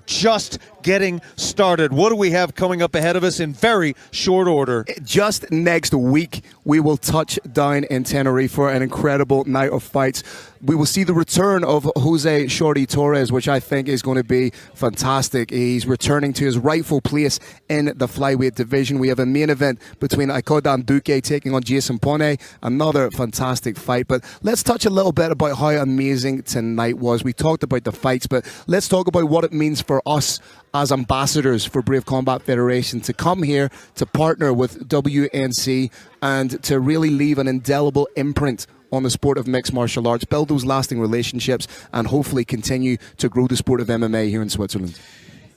just getting started. What do we have coming up ahead of us in very short order? Just next week, we will touch down in Tenerife for an incredible night of fights. We will see the return of Jose Shorty Torres, which I think is going to be fantastic. He's returning to his rightful place in the flyweight division. We have a main event between Ikodan Duque taking on Jason Pone, another fantastic fight. But let's touch a little bit about how amazing tonight was. We talked about the fights, but let's talk about what it means for us as ambassadors for Brave Combat Federation to come here to partner with WNC and to really leave an indelible imprint on the sport of mixed martial arts, build those lasting relationships, and hopefully continue to grow the sport of MMA here in Switzerland.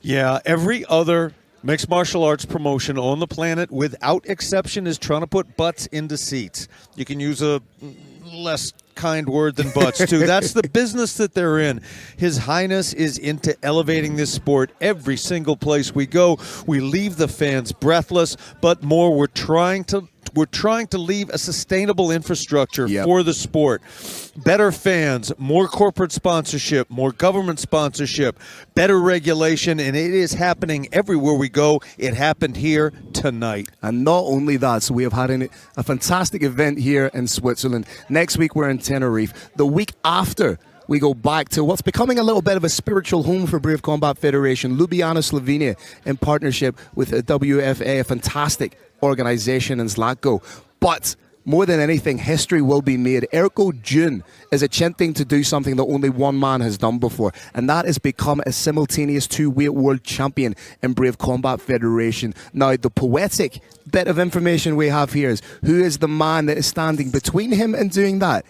Yeah, every other mixed martial arts promotion on the planet, without exception, is trying to put butts into seats. You can use a less kind word than butts, too. That's the business that they're in. His Highness is into elevating this sport. Every single place we go, we leave the fans breathless, but more, we're trying to leave a sustainable infrastructure for the sport. Better fans, more corporate sponsorship, more government sponsorship, better regulation, and it is happening everywhere we go. It happened here tonight. And not only that, so we have had a fantastic event here in Switzerland. Next week we're in Tenerife. The week after, we go back to what's becoming a little bit of a spiritual home for Brave Combat Federation, Ljubljana, Slovenia, in partnership with WFA, a fantastic organization in Zlatko. But more than anything, history will be made. Erko Jun is attempting to do something that only one man has done before, and that is become a simultaneous 2-weight world champion in Brave Combat Federation. Now, the poetic bit of information we have here is who is the man that is standing between him and doing that?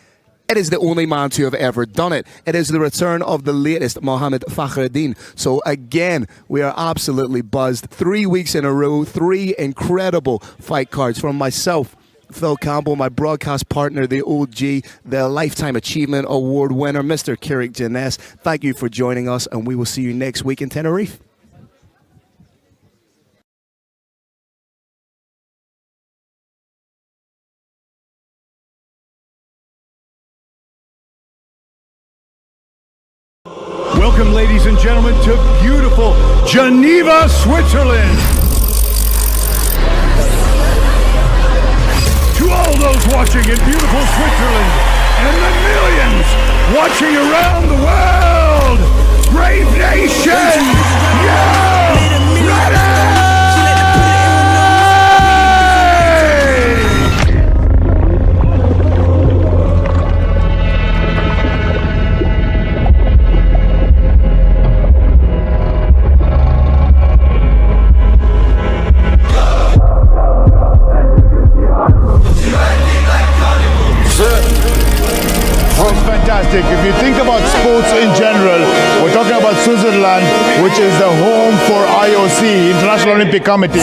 It is the only man to have ever done it. It is the return of the latest Mohamed Fakhreddin. So again, we are absolutely buzzed. 3 weeks in a row, 3 incredible fight cards from myself, Phil Campbell, my broadcast partner, the OG, the Lifetime Achievement Award winner, Mr. Kirik Janess. Thank you for joining us, and we will see you next week in Tenerife. Welcome, ladies and gentlemen, to beautiful Geneva, Switzerland. To all those watching in beautiful Switzerland and the millions watching around the world, Brave Nation, yo, ready! Fantastic. If you think about sports in general, we're talking about Switzerland, which is the home for IOC, International Olympic Committee.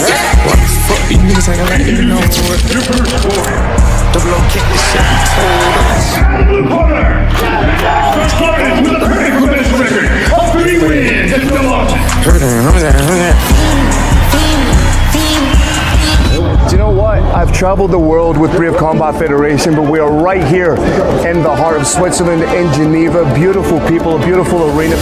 Do you know what? I've traveled the world with Brave Combat Federation, but we are right here in the heart of Switzerland, in Geneva. Beautiful people, a beautiful arena.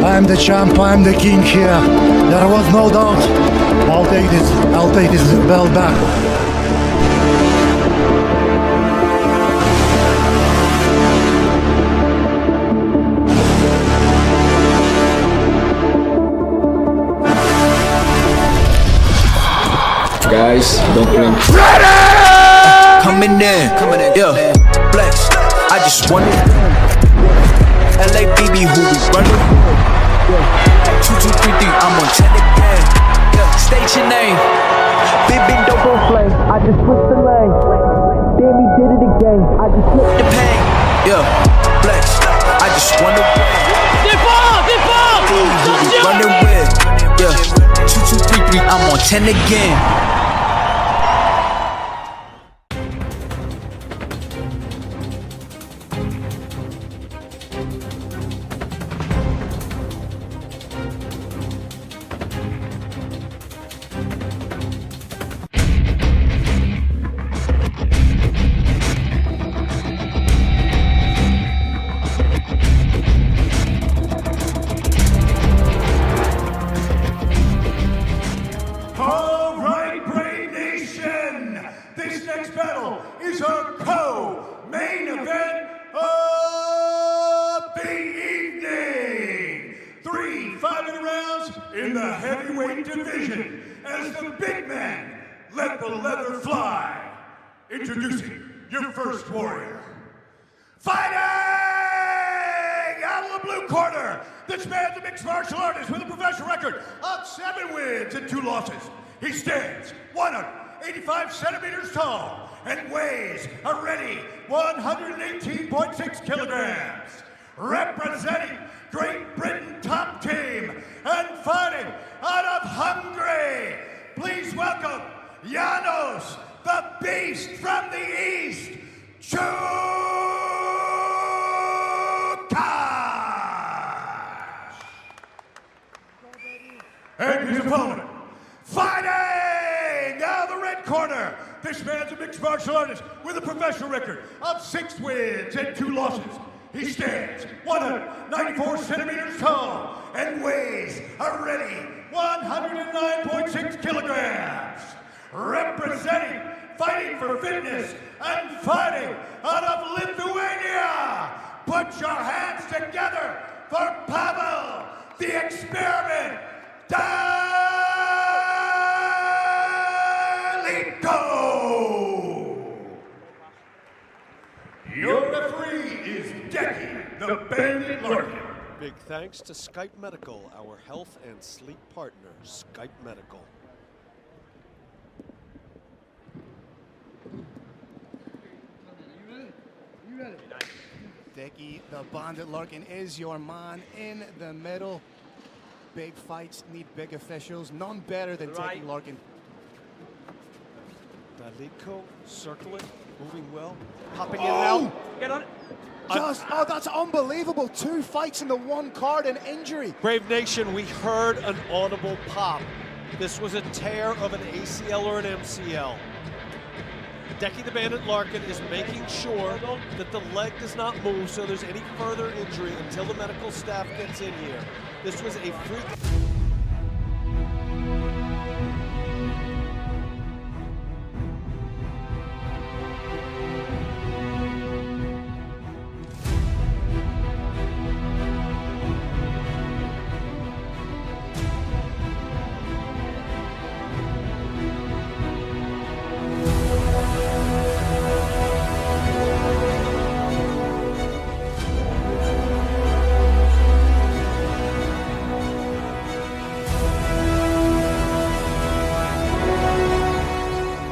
I'm the champ, I'm the king here. There was no doubt. I'll take this belt back. Guys, don't blink. Coming in, yeah, flex. I just wonder. LABB, who we running? 2233, I'm on 10 again. Yeah, state your name. Big dope on flame. I just switched the lane. Damn, he did it again. I just flipped the pain. Yeah, flex. I just wonder. Who we running with? Yeah, 2233, I'm on 10 again. In the heavyweight division, as the big man let the leather fly. Introducing your first warrior. Fighting out of the blue corner, this man's a mixed martial artist with a professional record of 7 wins and 2 losses. He stands 185 centimeters tall and weighs a ready 118.6 kilograms. Representing Great Britain top team and fighting out of Hungary, please welcome Janos, the Beast from the East, Chuka! And his opponent, fighting out of the red corner, this man's a mixed martial artist with a professional record of 6 wins and 2 losses. He stands 194 centimeters tall and weighs a ready 109.6 kilograms. Representing, fighting for fitness and fighting out of Lithuania. Put your hands together for Pavel, the Experiment, Daliko. Your referee is Decky, the Bandit Larkin. Big thanks to Skype Medical, our health and sleep partner, Skype Medical. Dickie, the Bandit Larkin is your man in the middle. Big fights need big officials. None better than Dickie Larkin. Dalitko circling, moving well, popping in and out. Get on it. That's unbelievable. 2 fights in the one card and injury. Brave Nation, we heard an audible pop. This was a tear of an ACL or an MCL. Dickie the Bandit Larkin is making sure that the leg does not move so there's any further injury until the medical staff gets in here. This was a freak.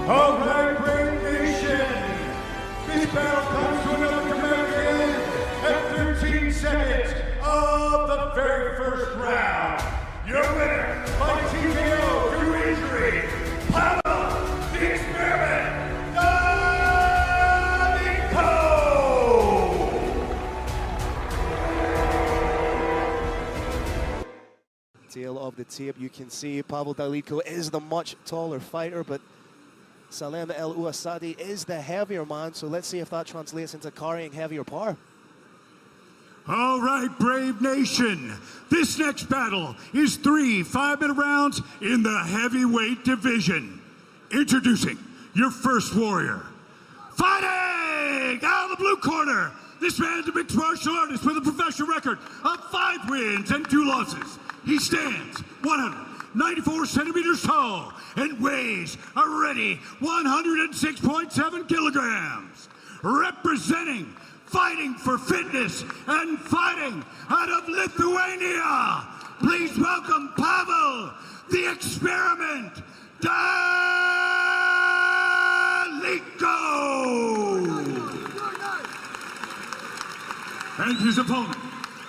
All right, Brave Nation. This battle comes to another dramatic end at 13 seconds of the very first round. Your winner by TKO through injury, Pavel the Experiment Dalitko. Tail of the tape, you can see Pavel Dalitko is the much taller fighter, but Salem El Ouassadi is the heavier man, so let's see if that translates into carrying heavier power. All right, Brave Nation. This next battle is 3 5-minute rounds in the heavyweight division. Introducing your first warrior. Fighting out of the blue corner, this man's a mixed martial artist with a professional record of 5 wins and 2 losses. He stands 194 centimeters tall and weighs a ready 106.7 kilograms. Representing, fighting for fitness, and fighting out of Lithuania, please welcome Pavel the Experiment Dalitko. And his opponent,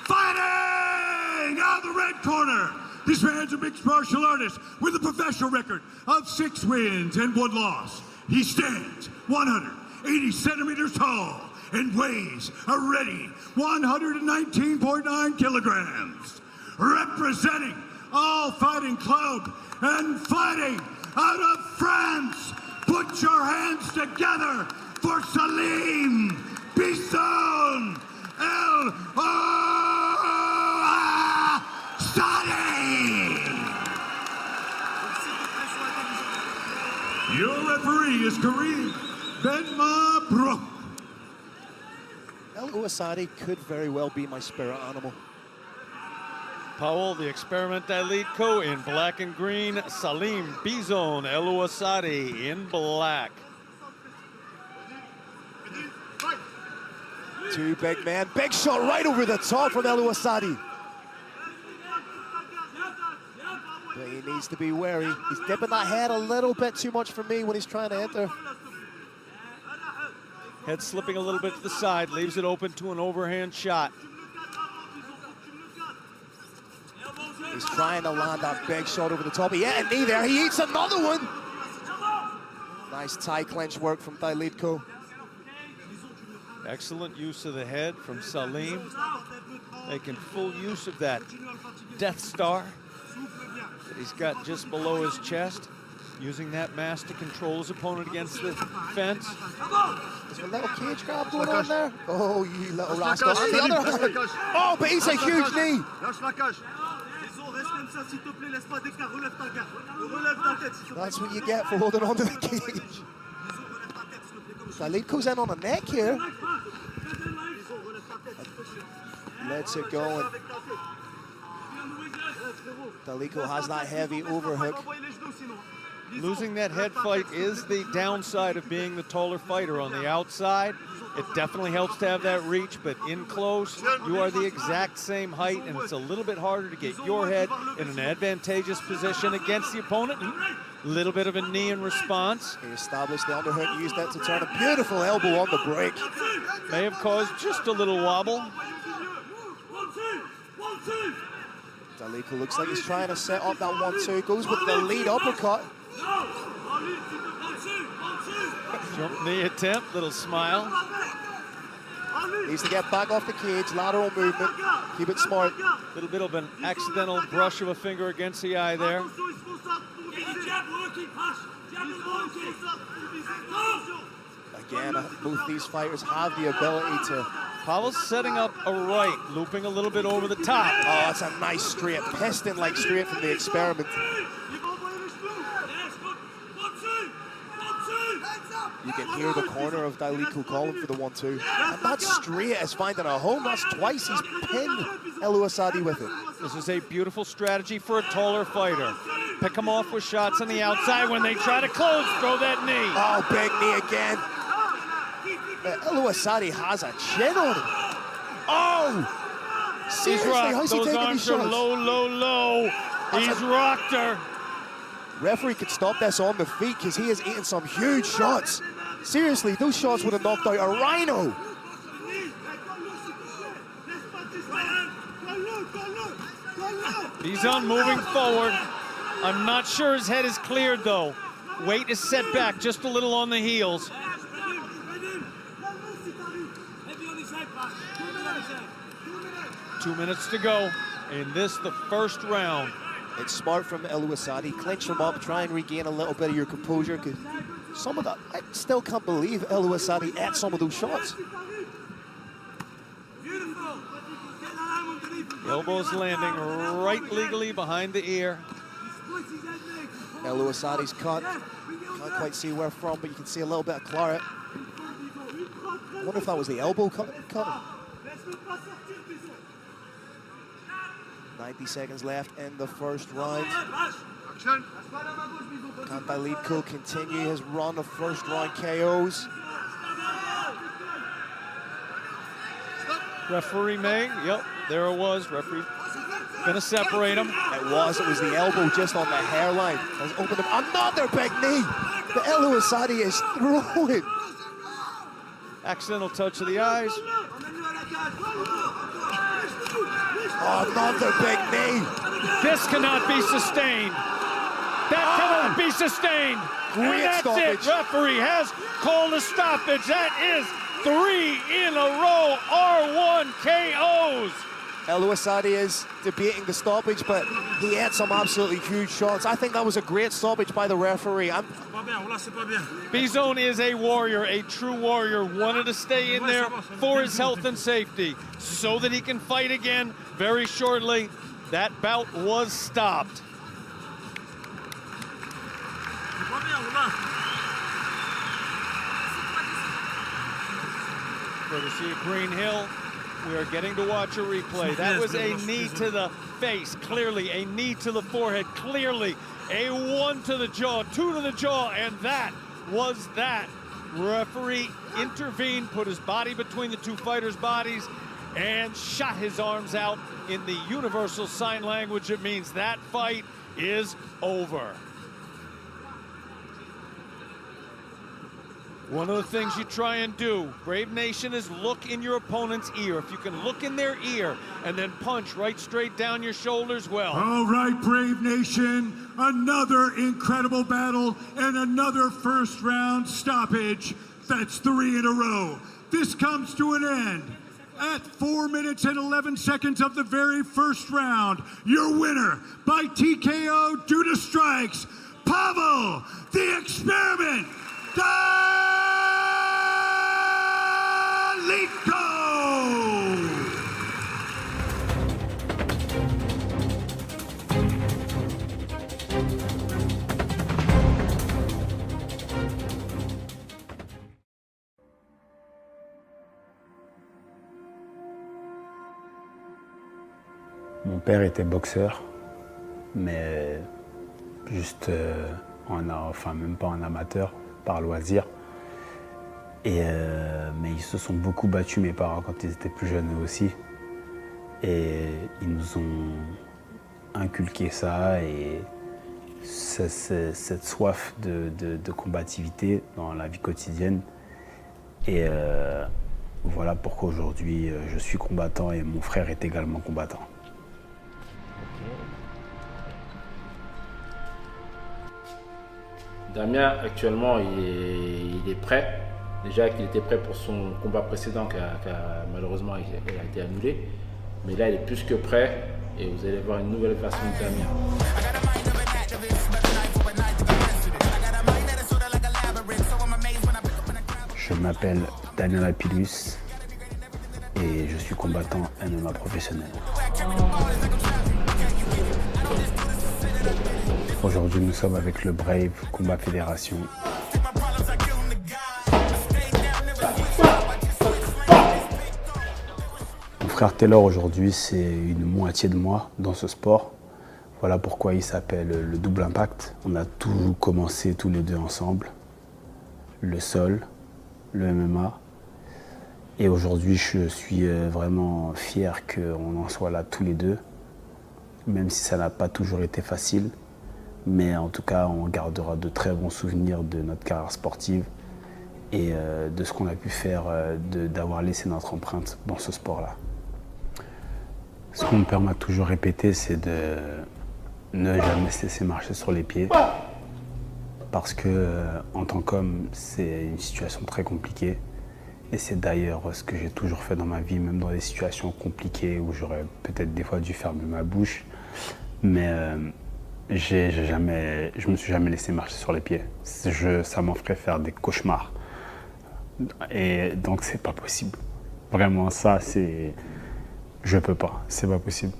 fighting out of the red corner, this man's a mixed martial artist with a professional record of 6 wins and 1 loss. He stands 180 centimeters tall and weighs a ready 119.9 kilograms. Representing All Fighting Club and fighting out of France, put your hands together for Salim Bison El Ouassadi. Your referee is Kareem Ben-Mabruk. El Ouassadi could very well be my spirit animal. Powell, the Experiment Dalitko in black and green. Salim Bison El Ouassadi in black. 2 big men. Big shot right over the top from El Ouassadi. But he needs to be wary. He's dipping that head a little bit too much for me when he's trying to enter. Head slipping a little bit to the side, leaves it open to an overhand shot. He's trying to land that big shot over the top. He hit a knee there. He eats another one. Nice tie clinch work from Dalitko. Excellent use of the head from Salim. Making full use of that Death Star that he's got just below his chest. Using that mass to control his opponent against the fence. There's a little cage grab going on there. Oh, you little rascal. On the other hand. Oh, but he's a huge knee. That's what you get for holding on to the cage. Dalitko's in on the neck here. Lets it go. And Dalitko has that heavy overhook. Losing that head fight is the downside of being the taller fighter. On the outside, it definitely helps to have that reach, but in close, you are the exact same height, and it's a little bit harder to get your head in an advantageous position against the opponent. A little bit of a knee in response. He established the underhook, used that to turn a beautiful elbow on the break. may have caused just a little wobble. Daliko looks like he's trying to set up that 1-2. Goes with the lead uppercut. Jump knee attempt, little smile. Needs to get back off the cage, lateral movement. Keep it smart. Little bit of an accidental brush of a finger against the eye there. Again, both these fighters have the ability to... Pavel's setting up a right, looping a little bit over the top. Oh, that's a nice straight, piston-like straight from the experiment. You can hear the corner of Daliko calling for the 1-2. And that straight is finding a home. That's twice he's pinned Eluasadi with it. This is a beautiful strategy for a taller fighter. Pick him off with shots on the outside. When they try to close, throw that knee. Oh, big knee again. Eluasadi has a chin on him. Oh! Seriously, how's he Those taking arms these are shots? low, low, low. He's rocked her. Referee could stop this on the feet because he is eating some huge shots. Seriously, those shots would have knocked out a rhino. Bison moving forward. I'm not sure his head is cleared though. Weight is set back just a little on the heels. 2 minutes to go in this, the first round. It's smart from Eluasadi. Clinch him up, try and regain a little bit of your composure, because some of that, I still can't believe Eluasadi ate some of those shots. The elbow's landing right legally behind the ear. Eluasadi's cut. Can't quite see where from, but you can see a little bit of claret. I wonder if that was the elbow cut. 90 seconds left in the first round. Can Daliko continue his run of first round KOs? Referee may, yep, there it was. Referee gonna separate him. It was the elbow just on the hairline. Has opened him. Another big knee. The Eluasadi is throwing. Accidental touch of the eyes. Oh, another big knee. This cannot be sustained. That cannot be sustained. Great and that's stoppage. it. Referee has called a stoppage. That is 3 in a row R1 KOs. Eluasadi is debating the stoppage, but he had some absolutely huge shots. I think that was a great stoppage by the referee. Bison is a warrior, a true warrior. Wanted to stay in there for his health and safety so that he can fight again very shortly. That bout was stopped. Courtesy of Green Hill, we are getting to watch a replay. That was a knee to the face, clearly. A knee to the forehead, clearly. A 1 to the jaw, 2 to the jaw, and that was that. Referee intervened, put his body between the two fighters' bodies, and shot his arms out. In the universal sign language, it means that fight is over. One of the things you try and do, Brave Nation, is look in your opponent's ear. If you can look in their ear and then punch right straight down your shoulders, well. All right, Brave Nation, another incredible battle and another first round stoppage. That's 3 in a row. This comes to an end at 4 minutes and 11 seconds of the very first round. Your winner by TKO due to strikes, Pavel the Experiment Daliko! Mon père était boxeur, mais juste même pas en amateur, par loisir. Mais ils se sont beaucoup battus, mes parents, quand ils étaient plus jeunes eux aussi. Et ils nous ont inculqué ça et cette soif de combativité dans la vie quotidienne. Et voilà pourquoi aujourd'hui je suis combattant et mon frère est également combattant. Damien, actuellement, il est prêt. Déjà qu'il était prêt pour son combat précédent qui a malheureusement a été annulé. Mais là, il est plus que prêt et vous allez voir une nouvelle version de Damien. Je m'appelle Damien Lapillus et je suis combattant MMA professionnel. Aujourd'hui, nous sommes avec le Brave Combat Fédération. Mon frère Taylor aujourd'hui, c'est une moitié de moi dans ce sport. Voilà pourquoi il s'appelle le Double Impact. On a tout commencé tous les deux ensemble. Le sol, le MMA. Et aujourd'hui, je suis vraiment fier qu'on en soit là tous les deux. Même si ça n'a pas toujours été facile. Mais en tout cas, on gardera de très bons souvenirs de notre carrière sportive et de ce qu'on a pu faire, d'avoir laissé notre empreinte dans ce sport-là. Ce qu'on me permet de toujours répéter, c'est de ne jamais se laisser marcher sur les pieds. Parce que, en tant qu'homme, c'est une situation très compliquée. Et c'est d'ailleurs ce que j'ai toujours fait dans ma vie, même dans des situations compliquées où j'aurais peut-être des fois dû fermer ma bouche. Mais je me suis jamais laissé marcher sur les pieds. Ça m'en ferait faire des cauchemars. Et donc c'est pas possible. Vraiment, ça, je peux pas, c'est pas possible.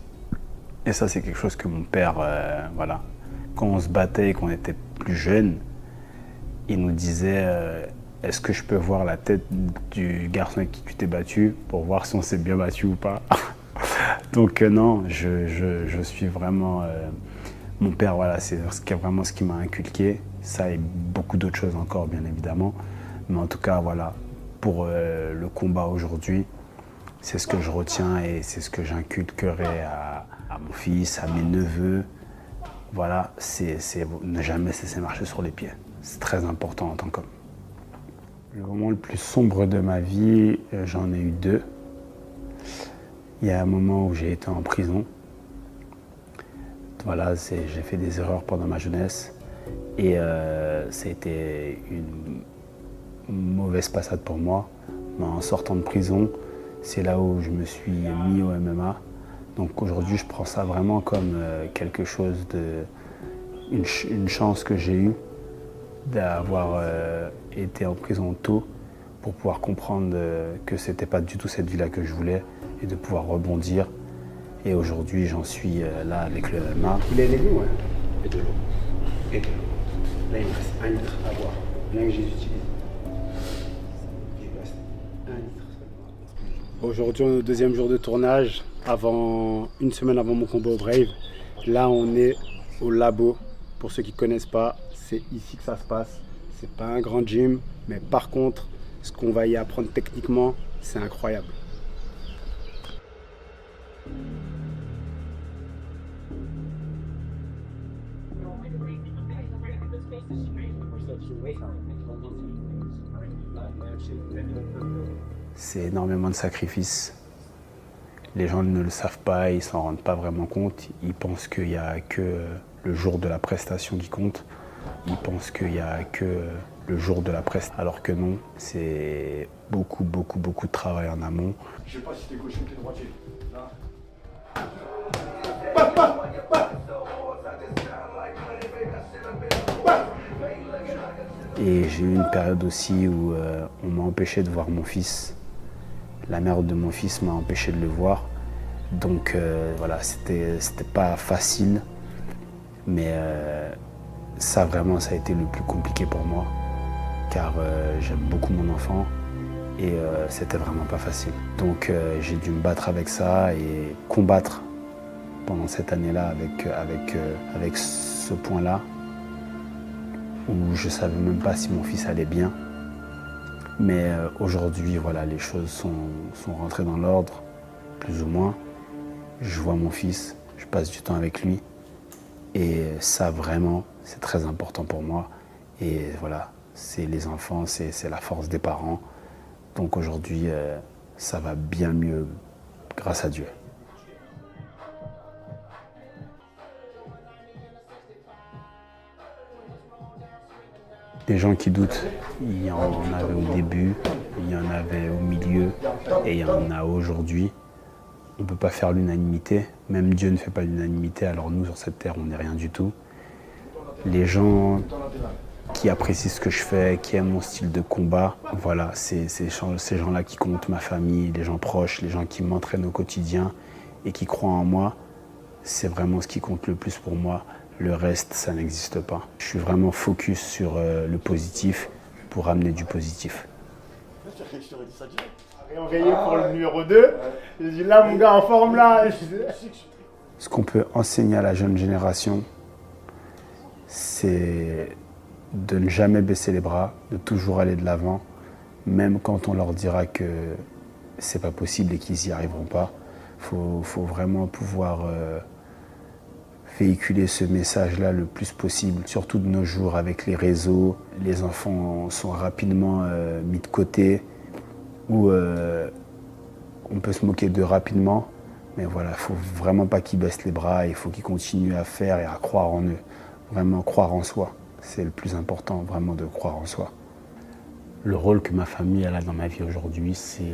Et ça, c'est quelque chose que mon père, voilà, quand on se battait et qu'on était plus jeune, il nous disait est-ce que je peux voir la tête du garçon avec qui tu t'es battu pour voir si on s'est bien battu ou pas. Donc non, je suis vraiment... mon père, voilà, c'est vraiment ce qui m'a inculqué. Ça et beaucoup d'autres choses encore, bien évidemment. Mais en tout cas, voilà, pour le combat aujourd'hui, c'est ce que je retiens et c'est ce que j'inculquerai à mon fils, à mes neveux. Voilà, c'est ne jamais cesser de marcher sur les pieds. C'est très important en tant qu'homme. Le moment le plus sombre de ma vie, j'en ai eu deux. Il y a un moment où j'ai été en prison. Voilà, j'ai fait des erreurs pendant ma jeunesse et ça a été une mauvaise passade pour moi. Mais en sortant de prison, c'est là où je me suis mis au MMA. Donc aujourd'hui, je prends ça vraiment comme quelque chose une chance que j'ai eue d'avoir été en prison tôt pour pouvoir comprendre que c'était pas du tout cette vie-là que je voulais et de pouvoir rebondir. Et aujourd'hui, j'en suis là avec le MMA. Il est venu, ouais. Et de l'eau. Et de l'eau. Là, il me reste 1 litre à boire. Rien que je les utilise. Il me reste 1 litre seulement. Aujourd'hui, on est au 2e jour de tournage, une semaine avant mon combat au Brave. Là, on est au labo. Pour ceux qui ne connaissent pas, c'est ici que ça se passe. C'est pas un grand gym, mais par contre, ce qu'on va y apprendre techniquement, c'est incroyable. C'est énormément de sacrifices. Les gens ne le savent pas, ils ne s'en rendent pas vraiment compte. Ils pensent qu'il n'y a que le jour de la prestation qui compte. Ils pensent qu'il n'y a que le jour de la prestation. Alors que non, c'est beaucoup de travail en amont. Je sais pas si t'es gaucher ou t'es droitier. Là. Et j'ai eu une période aussi où on m'a empêché de voir mon fils. La mère de mon fils m'a empêché de le voir. Donc voilà, c'était pas facile. Mais ça vraiment, ça a été le plus compliqué pour moi. Car j'aime beaucoup mon enfant et c'était vraiment pas facile. Donc j'ai dû me battre avec ça et combattre pendant cette année-là avec ce point-là. Où je ne savais même pas si mon fils allait bien. Mais aujourd'hui, voilà, les choses sont rentrées dans l'ordre, plus ou moins. Je vois mon fils, je passe du temps avec lui. Et ça, vraiment, c'est très important pour moi. Et voilà, c'est les enfants, c'est la force des parents. Donc aujourd'hui, ça va bien mieux, grâce à Dieu. Des gens qui doutent, il y en avait au début, il y en avait au milieu et il y en a aujourd'hui. On ne peut pas faire l'unanimité, même Dieu ne fait pas l'unanimité, alors nous sur cette terre on n'est rien du tout. Les gens qui apprécient ce que je fais, qui aiment mon style de combat, voilà, c'est ces gens-là qui comptent, ma famille, les gens proches, les gens qui m'entraînent au quotidien et qui croient en moi, c'est vraiment ce qui compte le plus pour moi. Le reste, ça n'existe pas. Je suis vraiment focus sur le positif pour amener du positif. Réveillé pour le numéro 2. J'ai dit là, mon gars, en forme là. Ce qu'on peut enseigner à la jeune génération, c'est de ne jamais baisser les bras, de toujours aller de l'avant, même quand on leur dira que c'est pas possible et qu'ils n'y arriveront pas. Faut vraiment pouvoir véhiculer ce message-là le plus possible, surtout de nos jours avec les réseaux. Les enfants sont rapidement mis de côté, ou on peut se moquer d'eux rapidement, mais voilà, il ne faut vraiment pas qu'ils baissent les bras, il faut qu'ils continuent à faire et à croire en eux, vraiment croire en soi. C'est le plus important, vraiment de croire en soi. Le rôle que ma famille elle a dans ma vie aujourd'hui, c'est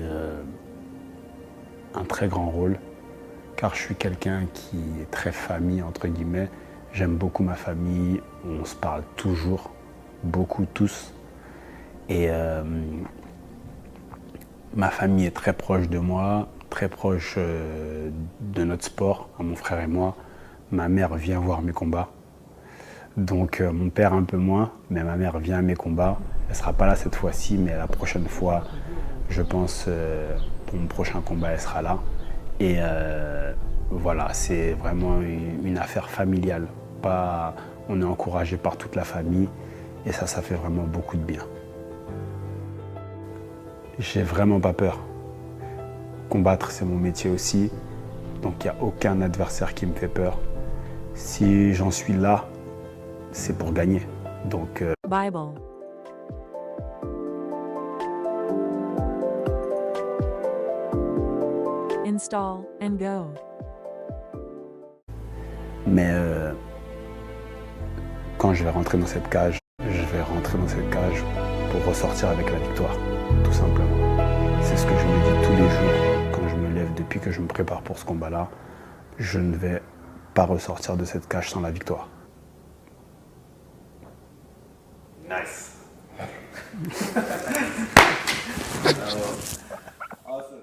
un très grand rôle, car je suis quelqu'un qui est très famille, entre guillemets. J'aime beaucoup ma famille, on se parle toujours, beaucoup, tous. Et ma famille est très proche de moi, très proche de notre sport, à mon frère et moi. Ma mère vient voir mes combats. Donc mon père un peu moins, mais ma mère vient à mes combats. Elle ne sera pas là cette fois-ci, mais la prochaine fois, je pense, pour mon prochain combat, elle sera là. Et voilà, c'est vraiment une affaire familiale. On est encouragé par toute la famille et ça fait vraiment beaucoup de bien. J'ai vraiment pas peur. Combattre, c'est mon métier aussi. Donc il n'y a aucun adversaire qui me fait peur. Si j'en suis là, c'est pour gagner. Donc, Bible. Install and go. Mais quand je vais rentrer dans cette cage, je vais rentrer dans cette cage pour ressortir avec la victoire, tout simplement. C'est ce que je me dis tous les jours quand je me lève, depuis que je me prépare pour ce combat-là. Je ne vais pas ressortir de cette cage sans la victoire. Nice. Awesome.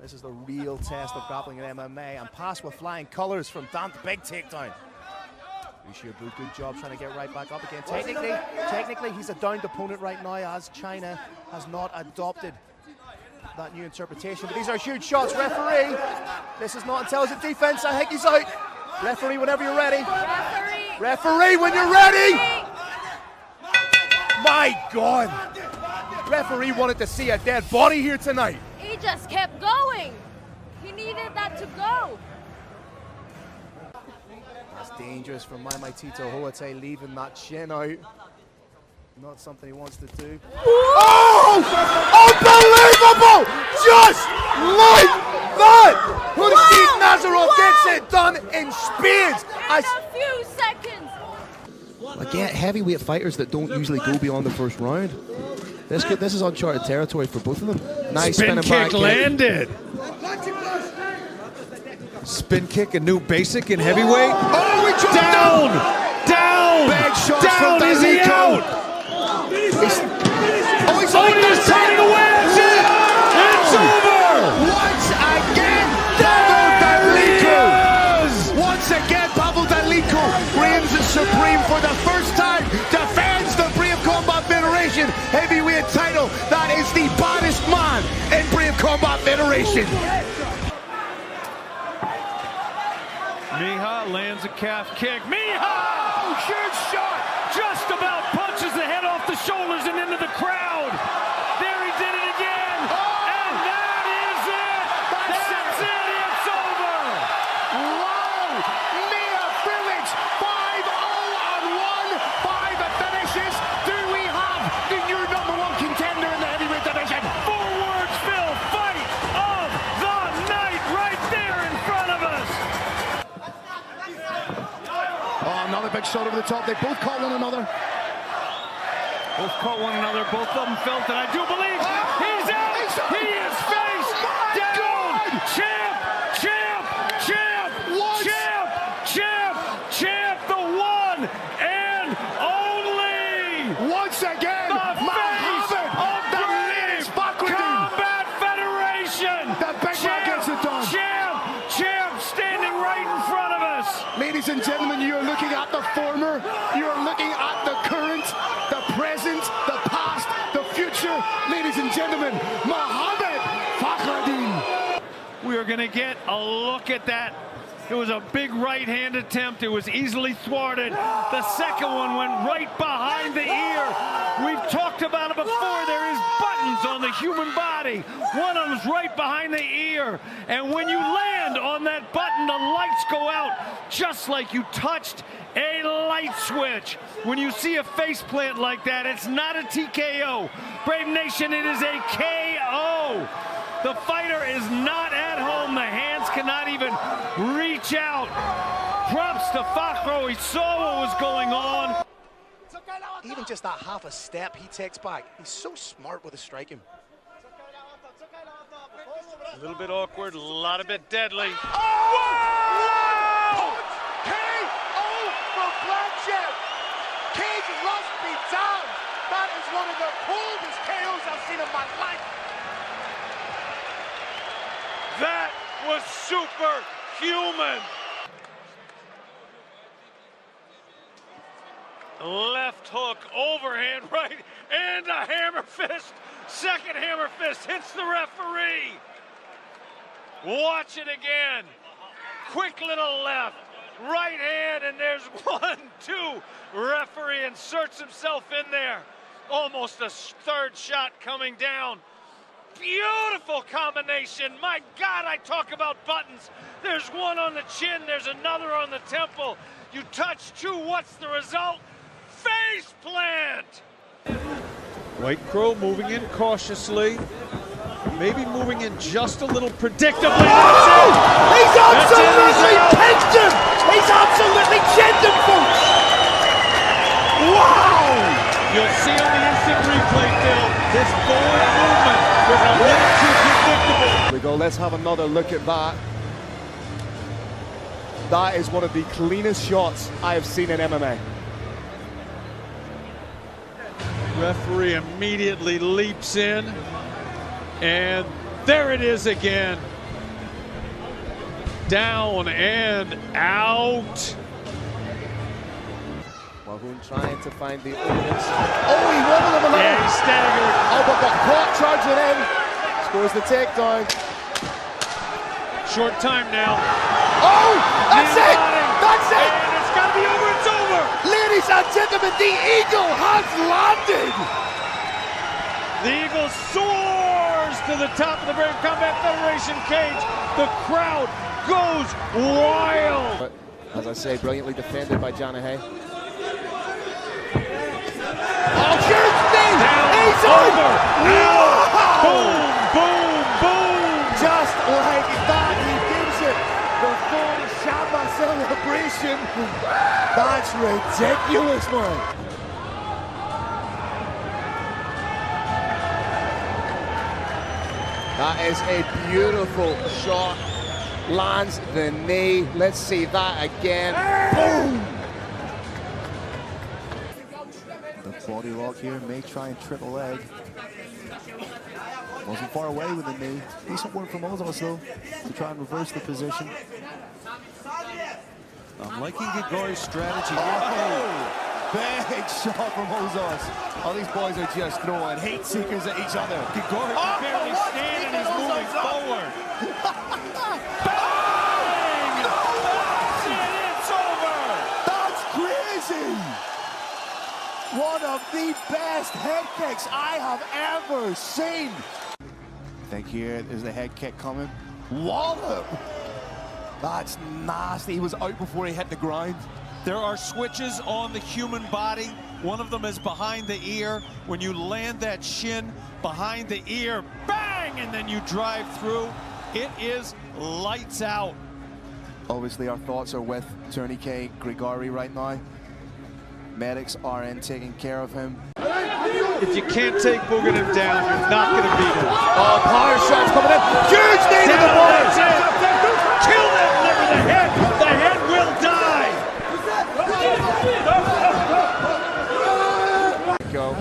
This is the real test of grappling in MMA, and pass with flying colours from Dan. Big takedown. Lucia, good job trying to get right back up again. Technically, he's a downed opponent right now, as China has not adopted that new interpretation. But these are huge shots. Referee, this is not intelligent defense. I think he's out. Referee, whenever you're ready. Referee, when you're ready. My God. Referee wanted to see a dead body here tonight. He just kept going. He needed that to go. That's dangerous from my Tito Hoate, leaving that chin out. Not something he wants to do. Oh! Unbelievable! Just like that! Hussein Nazarov gets it done in spades. In a few seconds. Again, heavyweight fighters that don't usually go beyond the first round. This is uncharted territory for both of them. Nice spin spinning kick back landed. Spin kick, a new basic in heavyweight. Oh, we dropped down! Down! Big shots down! from Is he out? He's trying to win! It's over! Once again, Pavel Daliku! Once again, Pavel Daliku reigns supreme for the first time, defends the Brave Combat Federation heavyweight title. That is the baddest man in Brave Combat Federation. Miha lands a calf kick. Miha! Huge shot! Just about punches the head off the shoulders and then big shot over the top. They both caught one another. Both caught one another. Both of them felt it. I do believe he's out. He is face down. Champ, champ, champ, champ, champ, champ. The one and only. Once again, Muhammad of the latest Combat Federation. The big man gets it done. Champ, standing right in front of us. Ladies and gentlemen, you are looking at the former. You are looking at the current, the present, the past, the future. Ladies and gentlemen, Muhammad Fakhreddin. We are going to get a look at that. It was a big right hand attempt. It was easily thwarted. The second one went right behind the ear. We've talked about it before. There is buttons on the human body. One of them's right behind the ear. And when you land on that button, the lights go out just like you touched a light switch. When you see a face plant like that, it's not a TKO. Brave Nation, it is a KO. The fighter is not at home. The hands cannot even reach out. Props to Fakhro. He saw what was going on. Even just that half a step he takes back. He's so smart with his striking. A little bit awkward, a lot of it deadly. Whoa! KO for Blanchett. Cage must be down. That is one of the coldest KOs I've seen in my life. That was superhuman. Left hook, overhand right, and a hammer fist. Second hammer fist hits the referee. Watch it again. Quick little left, right hand, and there's 1, 2. Referee inserts himself in there. Almost a third shot coming down. Beautiful combination. My God, I talk about buttons. There's one on the chin, there's another on the temple. You touch two, what's the result? Face plant! White Crow moving in cautiously. Maybe moving in just a little predictably. He's absolutely picked him! He's absolutely chinned him, folks! Wow! You'll see on the instant replay, Phil, this forward movement was a little too predictable. Here we go, let's have another look at that. That is one of the cleanest shots I have seen in MMA. Referee immediately leaps in, and there it is again. Down and out. Wahun trying to find the audience. Oh, he wobbled him a little. Yeah, he staggered. Oh, but got caught charging in. Scores the takedown. Short time now. Oh, that's it. That's it. And it's got to be over. It's over. Ladies and gentlemen, the Eagle has landed. The Eagle soars to the top of the Brave Combat Federation cage. The crowd goes wild. But, as I say, brilliantly defended by Janahay. Oh, huge knee! He's over! Wow. Boom, boom, boom! Just like that, he gives it the full Shamba celebration. That's ridiculous, man. That is a beautiful shot. Lands the knee. Let's see that again. Boom! The body lock here may try and triple leg. Wasn't far away with the knee. Decent work from Ozos though to try and reverse the position. I'm liking Grigori's strategy. Oh, big shot from Ozos. All these boys are just throwing hate seekers at each other. Grigori can barely stand and he's moving forward. Bang! That's it, it's over! That's crazy! One of the best head kicks I have ever seen. I think here is the head kick coming. Wallop! That's nasty. He was out before he hit the ground. There are switches on the human body. One of them is behind the ear. When you land that shin behind the ear, bang, and then you drive through, it is lights out. Obviously, our thoughts are with Tourniquet Grigori right now. Medics are in taking care of him. If you can't take Buganim down, you're not going to beat him. Oh, power shots coming in. Huge knee to the body. Kill that liver, the head. The head will die. Go.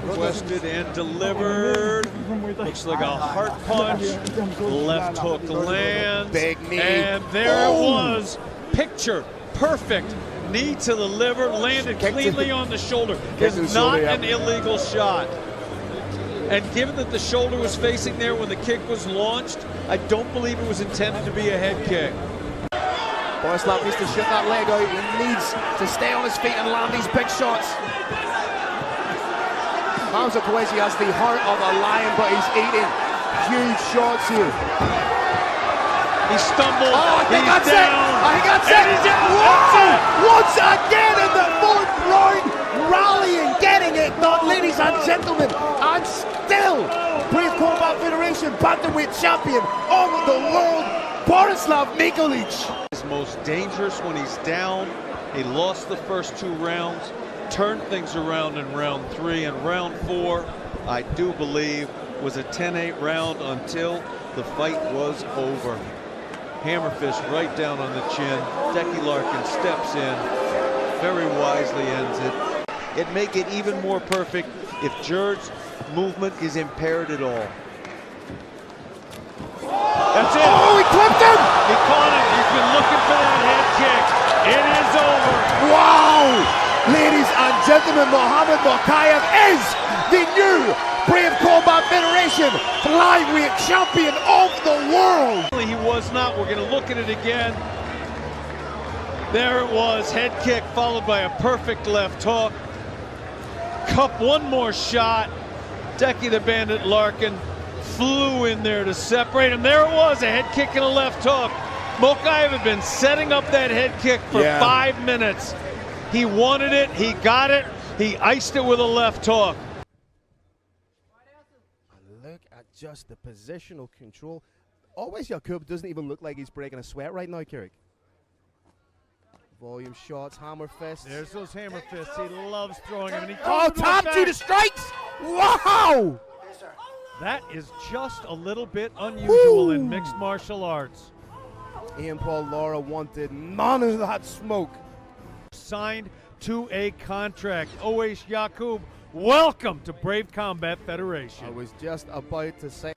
Requested and delivered. Looks like a heart punch. Left hook lands. Big knee. And there it was. Picture perfect. Knee to the liver, landed cleanly on the shoulder. It's not an illegal shot. And given that the shoulder was facing there when the kick was launched, I don't believe it was intended to be a head kick. Borislav needs to shoot that leg out. He needs to stay on his feet and land these big shots. Hamza Kwesi has the heart of a lion, but he's eating huge shots here. He stumbled. Oh, I think he's that's down. it. I think that's And it. he's out. Whoa! Once again in the fourth round, rallying, getting it done, ladies and gentlemen. And still, Brave Combat Federation bantamweight champion of the world, Borislav Nikolic. He's most dangerous when he's down. He lost the first 2 rounds, turned things around in round 3, and round 4, I do believe, was a 10-8 round until the fight was over. Hammer fist right down on the chin. Decky Larkin steps in, very wisely ends it. It'd make it even more perfect if Jerd's movement is impaired at all. That's it. Oh, he clipped him! He caught it. He's been looking for that head kick. It is over. Wow! Ladies and gentlemen, Mohamed Mokaev is the new Brave Combat Federation flyweight champion of the world. He was not. We're going to look at it again. There it was. Head kick followed by a perfect left hook. Cup one more shot. Decky the Bandit Larkin flew in there to separate him. There it was, a head kick and a left hook. Mokaev had been setting up that head kick for 5 minutes. He wanted it, he got it, he iced it with a left hook. Look at just the positional control. Always Jakub doesn't even look like he's breaking a sweat right now, Kirik. Volume shots, hammer fists. There's those hammer fists. He loves throwing them. And he tapped you to strikes! Wow! That is just a little bit unusual in mixed martial arts. Ian Paul Lara wanted none of that smoke. Signed to a contract. Owesh Jakub, welcome to Brave Combat Federation. I was just about to say.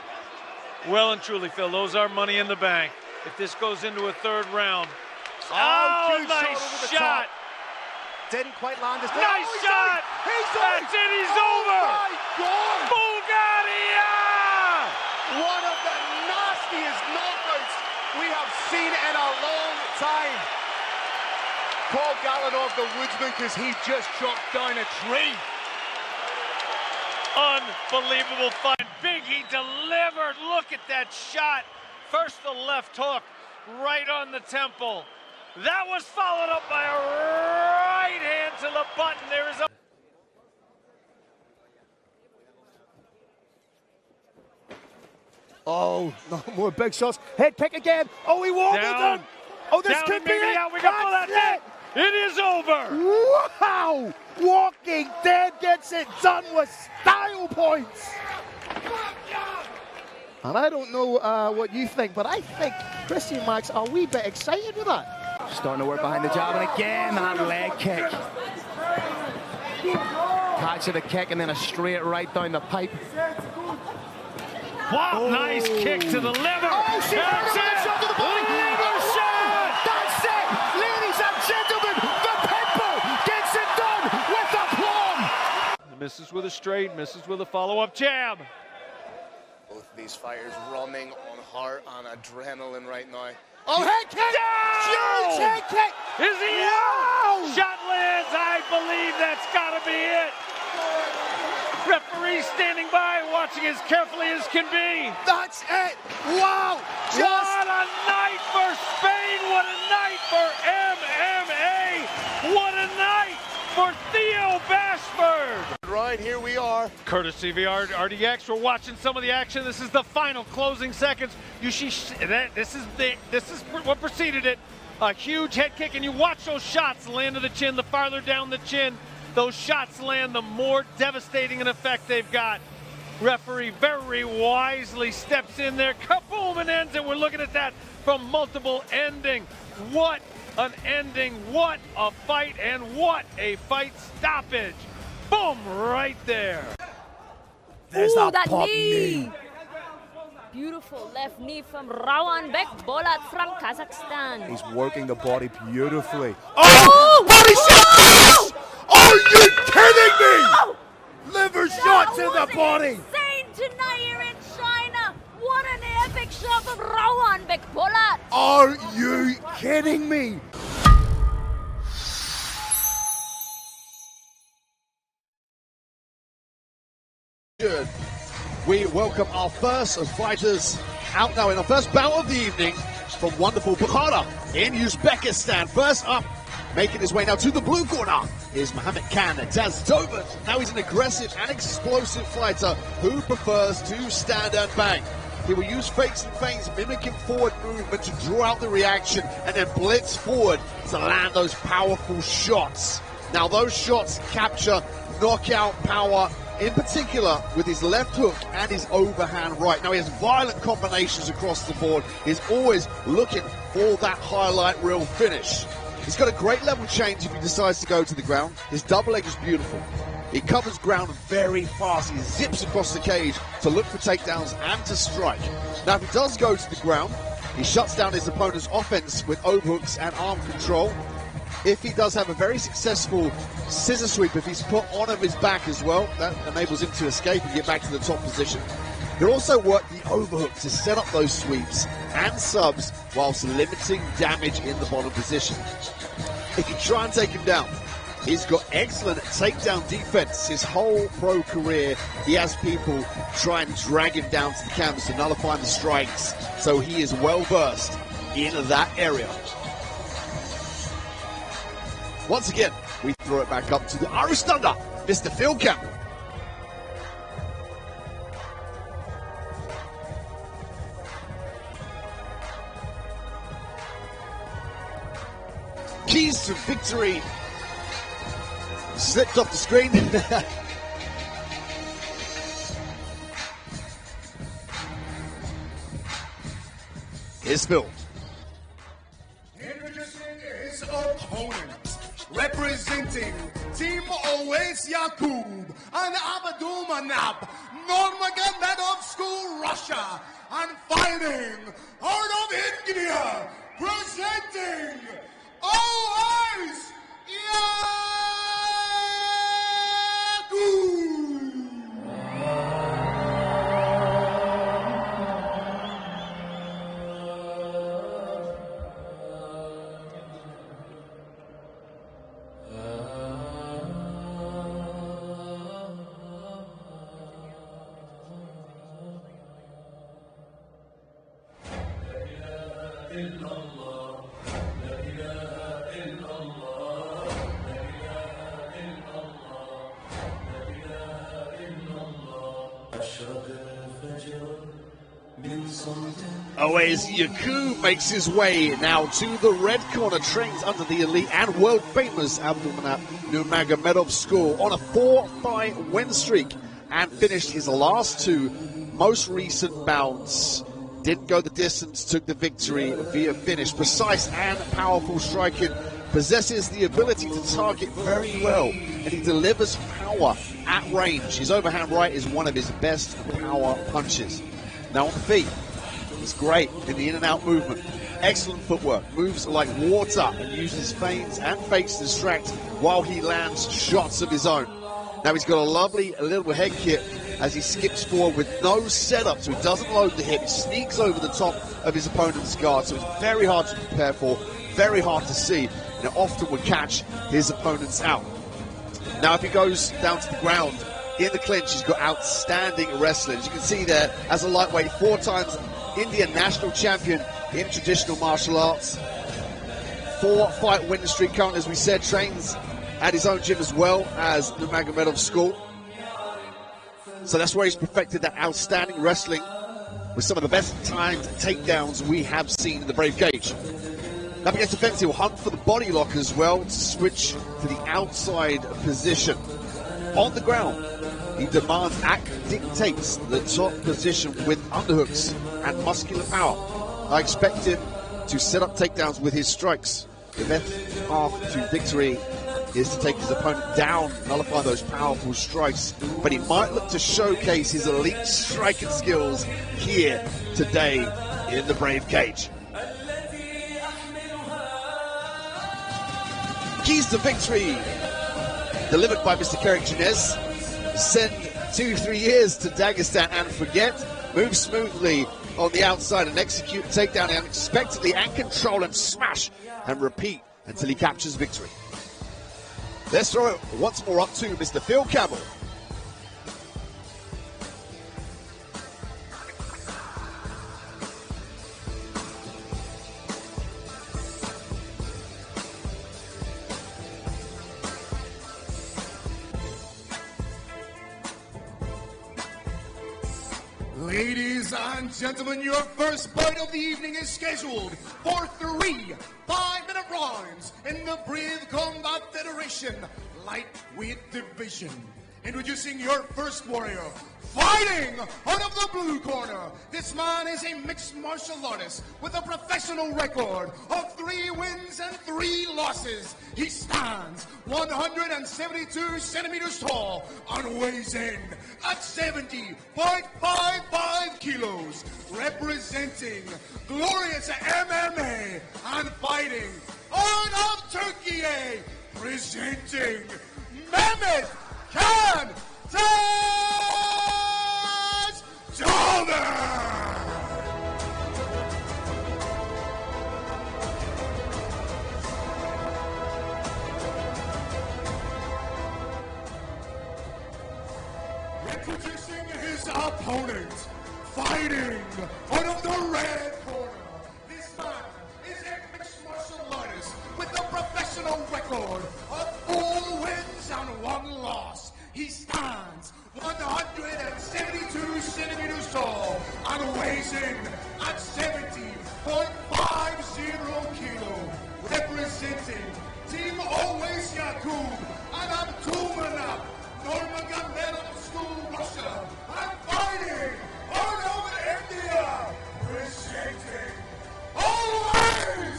Well and truly, Phil, those are money in the bank. If this goes into a 3rd round. Oh, nice shot. Didn't quite land his Nice shot. That's it, he's over. Oh my God. Bulgaria! One of the nastiest knockouts we have seen in a long time. Paul Galanov, the woodsman, because he just chopped down a tree. Unbelievable fight. Big, he delivered. Look at that shot. First the left hook, right on the temple. That was followed up by a right hand to the button. There is a... Oh, no more big shots. Head kick again. Oh, he won it. Oh, this could be it. We can pull that net. It is over. Wow! Walking Dead gets it done with style points. And I don't know what you think, but I think Christian Max are a wee bit excited with that. Starting to work behind the jab, and again that leg kick. Catch of the kick, and then a straight right down the pipe. Wow, nice kick to the liver. Oh, she That's it. Shot to the body. Liver shot. That's it, ladies and gentlemen. The Pitbull gets it done with aplomb. Misses with a straight, misses with a follow-up jab. Both these fighters running on heart and adrenaline right now. Oh, head kick! Huge head kick! Is he out? Shot lands. I believe that's got to be it. Referee standing by, watching as carefully as can be. That's it! Wow! What a night for Spain! What a night for MMA! What a night! for Theo Bashford. Right, here we are. Courtesy of RDX, we're watching some of the action. This is the final closing seconds. You see, this is what preceded it. A huge head kick, and you watch those shots land to the chin. The farther down the chin those shots land, the more devastating an effect they've got. Referee very wisely steps in there, kaboom, and ends it. We're looking at that from multiple ending. What an ending, what a fight, and what a fight stoppage. Boom, right there. There's Ooh, a that pop knee. Beautiful left knee from Rawanbek Bolat from Kazakhstan. He's working the body beautifully. Oh! Body shot! Are you kidding me? Liver That shots in the was body. Insane tonight here in China. What an epic shot from Rawanbek Bolat. Are you kidding me? Good. We welcome our first fighters out now in our first bout of the evening from wonderful Bukhara in Uzbekistan. First up, making his way now to the blue corner is Mohammed Khan Tazdovat. Now he's an aggressive and explosive fighter who prefers to stand and bang. He will use fakes and feints, mimicking forward movement to draw out the reaction and then blitz forward to land those powerful shots. Now those shots capture knockout power, in particular with his left hook and his overhand right. Now he has violent combinations across the board. He's always looking for that highlight reel finish. He's got a great level change if he decides to go to the ground. His double leg is beautiful. He covers ground very fast. He zips across the cage to look for takedowns and to strike. Now if he does go to the ground, he shuts down his opponent's offense with overhooks and arm control. If he does have a very successful scissor sweep, if he's put on of his back as well, that enables him to escape and get back to the top position. He'll also work the overhook to set up those sweeps and subs whilst limiting damage in the bottom position. If you try and take him down, he's got excellent takedown defense. His whole pro career, he has people try and drag him down to the canvas to nullify the strikes, so he is well versed in that area. Once again, we throw it back up to the Irish Thunder, Mr. Phil Campbell. Keys to victory slipped off the screen. Here's Phil. Introducing his opponent, representing Team Oais Yakub and Abadumanab, Nurmagomedov School, Russia, and fighting out of India, presenting Oais Yakub. Oais Yakub makes his way now to the red corner, trains under the elite and world famous Abdulmanap Nurmagomedov school on a 4-fight win streak and finished his last two most recent bouts. Didn't go the distance, took the victory via finish. Precise and powerful striking, possesses the ability to target very well, and he delivers power at range. His overhand right is one of his best power punches. Now on the feet, he's great in the in and out movement. Excellent footwork, moves like water and uses feints and fakes to distract while he lands shots of his own. Now he's got a lovely little head kick as he skips forward with no setup, so he doesn't load the hip, sneaks over the top of his opponent's guard, so it's very hard to prepare for, very hard to see, and it often would catch his opponents out. Now if he goes down to the ground, in the clinch, he's got outstanding wrestling. As you can see there, as a lightweight, 4 times Indian national champion in traditional martial arts. 4-fight winning streak currently, as we said, trains at his own gym as well as the Magomedov school. So that's where he's perfected that outstanding wrestling with some of the best timed takedowns we have seen in the Brave Cage. Up against defense, he'll hunt for the body lock as well to switch to the outside position. On the ground, he demands, dictates the top position with underhooks and muscular power. I expect him to set up takedowns with his strikes. The best path to victory is to take his opponent down, nullify those powerful strikes. But he might look to showcase his elite striking skills here today in the Brave Cage. Keys to victory delivered by Mr. Kerik Janez. Send 2-3 years to Dagestan and forget. Move smoothly on the outside and execute takedown unexpectedly and control and smash and repeat until he captures victory. Let's throw it once more up to Mr. Phil Campbell. Ladies and gentlemen, your first fight of the evening is scheduled for 3 5-minute rounds in the Brave Combat Federation Lightweight Division. Introducing your first warrior, fighting out of the blue corner. This man is a mixed martial artist with a professional record of 3 wins and 3 losses. He stands 172 centimeters tall and weighs in at 70.55 kilos, representing glorious MMA and fighting out of Turkey, presenting Mehmet Can Introducing his opponent, fighting out of the red corner. This man is a mixed martial artist with a professional record of 4 wins and 1 loss. He stands 172 centimeters tall and weighs in at 70.50 kilos, representing Team Always Yakub and Abdulmanap, Nurmagomedov School, Russia, and fighting all over India, presenting Always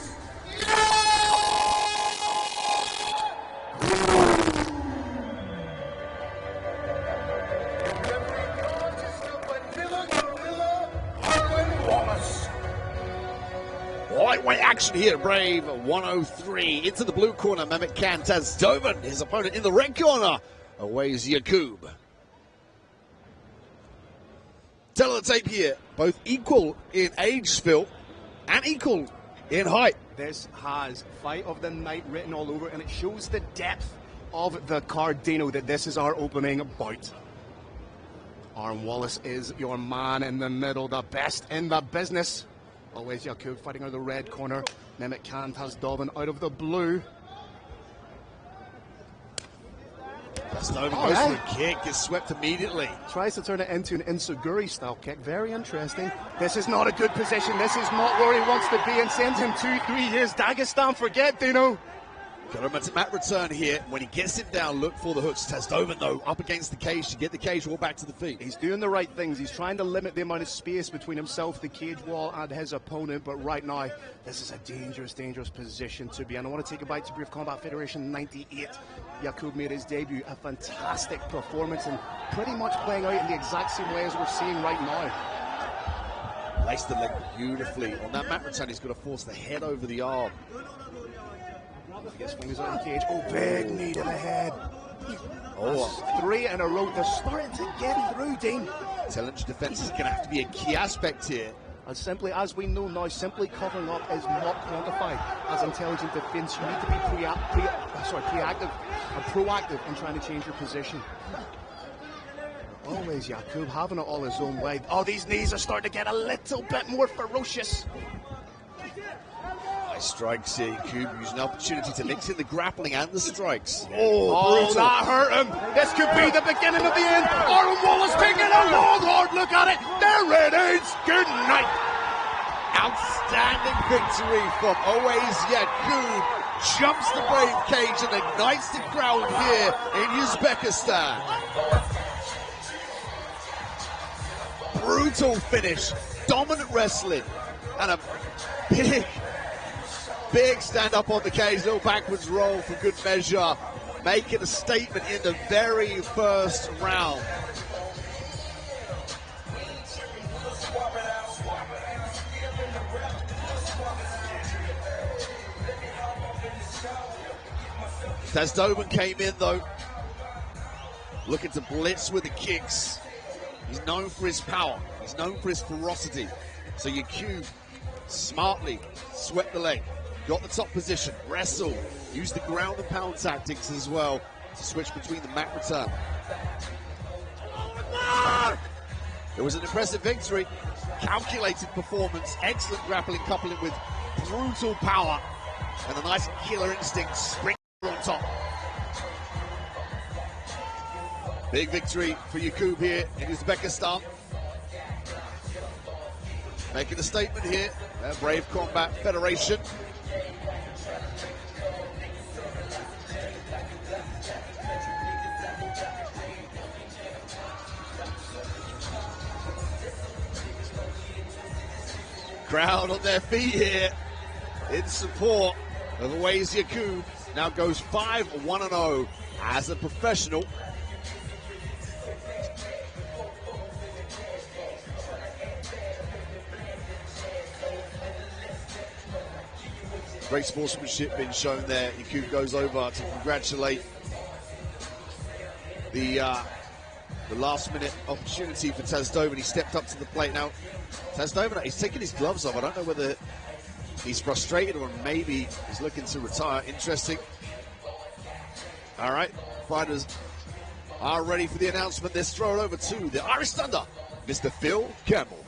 Lightweight action here, Brave 103. Into the blue corner, Mehmet Can Tazdovan. His opponent in the red corner, Always Yakub. Teletape here, both equal in age, Phil, and equal in height. This has fight of the night written all over, and it shows the depth of the card, Dino, that this is our opening bout. Arm Wallace is your man in the middle, the best in the business. Always Yakub fighting out of the red corner. Mehmet Can Tazdovan out of the blue. Tazdovan goes for a kick, gets swept immediately. Tries to turn it into an Insuguri style kick. Very interesting. This is not a good position. This is not where he wants to be, and sends him 2-3 years. Dagestan, forget, Dino. Got a mat return here. When he gets it down, look for the hooks. Tazdovan, though, up against the cage to get the cage wall back to the feet. He's doing the right things. He's trying to limit the amount of space between himself, the cage wall, and his opponent. But right now, this is a dangerous, dangerous position to be in. I want to take a bite to Brave Combat Federation 98. Yakub made his debut. A fantastic performance and pretty much playing out in the exact same way as we're seeing right now. Laced the leg beautifully. On that mat return, he's going to force the head over the arm. He gets fingers out of the cage. Oh, big knee to the head. Oh, 3 in a row. They're starting to get through, Dean. Intelligent defense is going to have to be a key aspect here. And simply, as we know now, simply covering up is not quantified as intelligent defense. You need to be proactive and proactive in trying to change your position. Always Yakub having it all his own way. Oh, these knees are starting to get a little bit more ferocious. Strikes here, Cube using an opportunity to mix in the grappling and the strikes. Oh, brutal. that hurt him. This could be the beginning of the end. Aaron Wallace taking a long, hard look at it. There it is. Good night. Outstanding victory from Owasia Cube. Jumps the brave cage and ignites the crowd here in Uzbekistan. Brutal finish, dominant wrestling, and a big stand up on the cage, little backwards roll for good measure, making a statement in the very first round. Tasdovan came in though, looking to blitz with the kicks. He's known for his power, he's known for his ferocity. So your Cube smartly swept the leg, got the top position, wrestled, used the ground and pound tactics as well to switch between the mat return. It was an impressive victory, calculated performance, excellent grappling coupling with brutal power and a nice killer instinct spring on top. Big victory for Yakub here in Uzbekistan. Making a statement here, Brave Combat Federation. Crowd on their feet here in support of Awais Yakub. Now goes 5-1-0 as a professional. Great sportsmanship being shown there. Yakub goes over to congratulate the last minute opportunity for Tasdovan. He stepped up to the plate. Now, Tasdovan, he's taking his gloves off. I don't know whether he's frustrated or maybe he's looking to retire. Interesting. All right, fighters are ready for the announcement. They're thrown over to the Irish Thunder, Mr. Phil Campbell.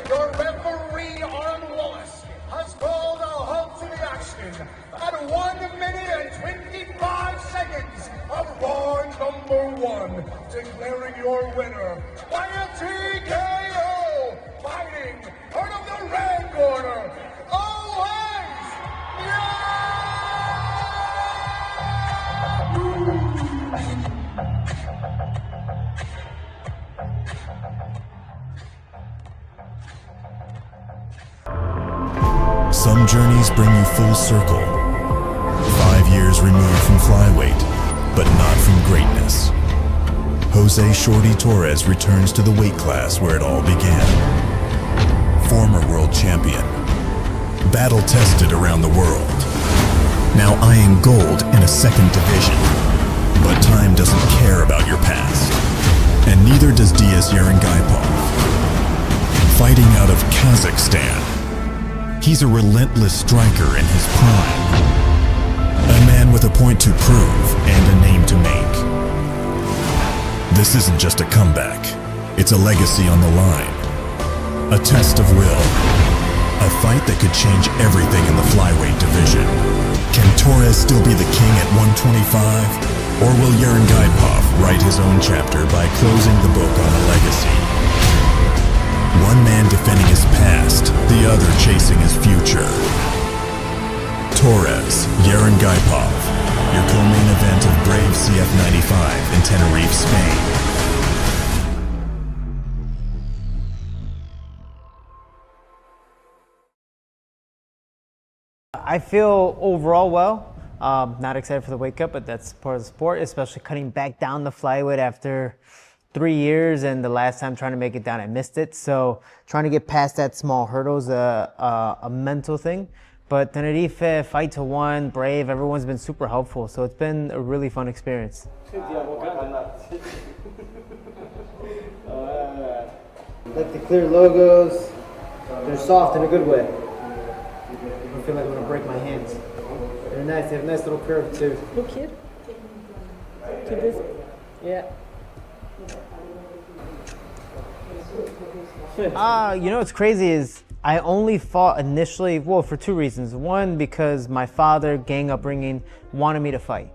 Your referee, Aaron Wallace, has called a halt to the action at 1 minute and 25 seconds of round number 1, declaring your winner by a TKO, fighting out of the red corner, Some journeys bring you full circle. 5 years removed from flyweight, but not from greatness. Jose Shorty Torres returns to the weight class where it all began. Former world champion. Battle tested around the world. Now eyeing gold in a second division. But time doesn't care about your past. And neither does Diaz Yerengaipov. Fighting out of Kazakhstan. He's a relentless striker in his prime. A man with a point to prove and a name to make. This isn't just a comeback. It's a legacy on the line. A test of will. A fight that could change everything in the flyweight division. Can Torres still be the king at 125? Or will Yerengaipov write his own chapter by closing the book on a legacy? One man defending his past, the other chasing his future. Torres, Yerengaipov, your co-main event of Brave CF95 in Tenerife, Spain. I feel overall well. Not excited for the weight cut, but that's part of the sport, especially cutting back down the flyweight after 3 years, and the last time trying to make it down, I missed it. So trying to get past that small hurdle is a mental thing. But Tenerife, Fight to One, Brave, everyone's been super helpful. So it's been a really fun experience. Like the clear logos, They're soft in a good way. I feel like I'm gonna break my hands. They're nice. They have a nice little curve too. Look here. To this. Yeah. You know what's crazy is I only fought initially, well, for two reasons. One, because my father, gang upbringing, wanted me to fight.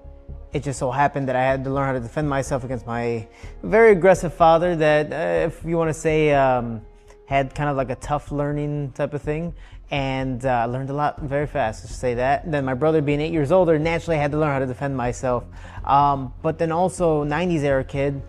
It just so happened that I had to learn how to defend myself against my very aggressive father that, if you want to say, had kind of like a tough learning type of thing. And I learned a lot very fast, to say that. Then my brother being 8 years older, naturally I had to learn how to defend myself. But then also 90s era kid,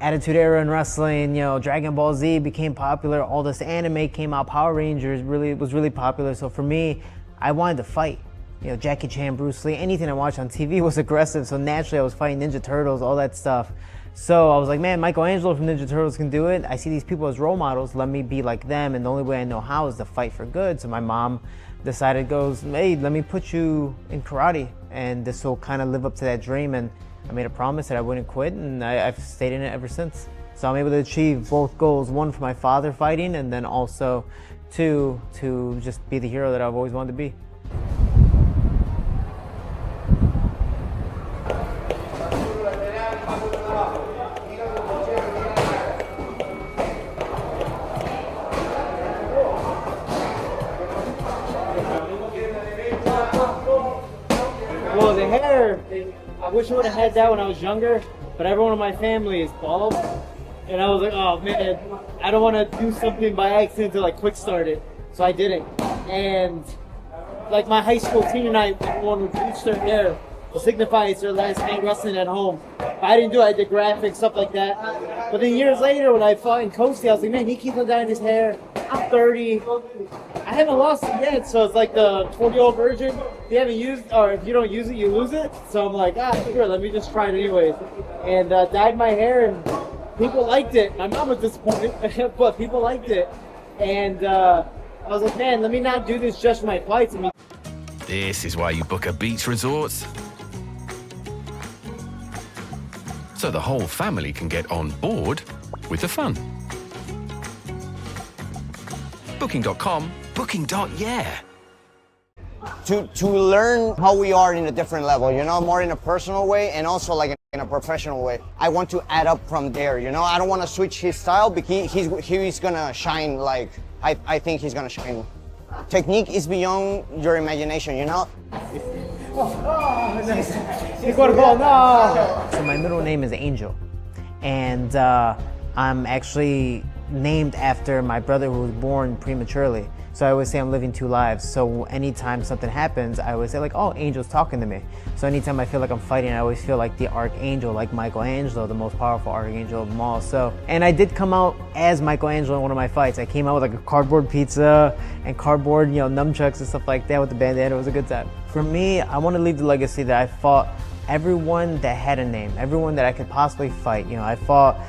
Attitude Era in wrestling, you know, Dragon Ball Z became popular, all this anime came out, Power Rangers was really popular. So for me, I wanted to fight. You know, Jackie Chan, Bruce Lee, anything I watched on TV was aggressive, so naturally I was fighting Ninja Turtles, all that stuff. So I was like, man, Michelangelo from Ninja Turtles can do it. I see these people as role models, let me be like them, and the only way I know how is to fight for good. So my mom decided, hey, let me put you in karate, and this will kind of live up to that dream. And I made a promise that I wouldn't quit, and I've stayed in it ever since. So I'm able to achieve both goals, one for my father fighting, and then also two, to just be the hero that I've always wanted to be. Well, the hair, I wish I would have had that when I was younger, but everyone in my family is bald. And I was like, oh man, I don't want to do something by accident to like quick start it. So I didn't. And like my high school senior night, everyone would bleach their hair to signify it's their last night wrestling at home. But I didn't do it, I did graphics, stuff like that. But then years later when I fought in Coastie, I was like, man, he keeps on dyeing his hair. I'm 30. I haven't lost it yet, so it's like the 40-year-old version. If you haven't used, or if you don't use it, you lose it. So I'm like, sure, let me just try it anyways. And dyed my hair, and people liked it. My mom was disappointed, but people liked it. And I was like, man, let me not do this just for my fights. This is why you book a beach resort, so the whole family can get on board with the fun. Booking.com, booking.yeah. To learn how we are in a different level, you know, more in a personal way and also like in a professional way. I want to add up from there, you know. I don't want to switch his style because he's gonna shine like I think he's gonna shine. Technique is beyond your imagination, you know. So my middle name is Angel, and I'm actually named after my brother who was born prematurely. So I always say I'm living two lives. So anytime something happens, I always say like, oh, Angel's talking to me. So anytime I feel like I'm fighting, I always feel like the Archangel, like Michelangelo, the most powerful Archangel of them all. So, and I did come out as Michelangelo in one of my fights. I came out with like a cardboard pizza and cardboard, you know, nunchucks and stuff like that with the bandana. It was a good time. For me, I want to leave the legacy that I fought everyone that had a name, everyone that I could possibly fight. You know, I fought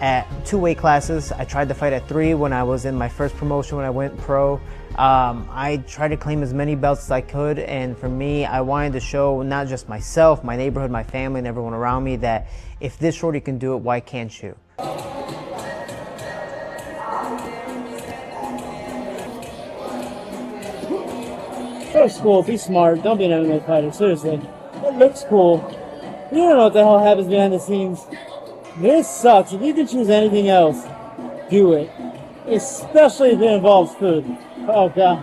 at 2 weight classes. I tried to fight at 3 when I was in my first promotion when I went pro. I tried to claim as many belts as I could, and for me, I wanted to show not just myself, my neighborhood, my family, and everyone around me that if this shorty can do it, why can't you? Go to school, be smart, don't be an MMA fighter, seriously. It looks cool. You don't know what the hell happens behind the scenes. This sucks. If you can choose anything else, do it. Especially if it involves food. Oh, God.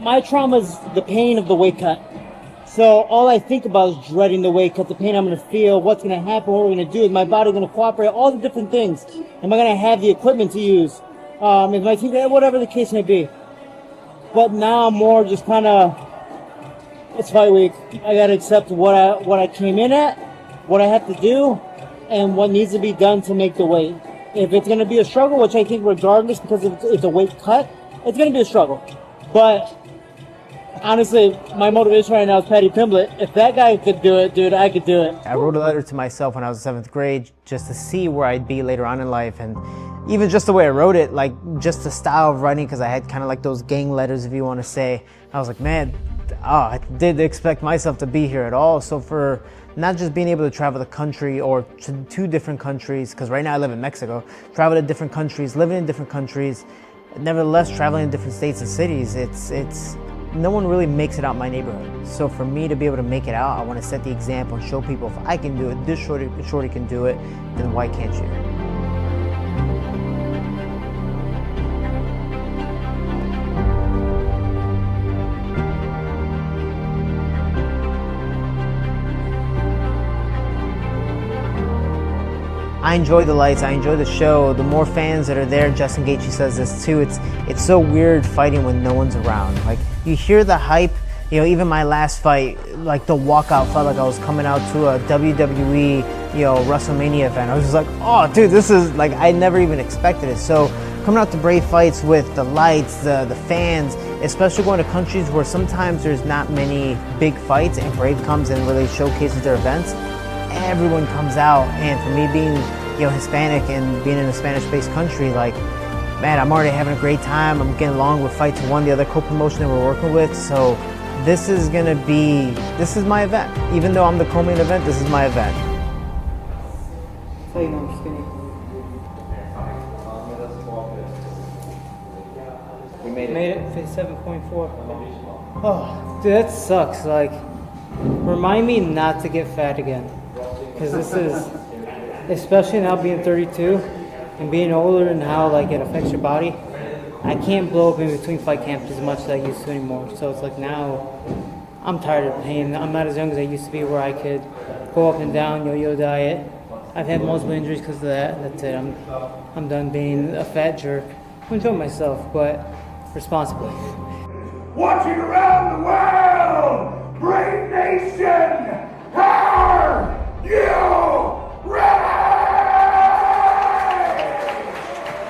My trauma is the pain of the weight cut. So all I think about is dreading the weight cut, the pain I'm going to feel, what's going to happen, what we're going to do, is my body going to cooperate, all the different things. Am I going to have the equipment to use? Is my team, whatever the case may be. But now I'm more just kind of, it's fight week. I got to accept what I came in at, what I have to do, and what needs to be done to make the weight. If it's going to be a struggle, which I think regardless, because it's a weight cut, it's going to be a struggle. But honestly, my motivation right now is Patty Pimblett. If that guy could do it, dude, I could do it. I wrote a letter to myself when I was in 7th grade just to see where I'd be later on in life. And even just the way I wrote it, like just the style of writing, because I had kind of like those gang letters, if you want to say. I was like, man, I didn't expect myself to be here at all. So for not just being able to travel the country or to 2 different countries, because right now I live in Mexico, travel to different countries, living in different countries, nevertheless traveling in different states and cities, it's no one really makes it out my neighborhood. So for me to be able to make it out, I want to set the example and show people if I can do it, this shorty can do it, then why can't you? I enjoy the lights, I enjoy the show. The more fans that are there, Justin Gaethje says this too, it's so weird fighting when no one's around. Like, you hear the hype, you know, even my last fight, like the walkout felt like I was coming out to a WWE, you know, WrestleMania event. I was just like, oh dude, this is like, I never even expected it. So coming out to Brave fights with the lights, the fans, especially going to countries where sometimes there's not many big fights and Brave comes and really showcases their events, everyone comes out. And for me being, you know, Hispanic and being in a Spanish-based country, like, man, I'm already having a great time. I'm getting along with Fight to One, the other co-promotion that we're working with. So this is my event. Even though I'm the co-main event, this is my event. So you know I'm skinny. We made it 57.4. Oh, dude, that sucks. Like, remind me not to get fat again. Because this is, especially now being 32 and being older and how like it affects your body, I can't blow up in between fight camps as much as I used to anymore. So it's like now I'm tired of pain. I'm not as young as I used to be where I could go up and down, yo-yo diet. I've had multiple injuries because of that. That's it. I'm done being a fat jerk. I'm enjoying myself, but responsibly. Watching around the world, Brave Nation, are you ready?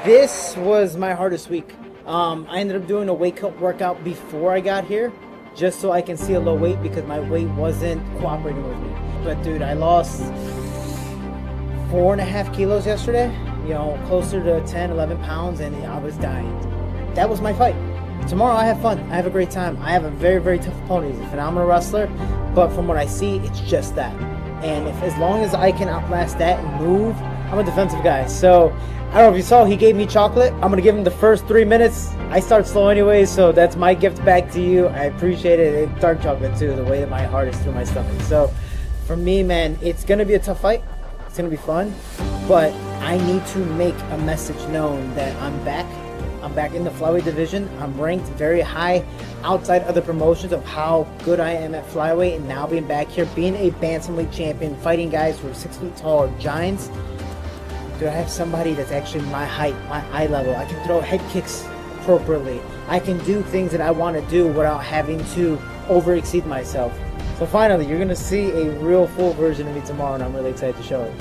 This was my hardest week. I ended up doing a weight cut workout before I got here, just so I can see a low weight because my weight wasn't cooperating with me. But dude, I lost 4.5 kilos yesterday, you know, closer to 10, 11 pounds, and I was dying. That was my fight. Tomorrow I have fun. I have a great time. I have a very, very tough opponent. He's a phenomenal wrestler, but from what I see, it's just that. And as long as I can outlast that and move, I'm a defensive guy. So I don't know if you saw, he gave me chocolate. I'm gonna give him the first 3 minutes. I start slow anyway, so that's my gift back to you. I appreciate it. It's dark chocolate too, the way that my heart is through my stomach. So for me, man, it's gonna be a tough fight. It's gonna be fun, but I need to make a message known that I'm back. I'm back in the flyweight division. I'm ranked very high outside other promotions of how good I am at flyweight, and now being back here, being a bantamweight champion, fighting guys who are 6 feet tall or giants. Do I have somebody that's actually my height, my eye level? I can throw head kicks appropriately. I can do things that I want to do without having to over-exceed myself. So finally, you're going to see a real full version of me tomorrow, and I'm really excited to show it.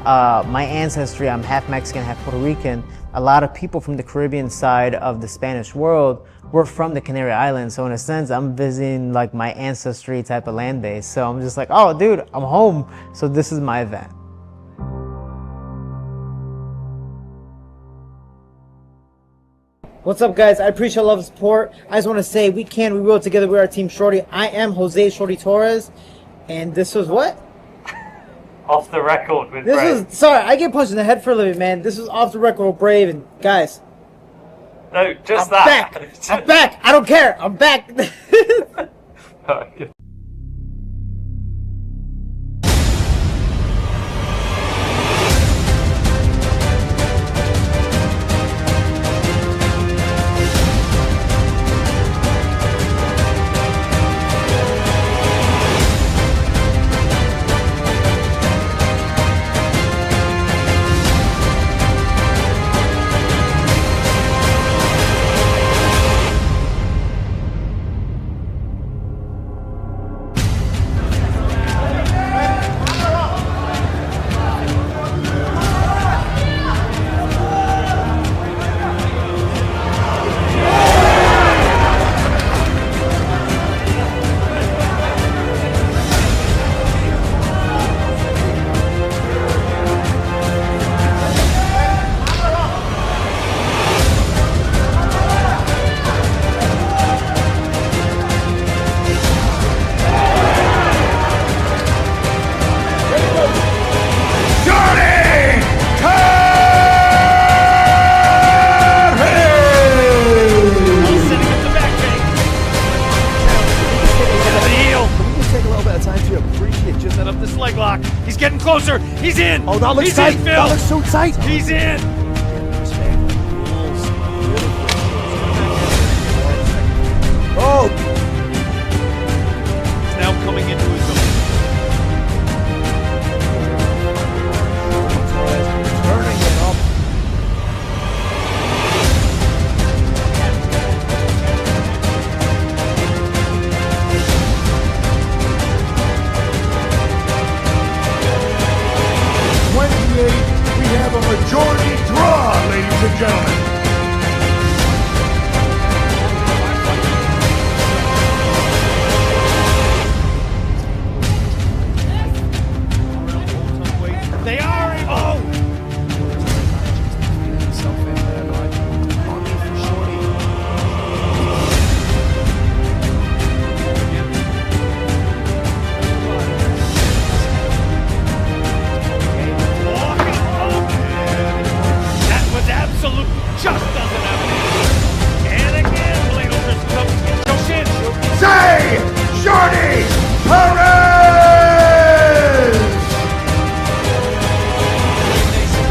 My ancestry, I'm half Mexican, half Puerto Rican. A lot of people from the Caribbean side of the Spanish world were from the Canary Islands. So in a sense, I'm visiting like my ancestry type of land base. So I'm just like, oh dude, I'm home. So this is my event. What's up, guys? I appreciate all the support. I just want to say we can, we will together. We're our Team Shorty. I am Jose Shorty Torres, and this was what? Off the record with This Brave. was, sorry, I get punched in the head for a living, man. This was off the record with Brave, and guys, No, just I'm that. back. I'm back. I don't care. I'm back. He's getting closer. He's in. Oh, that looks He's tight. in, Phil. That looks so tight. He's in. Oh. He's now coming into his own. Turning it up. We have a majority draw, ladies and gentlemen. They are.